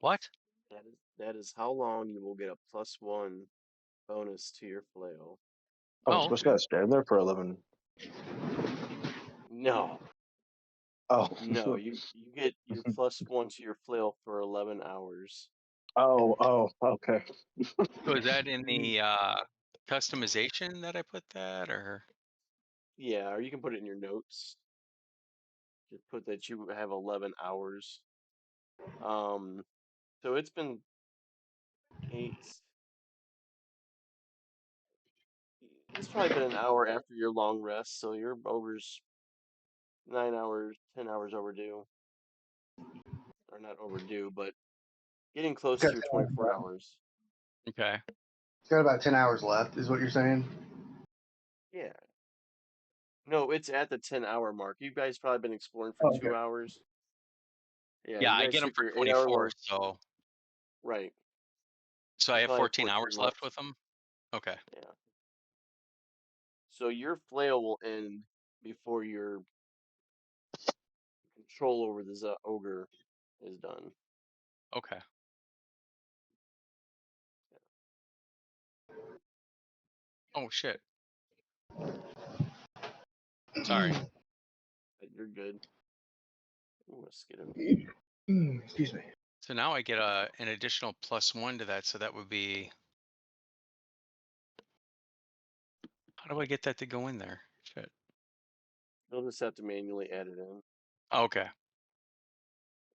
What? That is how long you will get a +1 bonus to your flail. Oh, it's supposed to stand there for 11. No. Oh. No, you get your +1 to your flail for 11 hours. Oh, okay. So is that in the customization that I put that, or? Yeah, or you can put it in your notes. Just put that you have 11 hours. So it's been 8. It's probably been an hour after your long rest, so your over's 9 hours, 10 hours overdue. Or not overdue, but getting close Got to your 10 hours 24 left. hours. Okay. It's got about 10 hours left, is what you're saying? Yeah. No, it's at the 10-hour mark. You guys probably been exploring for Oh, okay. 2 hours. Yeah, Yeah, you I guys get them took for your 8-hour 24, lunch. so Right. I You have probably have 14 14 hours left left. with them. Okay. Yeah. So your flail will end before your control over this ogre is done. Okay. Oh shit. Sorry. But you're good. I'm gonna skid him. Excuse me. So now I get an additional +1 to that, so that would be. How do I get that to go in there? Shit. You'll just have to manually add it in. Okay.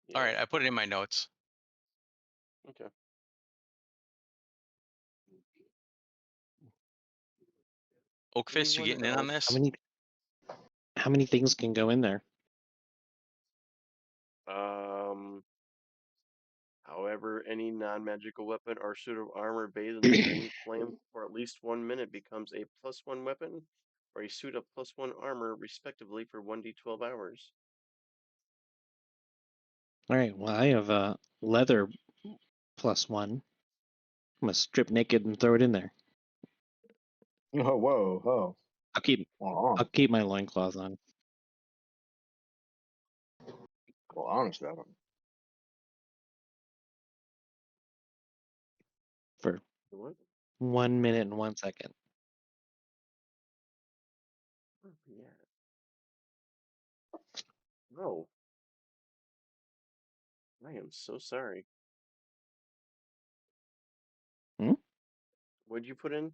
Yeah. All right, I put it in my notes. Okay. Oakfist, you Anyone getting in on else? this? How many things can go in there? However, any non-magical weapon or suit of armor bathed in the green flame for at least 1 minute becomes a +1 weapon, or a suit of +1 armor, respectively, for 1d12 hours. All right. Well, I have a leather +1. I'm gonna strip naked and throw it in there. Oh, whoa, oh. I'll keep my loincloth on. Well, honest about it. For What? 1 minute and 1 second. Yeah. No. I am so sorry. Hmm? What'd you put in?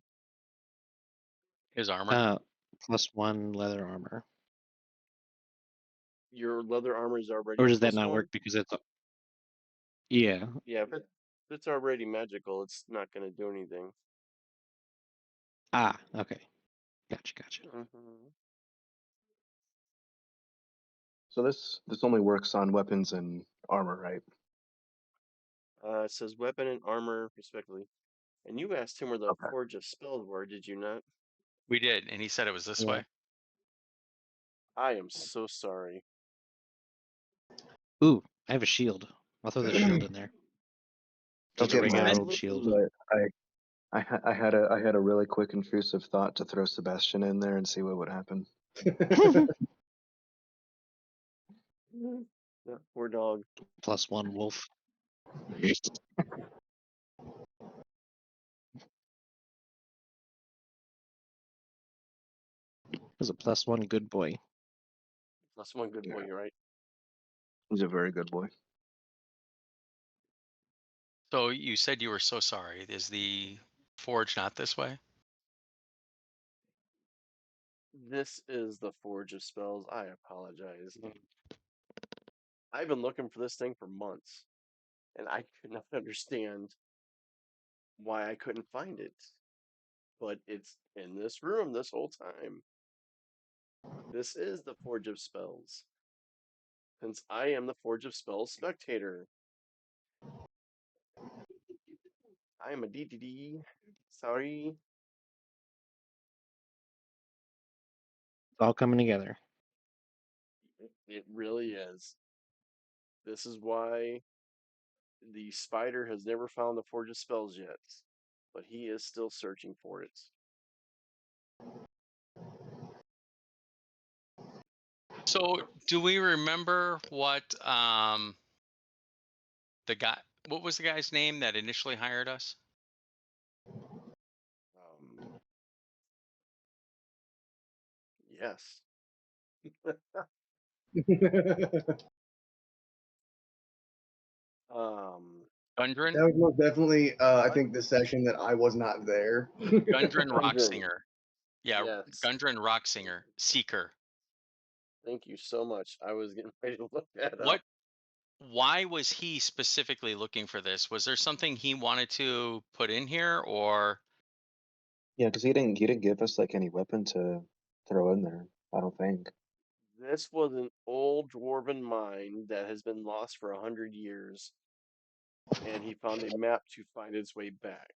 His armor. +1 leather armor. Your leather armor is already Or a does that not +1? work because it's yeah. Yeah, if it's already magical, it's not going to do anything. Ah, okay. Gotcha. Mm-hmm. So this only works on weapons and armor, right? It says weapon and armor, respectively. And you asked him where the Okay. Forge of Spells were, did you not? We did, and he said it was this Yeah. way. I am so sorry. Ooh, I have a shield. I'll throw the shield in there. Don't Just a get regular mad. old shield. But I had a really quick intrusive thought to throw Sebastian in there and see what would happen. Yeah, poor dog. +1 wolf. He's a +1 good boy. +1 good boy, you're right. He's a very good boy. So you said you were so sorry. Is the forge not this way? This is the Forge of Spells. I apologize. I've been looking for this thing for months, and I could not understand why I couldn't find it. But it's in this room this whole time. This is the Forge of Spells. Since I am the Forge of Spells spectator. I am a DDD. Sorry. It's all coming together. It really is. This is why the spider has never found the Forge of Spells yet, but he is still searching for it. So do we remember what the guy? What was the guy's name that initially hired us? Yes. Gundren? That was most definitely, I think, the session that I was not there. Gundren Gundren. Rocksinger. Yeah, Yes. Gundren Rocksinger. Seeker. Thank you so much. I was getting ready to look that What? up. Why was he specifically looking for this? Was there something he wanted to put in here, or Yeah, because he didn't give us like any weapon to throw in there. I don't think. This was an old dwarven mine that has been lost for 100 years, and he found a map to find its way back.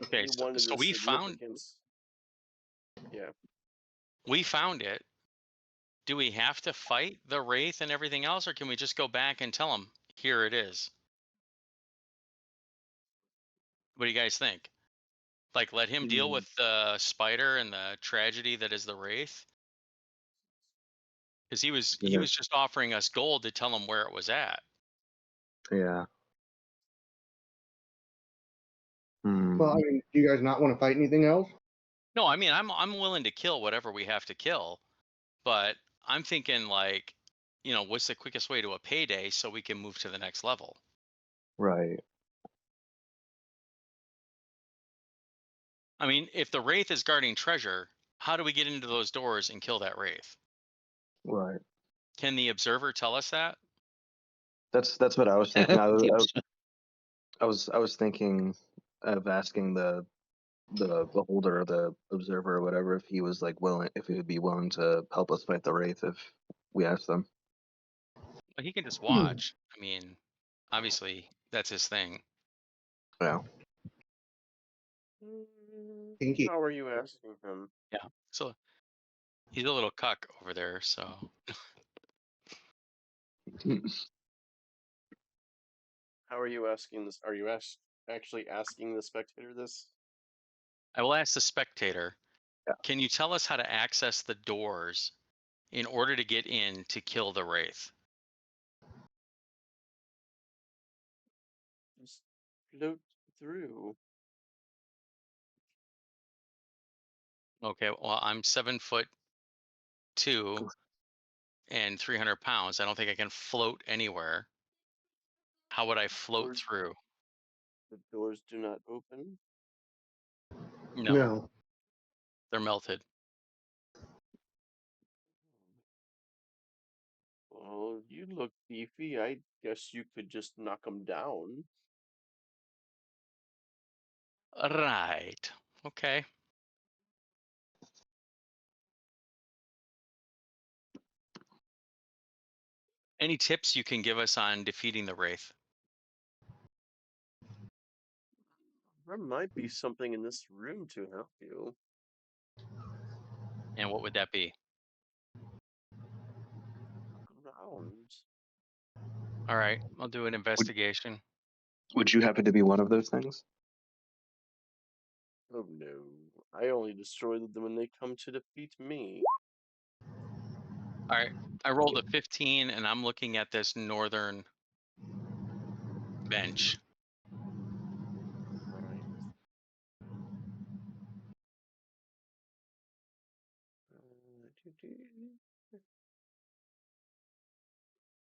okay? He So, wanted so the we found significance. Yeah. it. Do we have to fight the wraith and everything else, or can we just go back and tell him here it is? What do you guys think? Like, let him deal with the spider and the tragedy that is the wraith, because he was Yeah. just offering us gold to tell him where it was at. Yeah. Well, I mean, do you guys not want to fight anything else? No, I mean, I'm willing to kill whatever we have to kill, but I'm thinking, like, what's the quickest way to a payday so we can move to the next level? Right. I mean, if the wraith is guarding treasure, how do we get into those doors and kill that wraith? Right. Can the observer tell us that? That's what I was thinking. Yep. I was thinking of asking the beholder or the observer or whatever if he was like willing, if he would be willing to help us fight the wraith if we asked them. Well, he can just watch. I mean, obviously that's his thing. Yeah. Pinky. How are you asking him? Yeah. So he's a little cuck over there. So How are you asking this? Are you actually asking the spectator this? I will ask the spectator. Yeah. Can you tell us how to access the doors in order to get in to kill the wraith? Just float through. Okay. Well, I'm 7'2" and 300 pounds. I don't think I can float anywhere. How would I float Doors- through? The doors do not open. No, they're melted. Well, you look beefy. I guess you could just knock them down. Right. Okay. Any tips you can give us on defeating the wraith? There might be something in this room to help you. And what would that be? Around. All right, I'll do an investigation. Would you happen to be one of those things? Oh no. I only destroy them when they come to defeat me. All right, I rolled a 15 and I'm looking at this northern bench. Right.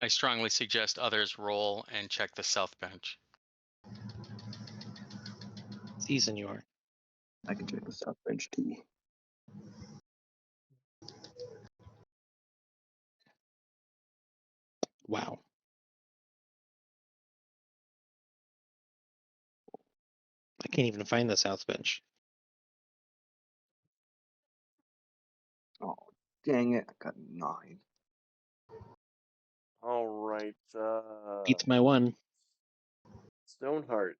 I strongly suggest others roll and check the south bench. Si, senor. I can check the south bench too. Wow. I can't even find the south bench. Oh, dang it! I got 9. All right. Beats my one. Stoneheart,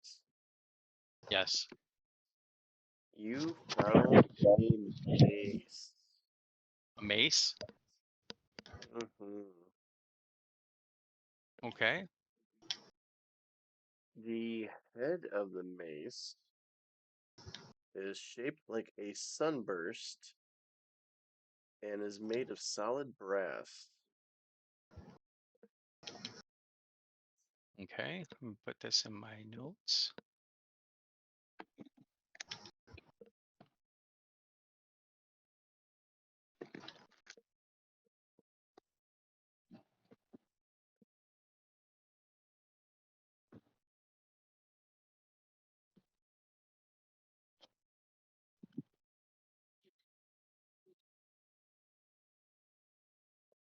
Yes. you found a mace. A mace? Okay. The head of the mace is shaped like a sunburst and is made of solid brass. Okay, let me put this in my notes.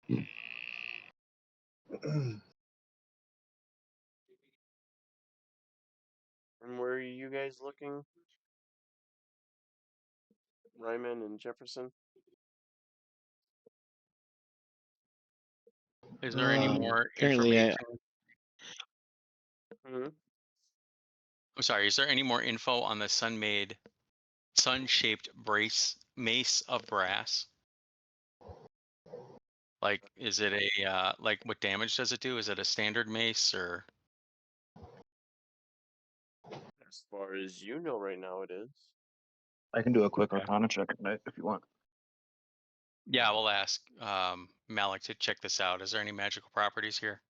And where are you guys looking? Ryman and Jefferson? Is there any more Currently, information? Hmm. I'm sorry. Is there any more info on the sun-shaped mace of brass? Like, is it a like what damage does it do? Is it a standard mace or? As far as you know right now, it is. I can do a quick Okay. Arcana check at night if you want. Yeah, we'll ask Malik to check this out. Is there any magical properties here?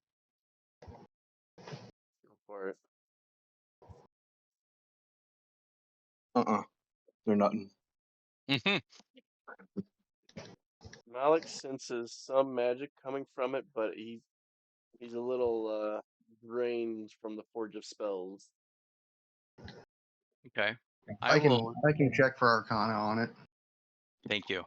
Go for it. They're nothing. Mm-hmm. Malik senses some magic coming from it, but he's a little drained from the Forge of Spells. Okay. I can check for Arcana on it. Thank you.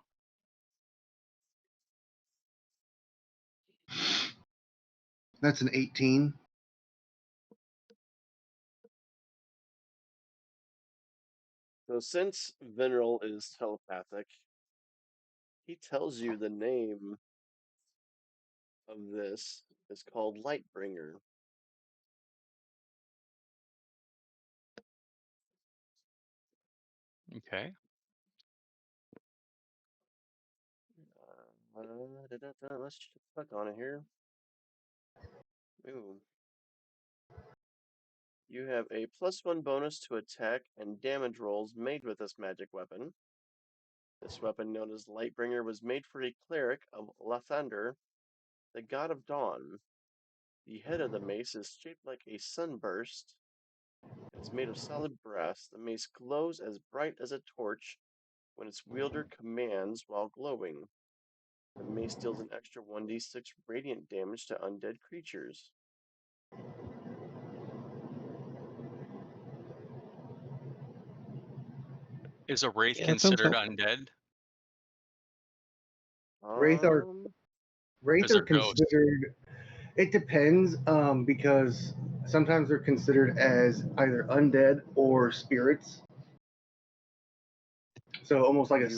That's an 18. So since Veneral is telepathic, he tells you the name of this is called Lightbringer. Okay. Let's just click on it here. Ooh. You have a +1 bonus to attack and damage rolls made with this magic weapon. This weapon, known as Lightbringer, was made for a cleric of Lathander, the god of dawn. The head of the mace is shaped like a sunburst. It's made of solid brass. The mace glows as bright as a torch when its wielder commands while glowing. The mace deals an extra 1d6 radiant damage to undead creatures. Is a wraith Yeah, that sounds considered helpful. undead? Wraith are Wraith Is are a ghost? considered. It depends, because sometimes they're considered as either undead or spirits. So almost like a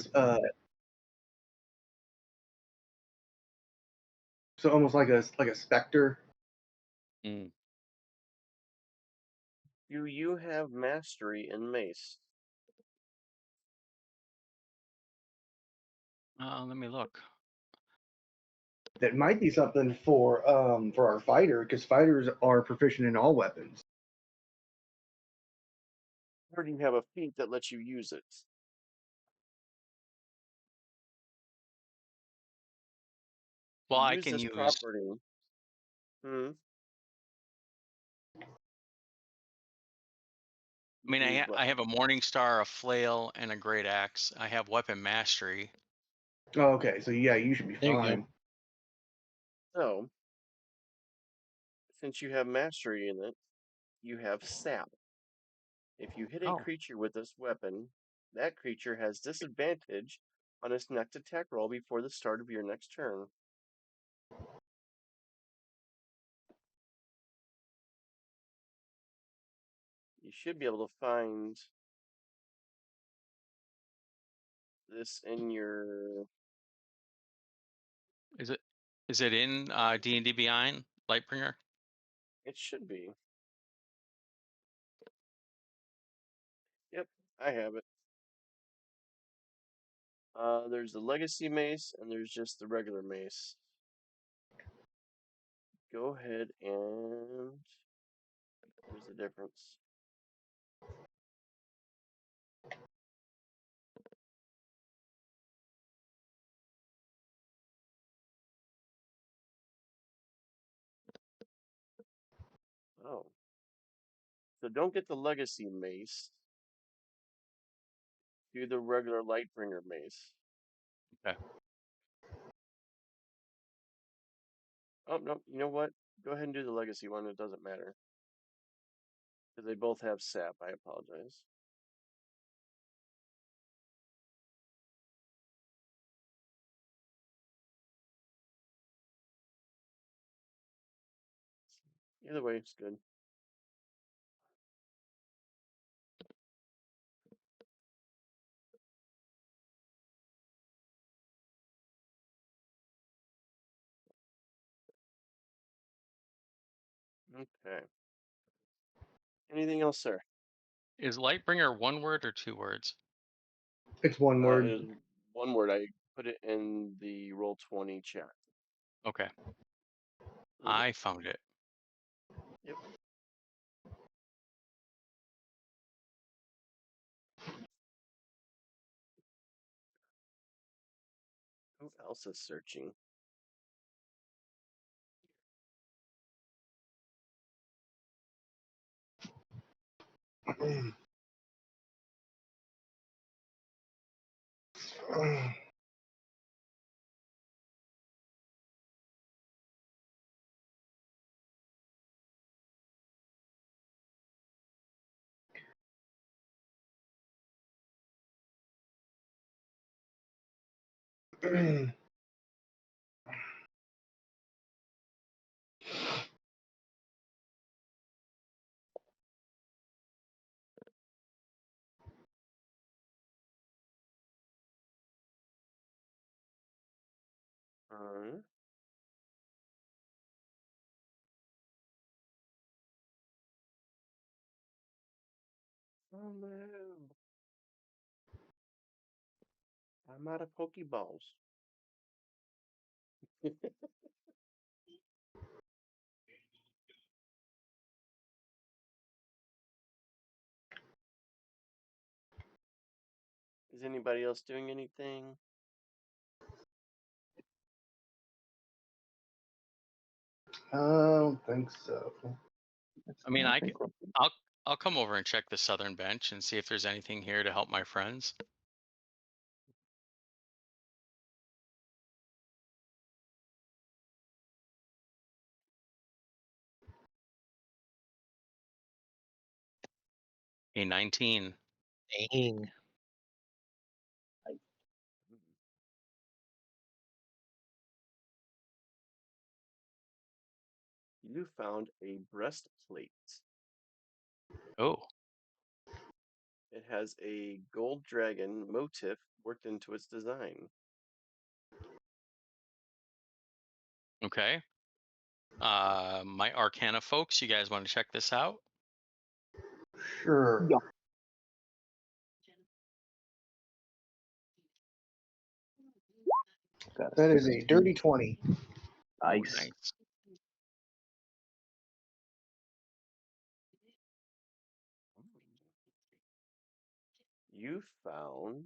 specter. Mm. Do you have mastery in mace? Let me look. That might be something for our fighter, because fighters are proficient in all weapons. Or do you have a feat that lets you use it? Well, I Use can this use. property. I mean, I have a Morning Star, a flail, and a great axe. I have weapon mastery. Oh, okay, so yeah, you should be There you go. fine. So, since you have mastery in it, you have sap. If you hit a Oh. creature with this weapon, that creature has disadvantage on its next attack roll before the start of your next turn. You should be able to find this in your. Is it in D&D Beyond Lightbringer? It should be. Yep, I have it. There's the Legacy Mace, and there's just the regular mace. Go ahead and. Here's the difference. Oh. So don't get the Legacy Mace. Do the regular Lightbringer Mace. Okay. Oh, no, you know what? Go ahead and do the Legacy one. It doesn't matter. Because they both have sap. I apologize. Either way, it's good. Okay. Anything else, sir? Is Lightbringer one word or 2 words? It's one word. It is one word. I put it in the Roll20 chat. Okay. Mhm. I found it. Yep. Who else is searching? Oh no. I'm out of Pokeballs. Is anybody else doing anything? I don't think so. I mean, I think we're I'll come over and check the southern bench and see if there's anything here to help my friends. A 19. Dang. You found a breastplate. Oh, It has a gold dragon motif worked into its design. okay. My Arcana folks, you guys want to check this out? Sure. Yeah. That is a dirty 20. Ooh, Nice. nice. You found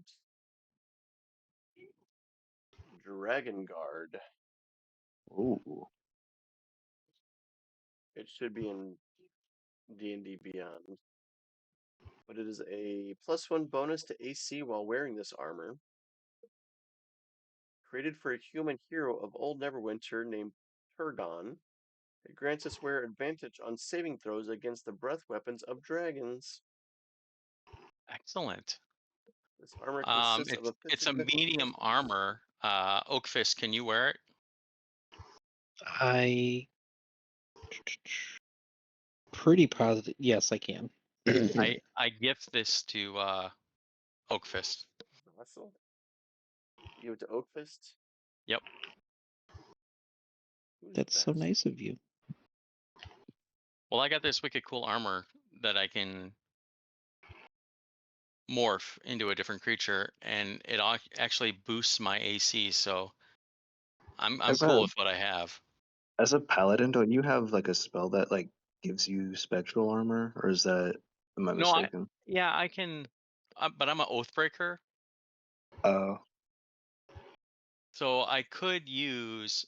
Dragon Guard. Ooh. It should be in D&D Beyond. But it is a +1 bonus to AC while wearing this armor. Created for a human hero of Old Neverwinter named Turgon. It grants its wearer advantage on saving throws against the breath weapons of dragons. Excellent. This armor consists of a It's a medium armor. Oakfist, can you wear it? I pretty positive. Yes, I can. I gift this to Oakfist. Awesome. Give it to Oakfist. Yep. Who's That's so that? nice of you. Well, I got this wicked cool armor that I can morph into a different creature, and it actually boosts my AC. So I'm cool with what I have. As a paladin, don't you have like a spell that like gives you spectral armor, or is that am I No, mistaken? I can, but I'm an Oathbreaker, Oh, so I could use,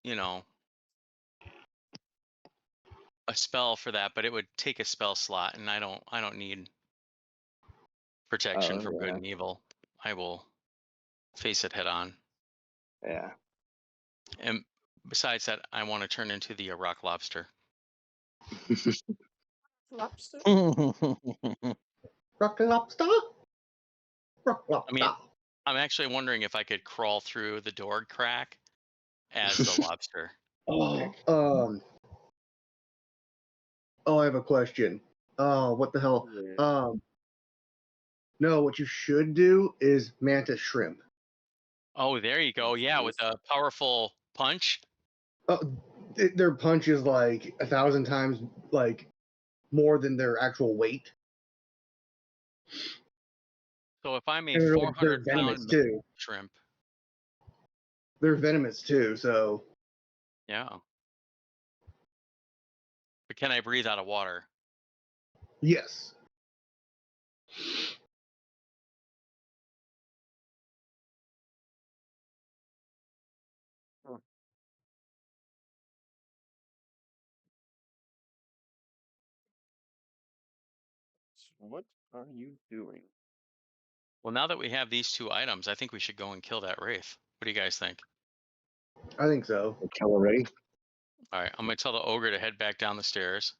you know, a spell for that, but it would take a spell slot, and I don't need protection from good yeah, and evil. I will face it head on. yeah. And besides that, I want to turn into the rock lobster. Lobster? Rock lobster? Rock lobster. I mean, I'm actually wondering if I could crawl through the door crack as the lobster. Oh, I have a question. Oh, what the hell? Yeah. No, what you should do is mantis shrimp. Oh, there you go. Yeah, with a powerful punch. Their punch is like 1,000 times like more than their actual weight. So if I'm a And they're 400-pound too. shrimp, They're venomous too, so yeah. But can I breathe out of water? yes. What are you doing? Well, now that we have these two items, I think we should go and kill that wraith. What do you guys think? I think so. Kill already. All right, I'm gonna tell the ogre to head back down the stairs.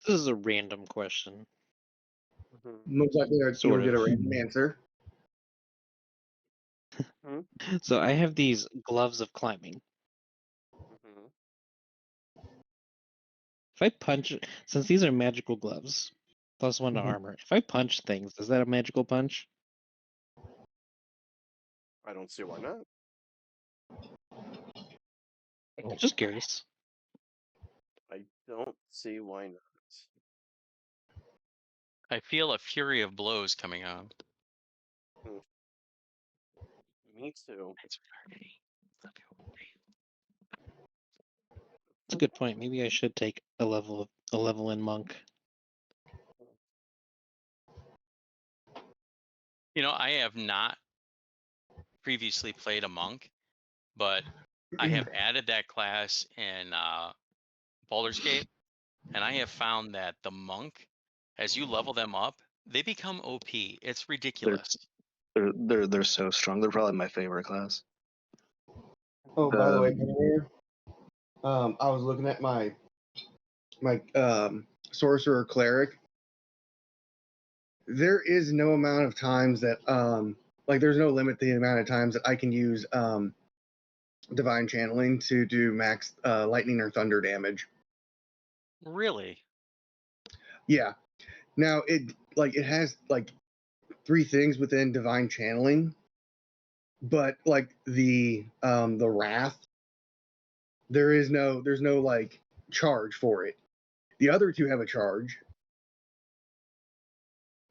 This is a random question. Most likely, you'll get a random answer. So I have these gloves of climbing. If I punch, since these are magical gloves, +1 to armor. If I punch things, is that a magical punch? I don't see why not. Just curious. I don't see why not. I feel a fury of blows coming on. Me too. That's a good point. Maybe I should take a level in monk. You know, I have not previously played a monk, but I have added that class in Baldur's Gate, and I have found that the monk, as you level them up, they become OP. It's ridiculous. They're so strong. They're probably my favorite class. Oh, by the way, I was looking at my sorcerer cleric. There is no amount of times that like there's no limit to the amount of times that I can use divine channeling to do max lightning or thunder damage. Really? Yeah. Now it has like 3 things within divine channeling, but like the wrath, there's no like charge for it. The other 2 have a charge.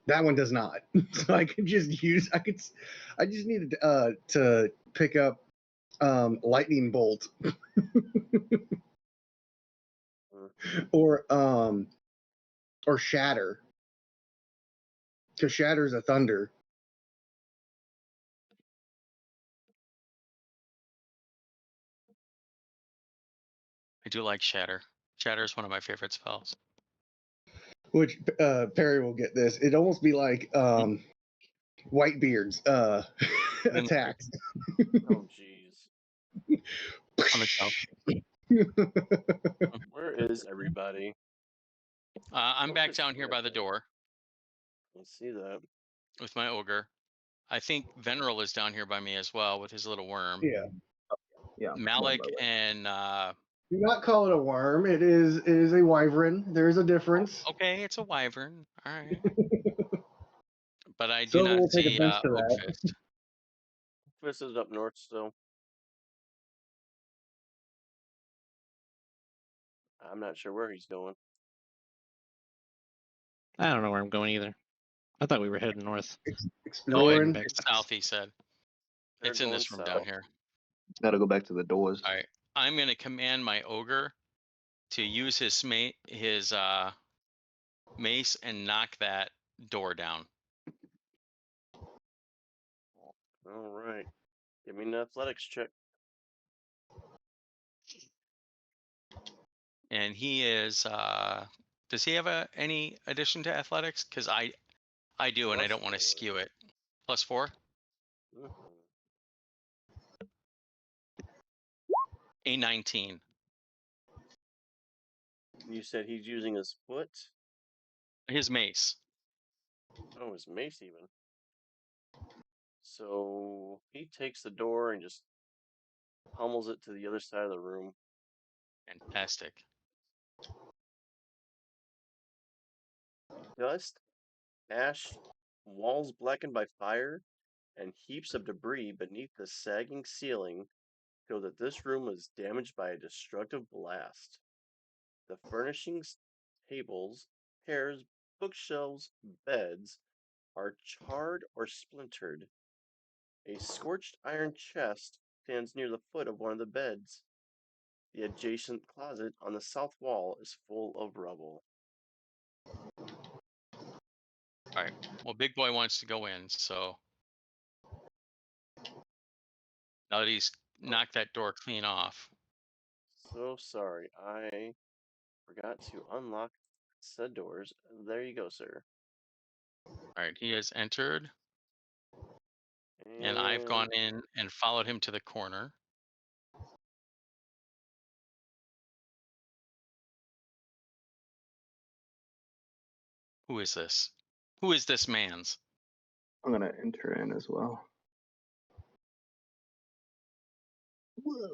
That one does not. So I could just use I just needed to pick up lightning bolt or shatter, because shatter's a thunder. I do like Shatter. Shatter is one of my favorite spells. Which Perry will get this. It'd almost be like Whitebeard's attacks. Oh jeez. On the shelf. Where is everybody? I'm back down here by the door. I see that. With my ogre. I think Veneral is down here by me as well with his little worm. Yeah. Yeah. Malik and do not call it a worm. It is a wyvern. There is a difference. Okay, it's a wyvern. All right. But I do So not we'll take see offense to that. Oakfist. Fist is up north still. I'm not sure where he's going. I don't know where I'm going either. I thought we were heading north. Exploring. It's south, he said. They're It's in this going room south. down here. Gotta go back to the doors. All right. I'm going to command my ogre to use his mace and knock that door down. All right. Give me an athletics check. And he is does he have any addition to athletics? Because I do, and I don't want to skew it. +4? A 19. You said he's using his foot? His mace. Oh, his mace even. So he takes the door and just pummels it to the other side of the room. Fantastic. Dust, ash, walls blackened by fire, and heaps of debris beneath the sagging ceiling show that this room was damaged by a destructive blast. The furnishings, tables, chairs, bookshelves, beds are charred or splintered. A scorched iron chest stands near the foot of one of the beds. The adjacent closet on the south wall is full of rubble. All right. Well, Big Boy wants to go in, so now that he's knocked that door clean off. So sorry, I forgot to unlock said doors. There you go, sir. All right, he has entered, and I've gone in and followed him to the corner. Who is this? Who is this man's? I'm gonna enter in as well.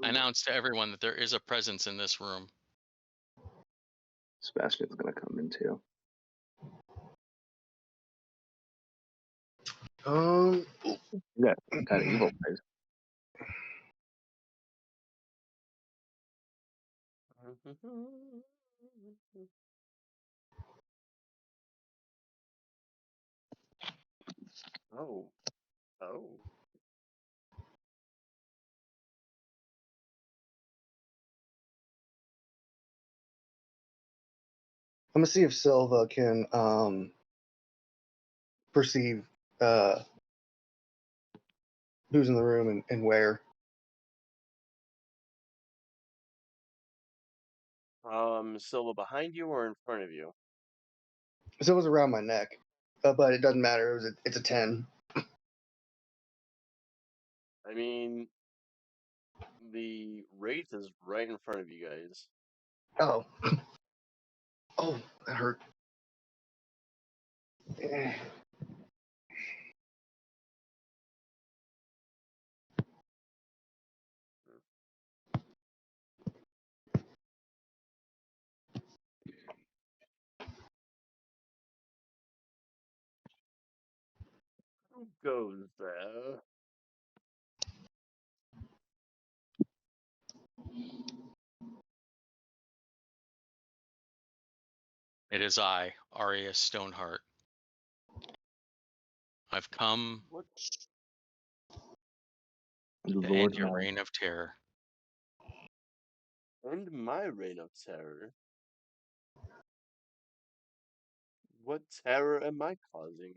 I announced to everyone that there is a presence in this room. Sebastian's gonna come in too. You got evil eyes. Oh. I'm gonna see if Silva can perceive who's in the room and where. Silva behind you or in front of you? Silva's around my neck, but it doesn't matter. It's a 10. I mean, the Wraith is right in front of you guys. Oh. Oh, that hurt. Who goes there? It is I, Arya Stoneheart. I've come to end your reign of terror. End my reign of terror? What terror am I causing?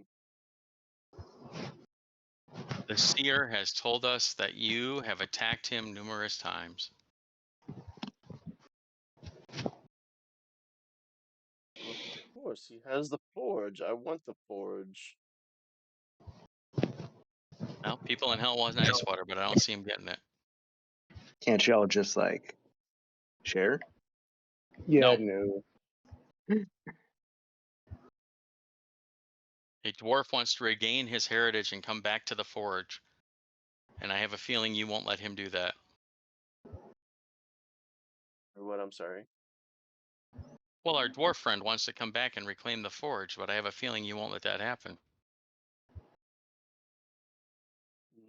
The seer has told us that you have attacked him numerous times. Of course, he has the forge. I want the forge. Well, people in hell want Icewater, but I don't see him getting it. Can't y'all just like share? Yeah, No. no. A dwarf wants to regain his heritage and come back to the forge. And I have a feeling you won't let him do that. Or what? I'm sorry. Well, our dwarf friend wants to come back and reclaim the forge, but I have a feeling you won't let that happen.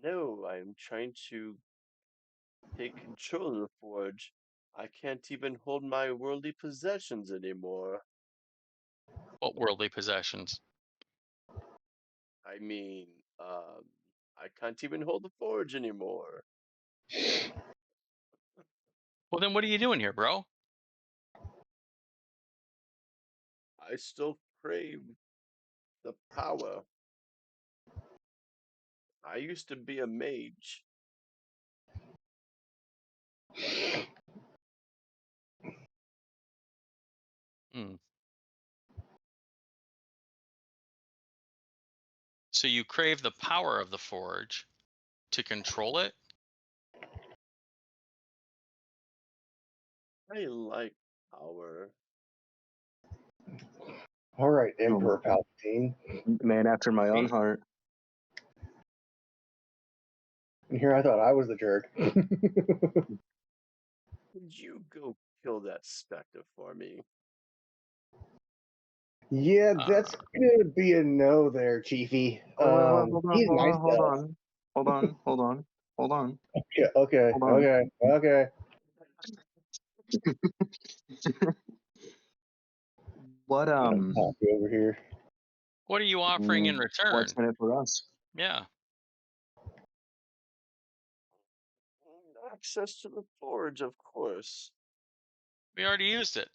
No, I'm trying to take control of the forge. I can't even hold my worldly possessions anymore. What worldly possessions? I mean, I can't even hold the forge anymore. Well, then what are you doing here, bro? I still crave the power. I used to be a mage. Hmm. So you crave the power of the forge to control it? I like power. All right, Emperor Palpatine. Man after my own heart. And here I thought I was the jerk. Would you go kill that specter for me? Yeah, that's gonna be a no there, Chiefy. He's nice though. Hold on. Yeah, okay, Hold on. okay. What Pop you over here. What are you offering in return? what's in it for us? Yeah. Access to the forge, of course. We already used it.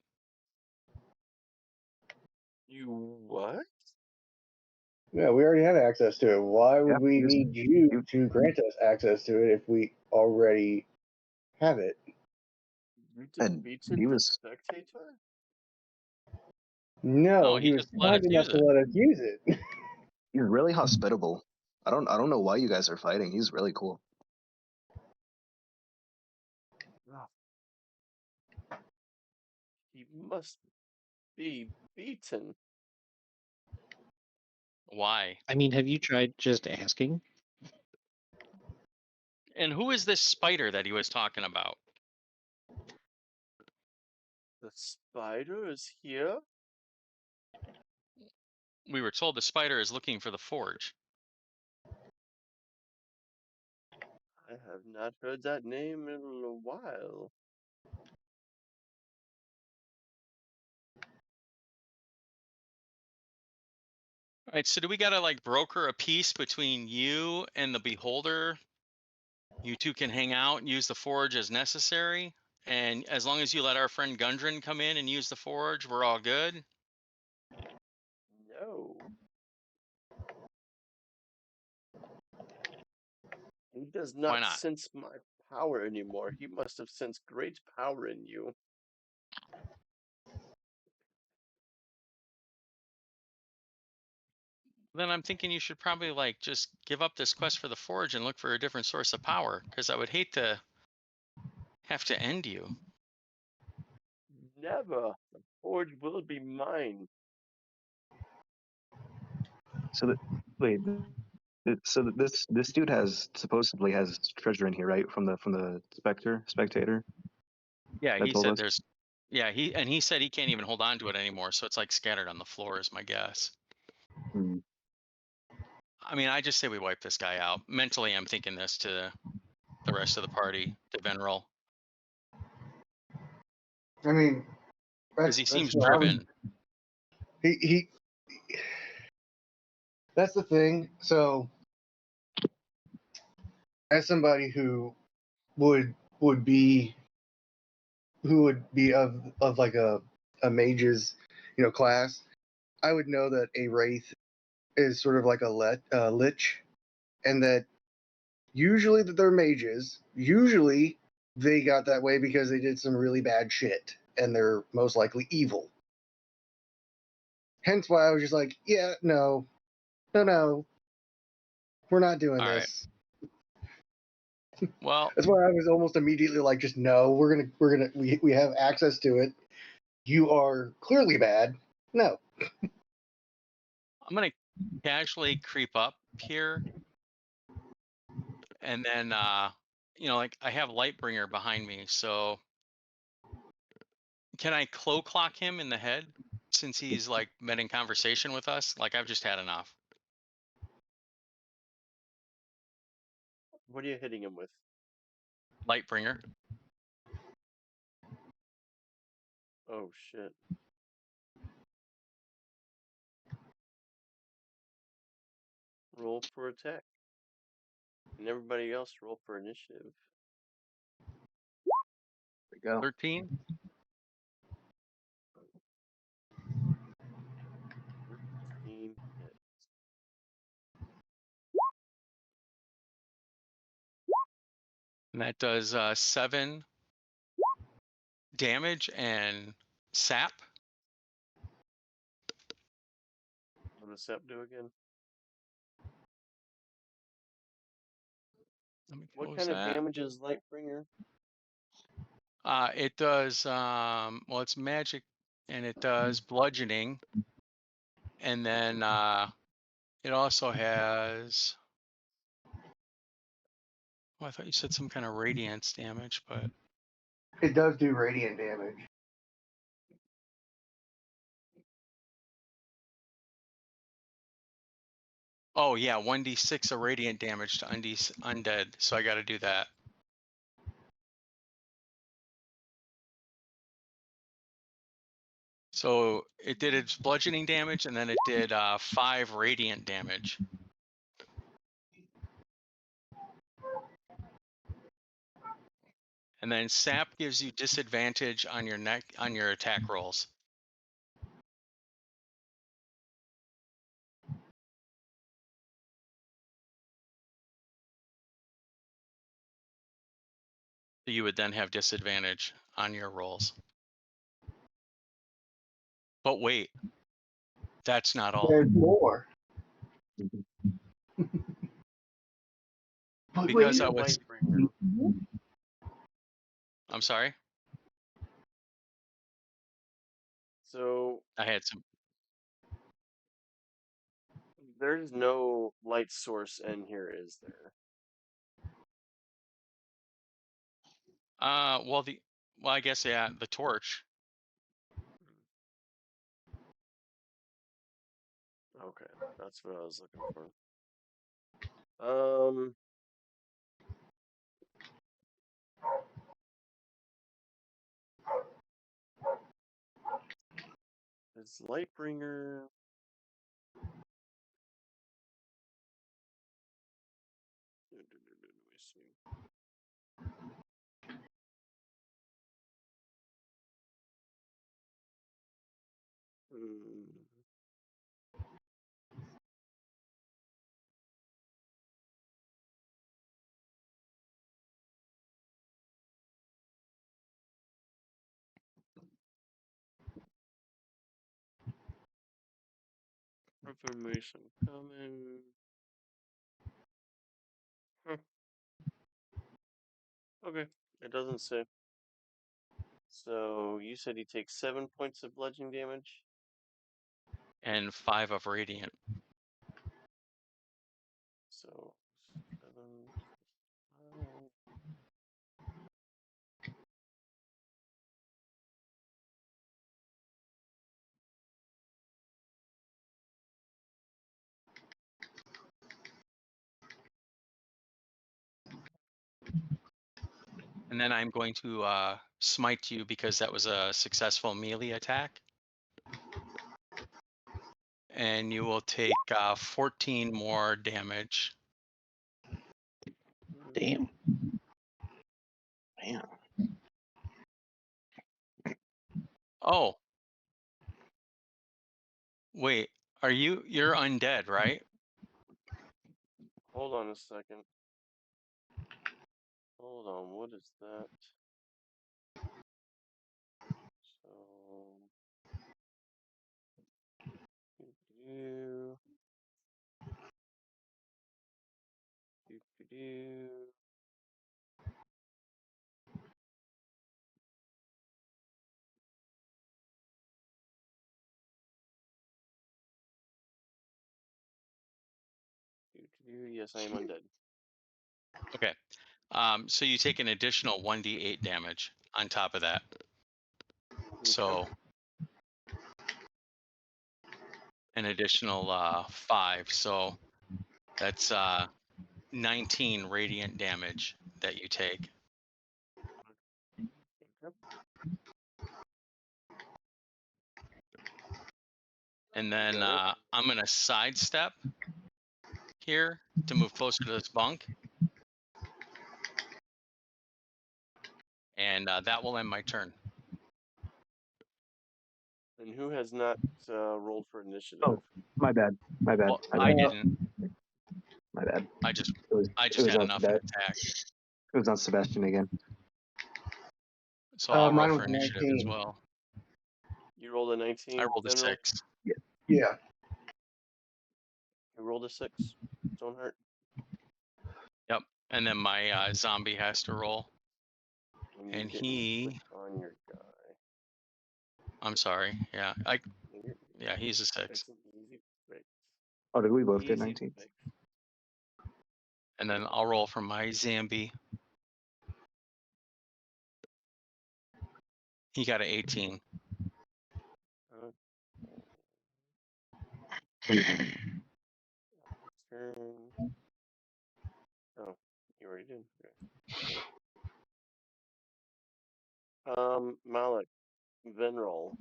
You what? Yeah, we already have access to it. Why would Yeah, we use it. need you to grant us access to it if we already have it? You And defeated he the was spectator? No, No, he he was just let us kind enough use to it. let us use it. he's really hospitable. I don't know why you guys are fighting. He's really cool. He must be beaten. Why? I mean, have you tried just asking? And who is this spider that he was talking about? The spider is here? We were told the spider is looking for the forge. I have not heard that name in a while. All right, so do we gotta like broker a peace between you and the beholder? You two can hang out and use the forge as necessary. And as long as you let our friend Gundren come in and use the forge, we're all good. No. He does Why not not? sense my power anymore. He must have sensed great power in you. Then I'm thinking you should probably like just give up this quest for the forge and look for a different source of power, because I would hate to have to end you. Never. The forge will be mine. So that wait, so this dude supposedly has treasure in here, right? From the spectator. Yeah, That he told said us. there's. Yeah, he said he can't even hold on to it anymore, so it's like scattered on the floor, is my guess. Hmm. I mean, I just say we wipe this guy out. Mentally, I'm thinking this to the rest of the party, to Venril, I mean, because he that's seems what I was. driven. He. That's the thing. So, as somebody who would be of like a mage's class, I would know that a wraith is sort of like a lich, and that usually that they're mages. Usually they got that way because they did some really bad shit, and they're most likely evil. Hence why I was just like, yeah, no, we're not doing All right. this. Well, That's why I was almost immediately like, just no, we have access to it. You are clearly bad. No. I'm gonna casually creep up here, and then like I have Lightbringer behind me, so can I cloak him in the head since he's like been in conversation with us? Like I've just had enough. What are you hitting him with? Lightbringer. Oh shit. Roll for attack. And everybody else roll for initiative. There we go. 13. 13 hits. And that does 7 damage and sap. What does Sep do again? Let me What close kind of that. damage is Lightbringer? It does well, it's magic, and it does bludgeoning, and then it also has I thought you said some kind of radiance damage, but It does do radiant damage. oh yeah, 1d6 of radiant damage to undead. So I got to do that. So it did its bludgeoning damage, and then it did 5 radiant damage. And then sap gives you disadvantage on your attack rolls. So you would then have disadvantage on your rolls. But wait, that's not all. There's more. Because I was. I'm sorry. So I had some. there's no light source in here, is there? Well, I guess yeah, the torch. Okay, that's what I was looking for. It's Lightbringer. Let me see. Information coming. Okay, it doesn't say. So you said he takes 7 points of bludgeoning damage? And 5 of radiant. So 7, 5. And then I'm going to smite you because that was a successful melee attack. And you will take 14 more damage. Damn. Man. Oh. Wait, you're undead, right? Hold on a second. Hold on, what is that? So yes, I am undead. Okay. So you take an additional 1d8 damage on top of that. So an additional 5. So that's 19 radiant damage that you take. And then I'm going to sidestep here to move closer to this bunk. And that will end my turn. And who has not rolled for initiative? Oh, my bad. My bad. Well, I didn't. My bad. I just it was had on enough Sebast- attack. It was on Sebastian again. So I'll mine roll was for initiative 19. as well. You rolled a 19. I rolled a General? 6. Yeah. You rolled a 6. Stoneheart. Yep. And then my zombie has to roll. And you he. didn't click on your guy. I'm sorry. Yeah. Yeah, he's a 6. It's an easy fix. Oh, did we both get Easy 19? fix. And then I'll roll for my Zambi. He got an 18. Turn. Oh, you already did. Okay. Malik, Venroll,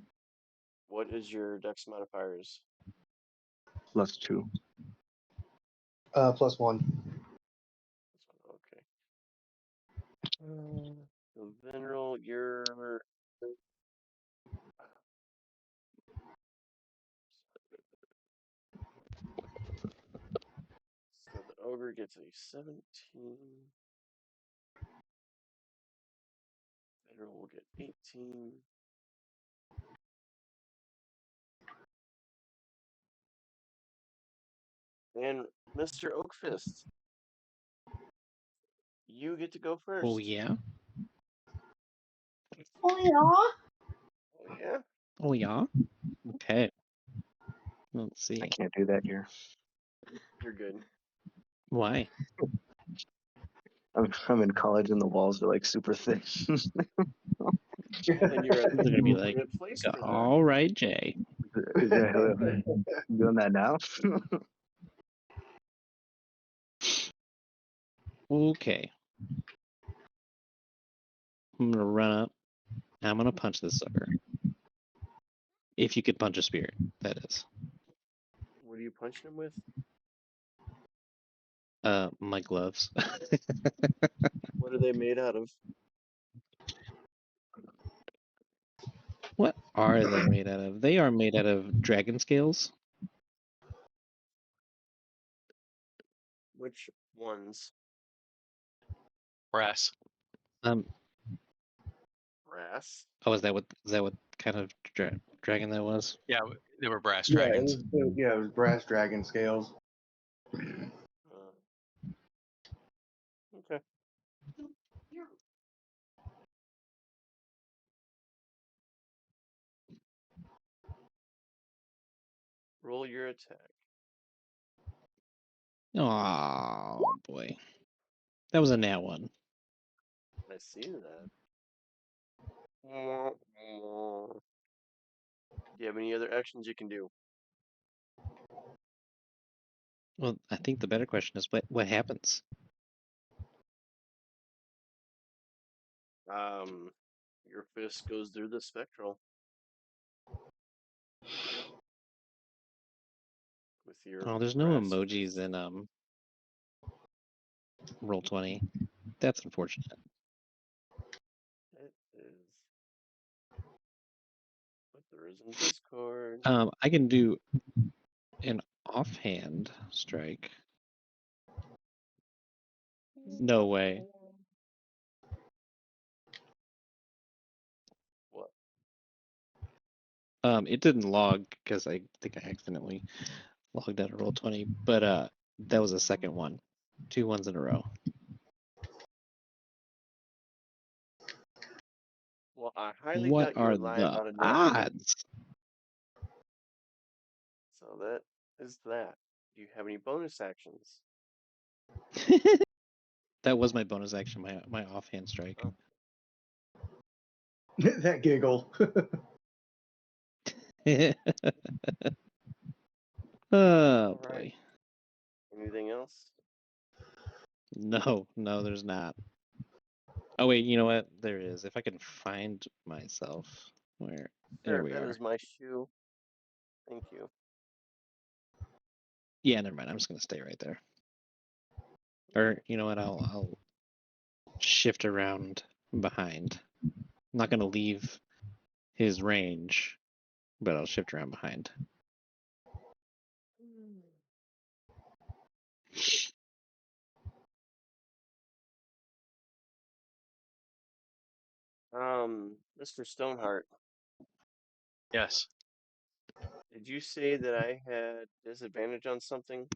what is your dex modifiers? +2. +1. Okay. So Venroll, you're. So the ogre gets a 17. Venroll will get 18. And Mr. Oakfist, you get to go first. Oh yeah. Oh yeah. Oh, yeah. Oh yeah. Okay. Let's see. I can't do that here. You're good. Why? I'm in college and the walls are like super thin. And you're at the They're gonna be like, appropriate place for that. all right, Jay. Doing that now? Okay. I'm gonna run up. I'm gonna punch this sucker. If you could punch a spirit, that is. What are you punching him with? My gloves. What are they made out of? What are they made out of? They are made out of dragon scales. Which ones? Brass. Brass? Oh, is that what kind of dragon that was? Yeah, they were brass Yeah, dragons. it was brass dragon scales. Okay. Roll your attack. Oh boy, that was a nat one. I see that. Do you have any other actions you can do? Well, I think the better question is what happens. Your fist goes through the spectral. With your Oh, there's no brass emojis fist. in Roll20. That's unfortunate. It is. But there is in Discord. I can do an offhand strike. No way. What? It didn't log because I think I accidentally logged out of Roll20, but that was a second one. 2 ones in a row. Well, I highly What doubt you're are lying the about a nat 20. odds? So that is that. Do you have any bonus actions? That was my bonus action, my offhand strike. Oh. That giggle. Oh boy. Alright. Anything else? No, there's not. Oh wait, you know what? There is. If I can find myself, where? There we That are. is my shoe. Thank you. Yeah, never mind. I'm just gonna stay right there. Or you know what? I'll shift around behind. I'm not gonna leave his range, but I'll shift around behind. Mr. Stoneheart, Yes. did you say that I had disadvantage on something?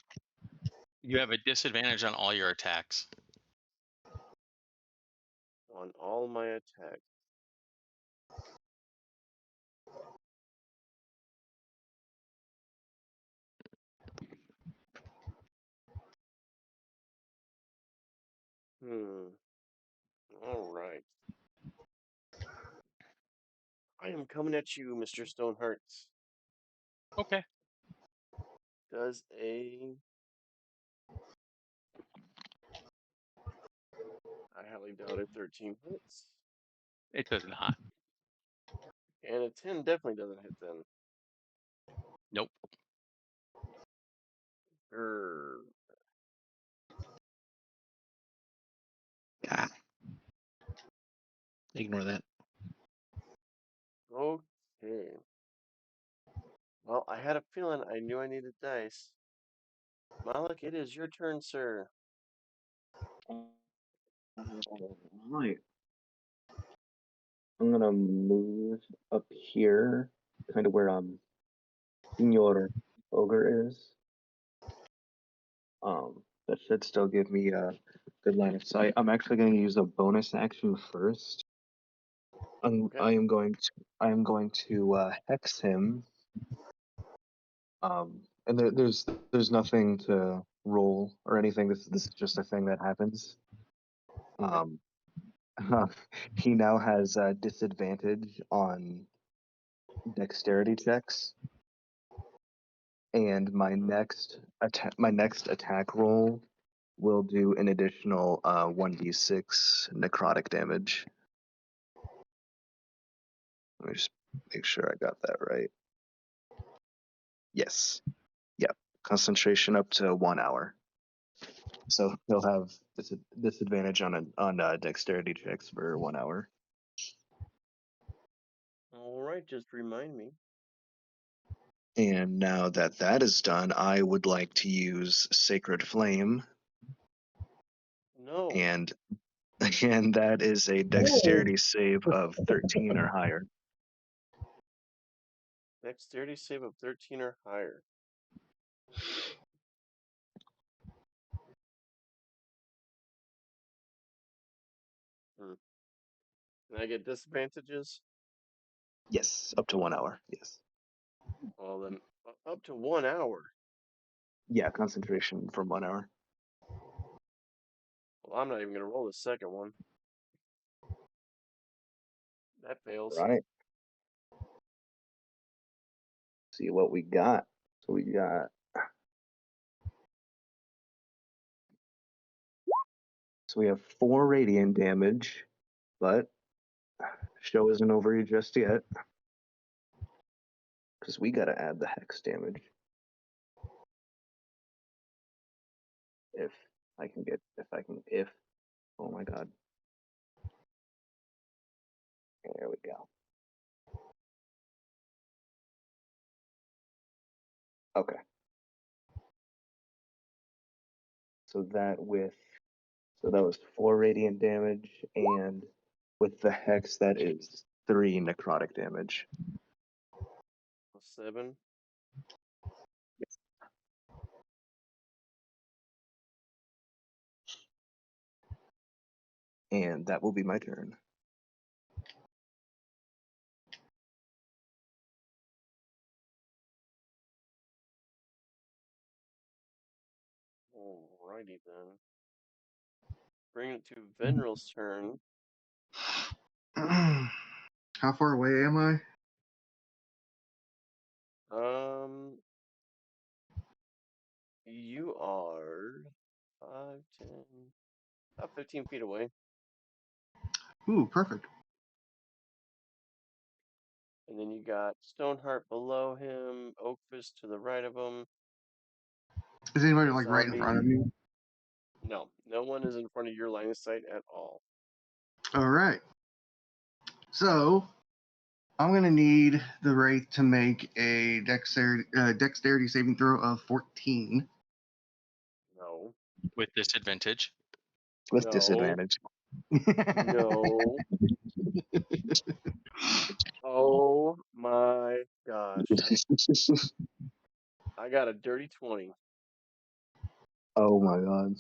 You have a disadvantage on all your attacks. On all my attacks. All right. I am coming at you, Mr. Stoneheart. Okay. Does a I highly doubt it 13 hits. It does not. And a 10 definitely doesn't hit then. Nope. Grr. Ah. Ignore that. Okay. Well, I had a feeling I knew I needed dice. Malik, it is your turn, sir. Alright. I'm gonna move up here, kind of where Senor Ogre is. That should still give me a good line of sight. I'm actually going to use a bonus action first. Okay. I am going to hex him. And there's nothing to roll or anything. This is just a thing that happens. He now has disadvantage on dexterity checks, and my next attack roll will do an additional 1d6 necrotic damage. Let me just make sure I got that right. Yes. Yep. Concentration up to 1 hour. So he'll have disadvantage on dexterity checks for 1 hour. All right, just remind me. And now that that is done, I would like to use Sacred Flame. No. And that is a dexterity save of 13 or higher. Dexterity save of 13 or higher. Can I get disadvantages? Yes, up to 1 hour. Yes. Well, then up to 1 hour. Yeah, concentration for 1 hour. Well, I'm not even going to roll the second one. That fails. Right. See what we got. So we got. So we have 4 radiant damage, but show isn't over just yet. Because we gotta add the hex damage. If oh my god. There we go. Okay. So that was 4 radiant damage, and with the hex that is 3 necrotic damage. 7. And that will be my turn. Alrighty then. Bring it to Venral's turn. How far away am I? You are 5, 10, about 15 feet away. Ooh, perfect. And then you got Stoneheart below him, Oakfist to the right of him. Is anybody like right in Zombie. front of me? No, no one is in front of your line of sight at all. All right. So I'm gonna need the Wraith to make a dexterity saving throw of 14. No. With disadvantage. With No. disadvantage. No. Oh my gosh. I got a dirty 20. Oh my god.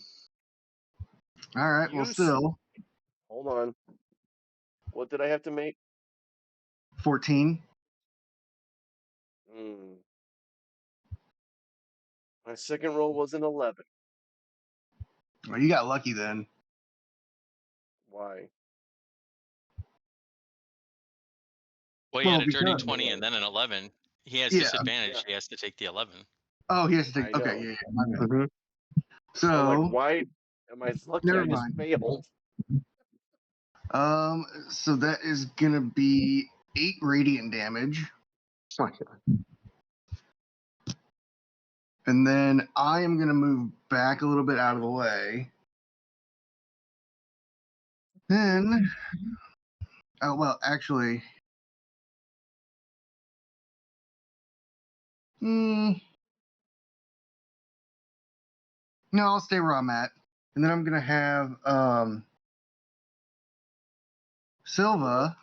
All right. Well, still Hold on. What did I have to make? 14. My second roll was an 11. Well, you got lucky then. Why? Well, he Well, had a dirty because 20 and then an 11. He has Yeah. disadvantage. Yeah. He has to take the 11. Oh, he has to take. I know. Okay, yeah, my bad. Mhm. So, I'm like, why am I lucky? never I just mind. failed. So that is gonna be 8 radiant damage, Oh my God. and then I am gonna move back a little bit out of the way. Then, oh well, actually, no, I'll stay where I'm at, and then I'm gonna have Silva.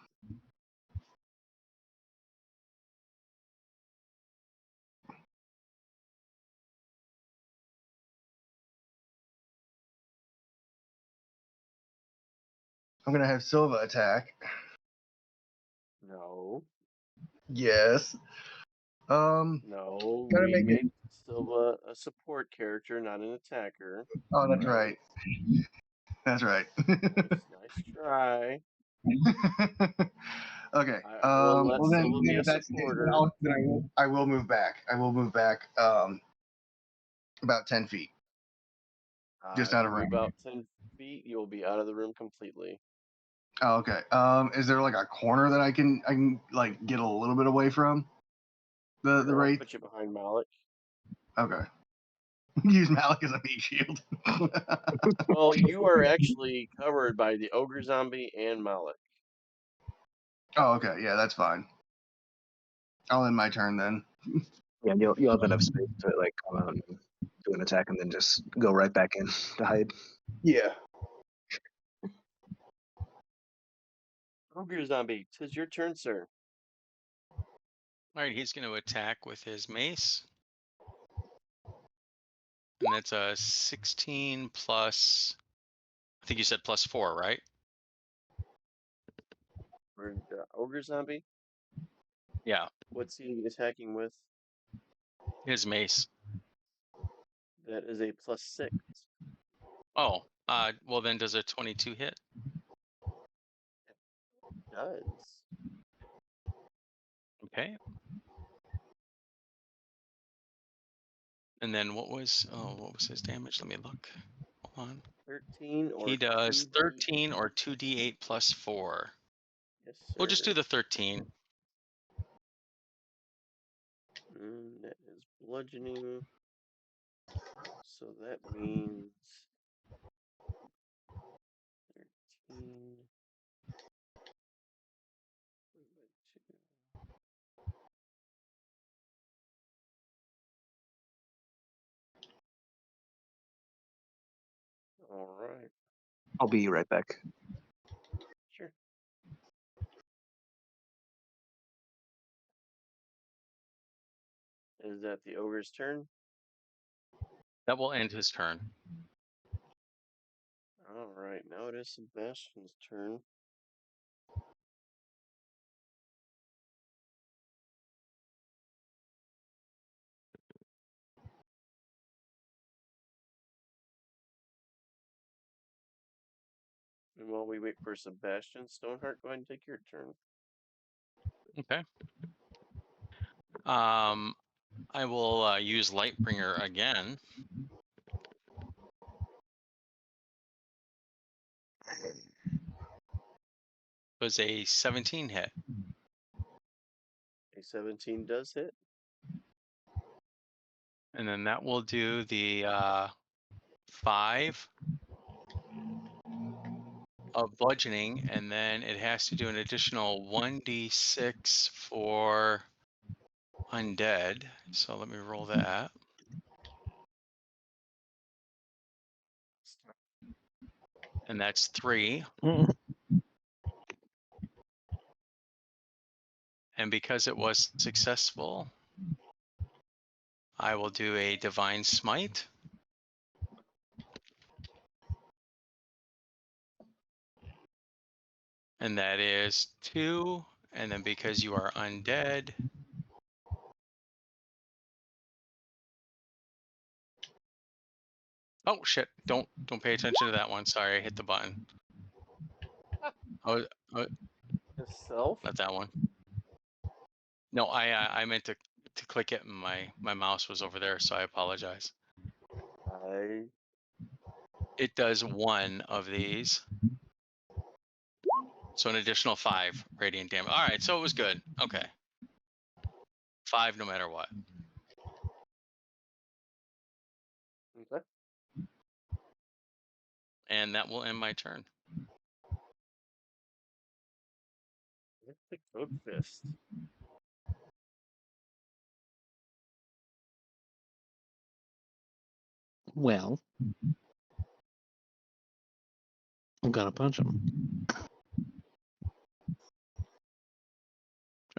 I'm gonna have Silva attack. No, Yes. no. Gotta We make it. made Silva a support character, not an attacker. Oh, that's right. That's right. Nice try. Okay. I will let Well then, Silva be a if that's the case, supporter. then I will move back. I will move back about 10 feet. Just out of range. About 10 feet, you will be out of the room completely. Oh, okay. Is there like a corner that I can like get a little bit away from the I'll wraith? put you behind Malik. Okay. Use Malik as a meat shield. Well, you are actually covered by the ogre zombie and Malik. Oh, okay. Yeah, that's fine. I'll end my turn then. Yeah, you'll have enough space to like come out and do an attack, and then just go right back in to hide. Yeah. Ogre zombie, 'tis your turn, sir. All right, he's going to attack with his mace. And that's a 16 plus, I think you said plus 4, right? For the ogre zombie, Yeah, what's he attacking with? his mace. That is a +6. Oh, well then does a 22 hit? Does. Okay. And then what was his damage? Let me look. Hold on. 13 or He does 2d8. 13 or 2d8 plus 4. Yes, sir. We'll just do the 13. That is bludgeoning. So that means 13. All right. I'll be right back. Sure. Is that the ogre's turn? That will end his turn. All right, now it is Sebastian's turn. And while we wait for Sebastian, Stoneheart, go ahead and take your turn. Okay. I will use Lightbringer again. It was a 17 hit. A 17 does hit. And then that will do the 5 of bludgeoning, and then it has to do an additional 1d6 for undead. So let me roll that. And that's 3. And because it was successful, I will do a Divine Smite. And that is 2. And then because you are undead, oh shit, don't pay attention to that one. Sorry, I hit the button. Oh, Yourself? not that one. No, I meant to click it, and my mouse was over there, so I apologize. It does one of these, so an additional 5 radiant damage. All right, so it was good. Okay, 5 no matter what. Okay. And that will end my turn. Electric Oak Fist. Well, I'm gonna punch him.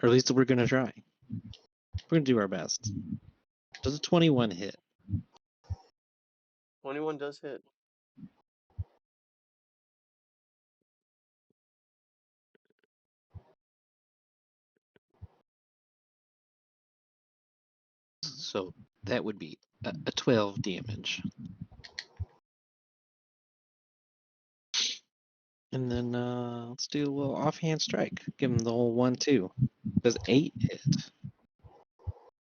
Or at least we're gonna try. We're gonna do our best. Does a 21 hit? 21 does hit. So that would be a 12 damage. And then let's do a little offhand strike. Give him the whole 1-2. Does 8 hit?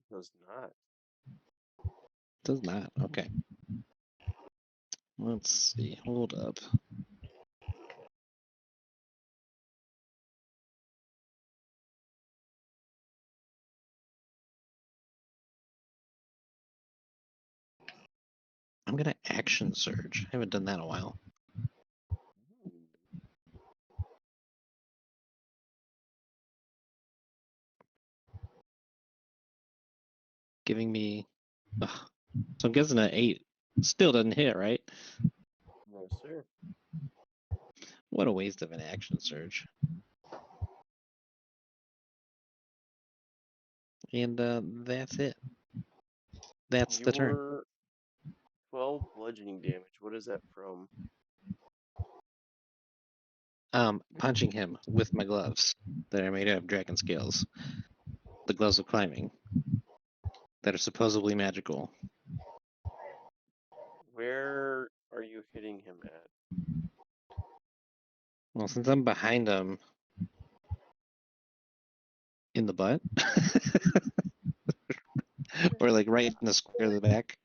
Does not. Does not. Okay. Let's see. Hold up. I'm gonna action surge. I haven't done that in a while. Giving me. So I'm guessing an 8 still doesn't hit, right? No, sir. What a waste of an action surge. And that's it. That's the turn. Your 12 bludgeoning damage. What is that from? Punching him with my gloves that are made out of dragon scales. The gloves of climbing that are supposedly magical. Where are you hitting him at? Well, since I'm behind him in the butt, or like right in the square of the back.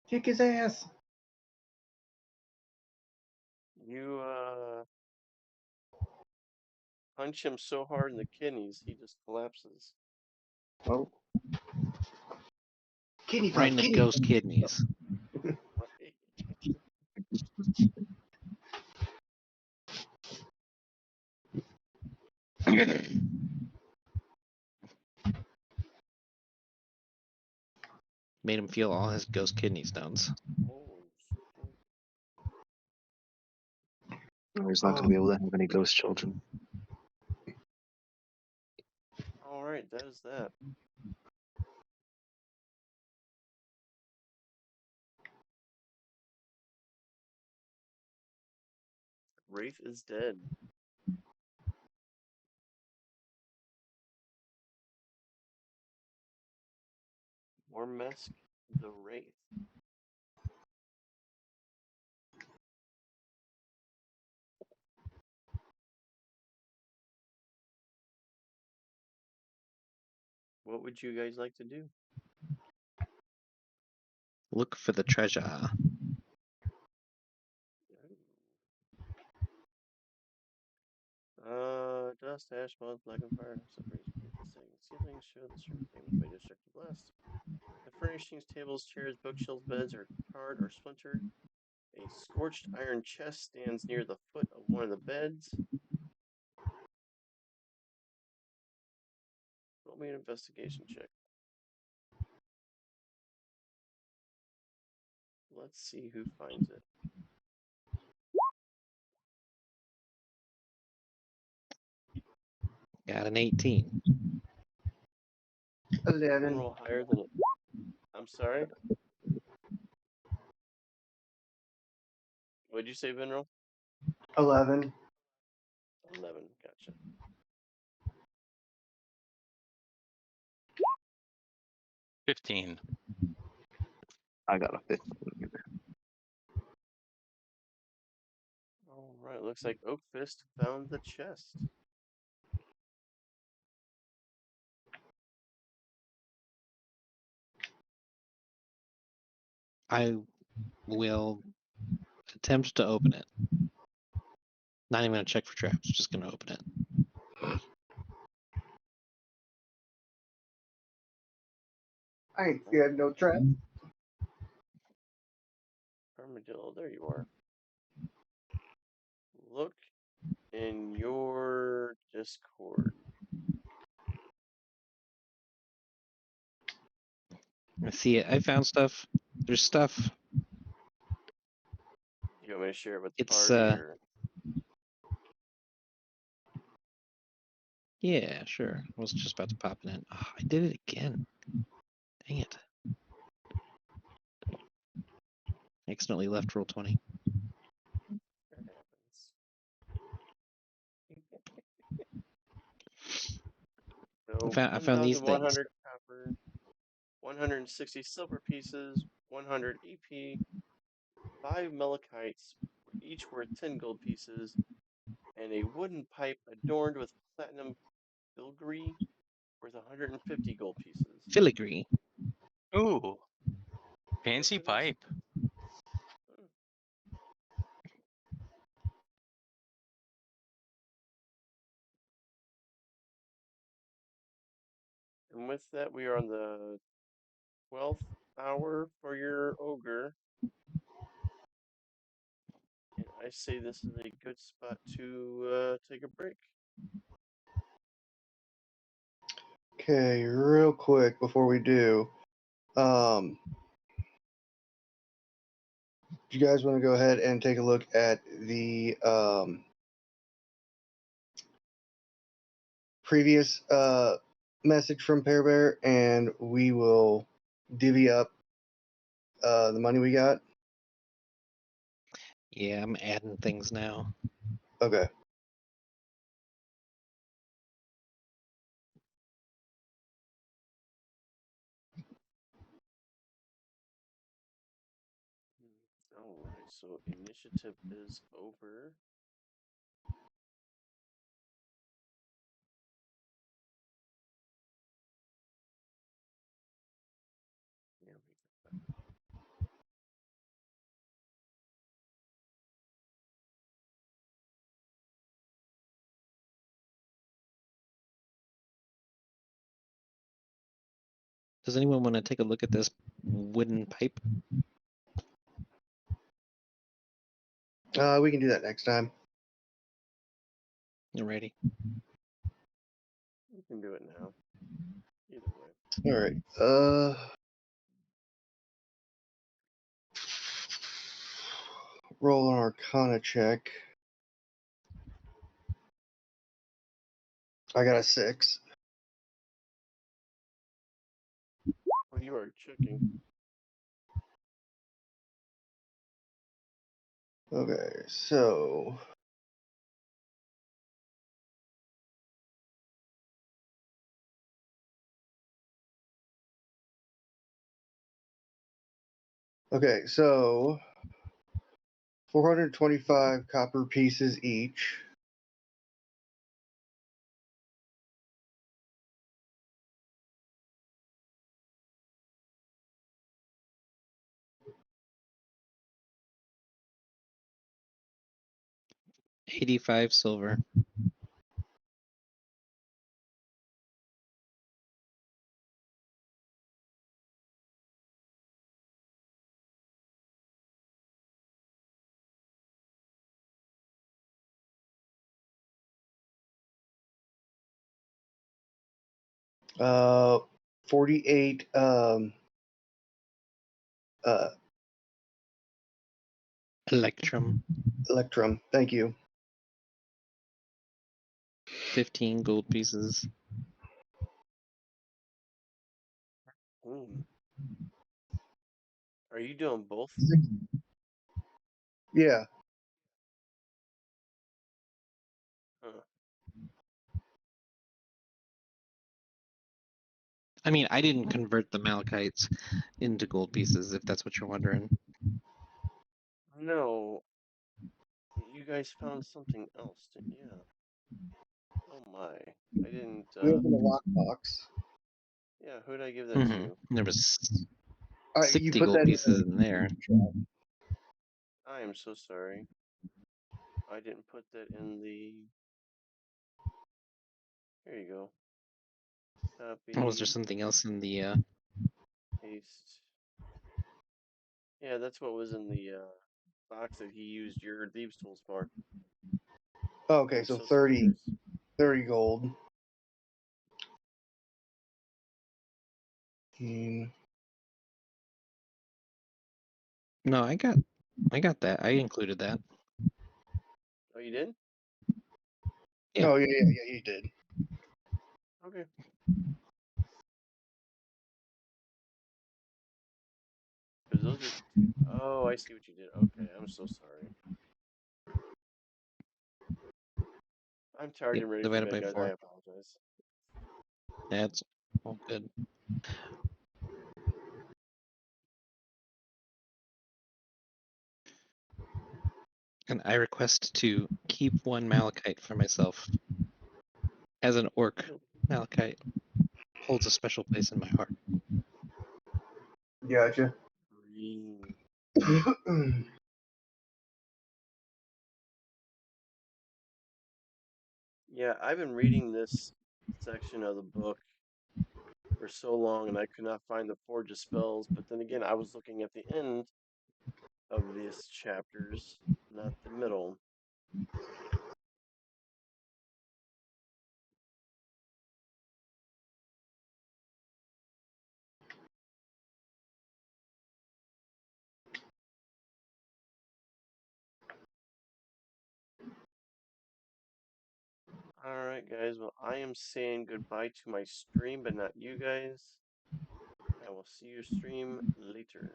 Kick his ass. You punch him so hard in the kidneys, he just collapses. Oh. Kidney Right in the ghost kidneys. Made him feel all his ghost kidney stones. He's not going to be able to have any ghost children. All right, that is that. Wraith is dead. Ormesk the Wraith. What would you guys like to do? Look for the treasure. Dust, ash, mold, black and fire, separates ceilings, show the certain things by destructive blast. The furnishings, tables, chairs, bookshelves, beds are tarred or splintered. A scorched iron chest stands near the foot of one of the beds. Roll me an investigation check. Let's see who finds it. Got an 18. 11. Roll higher than it. I'm sorry. What'd you say, Vinroll? 11. 11. Gotcha. $15. I got a 15. All Alright, looks like Oakfist found the chest. I will attempt to open it. Not even gonna check for traps, just gonna open it. I ain't scared no trap. Armadillo, there you are. Look in your Discord. I see it. I found stuff. There's stuff. You want me to share it with the It's party? Or... Yeah, sure. I was just about to pop it in. Oh, I did it again. Dang it. Accidentally left roll 20. That happens. So I found these 1,100 copper, 160 silver pieces, 100 EP, 5 malachites, each worth 10 gold pieces, and a wooden pipe adorned with platinum filigree worth 150 gold pieces. Filigree. Ooh, fancy Yes, it is. pipe. And with that, we are on the 12th hour for your ogre. And I say this is a good spot to take a break. Okay, real quick before we do, do you guys want to go ahead and take a look at the previous message from Pear Bear, and we will divvy up the money we got? Yeah, I'm adding things now. Okay. Alright, so initiative is over. There we go. Does anyone want to take a look at this wooden pipe? We can do that next time. Alrighty. You can do it now. Either way. All right. Roll an Arcana check. I got a 6. Well, you are checking. Okay, so okay, so 425 copper pieces each. $85 silver. Uh, 48 Electrum. Electrum. Thank you. 15 gold pieces. Are you doing both? Yeah. I mean, I didn't convert the Malachites into gold pieces, if that's what you're wondering. No. you guys found something else, didn't you? Oh my. I didn't, We opened a lockbox. yeah, who did I give that Mm-hmm. to? There was You 60 put gold that pieces in there. I am so sorry. I didn't put that in the... Here you go. Copy. Oh, was there something else in the Paste. Yeah, that's what was in the box that he used your thieves tools for. Okay, I'm so so 30, sorry, guys. 30 gold. Hmm. No, I got that. I included that. Oh, you did? Yeah. Oh, yeah, you did. Okay. Because those are... Oh, I see what you did. Okay, I'm so sorry. I'm tired Yep, and ready for divided bed, by guys. 4. I apologize. That's all good. And I request to keep 1 malachite for myself. As an orc, malachite holds a special place in my heart. Gotcha. Green. Yeah, I've been reading this section of the book for so long, and I could not find the Forge of Spells. But then again, I was looking at the end of these chapters, not the middle. Alright, guys. Well, I am saying goodbye to my stream, but not you guys. I will see your stream later.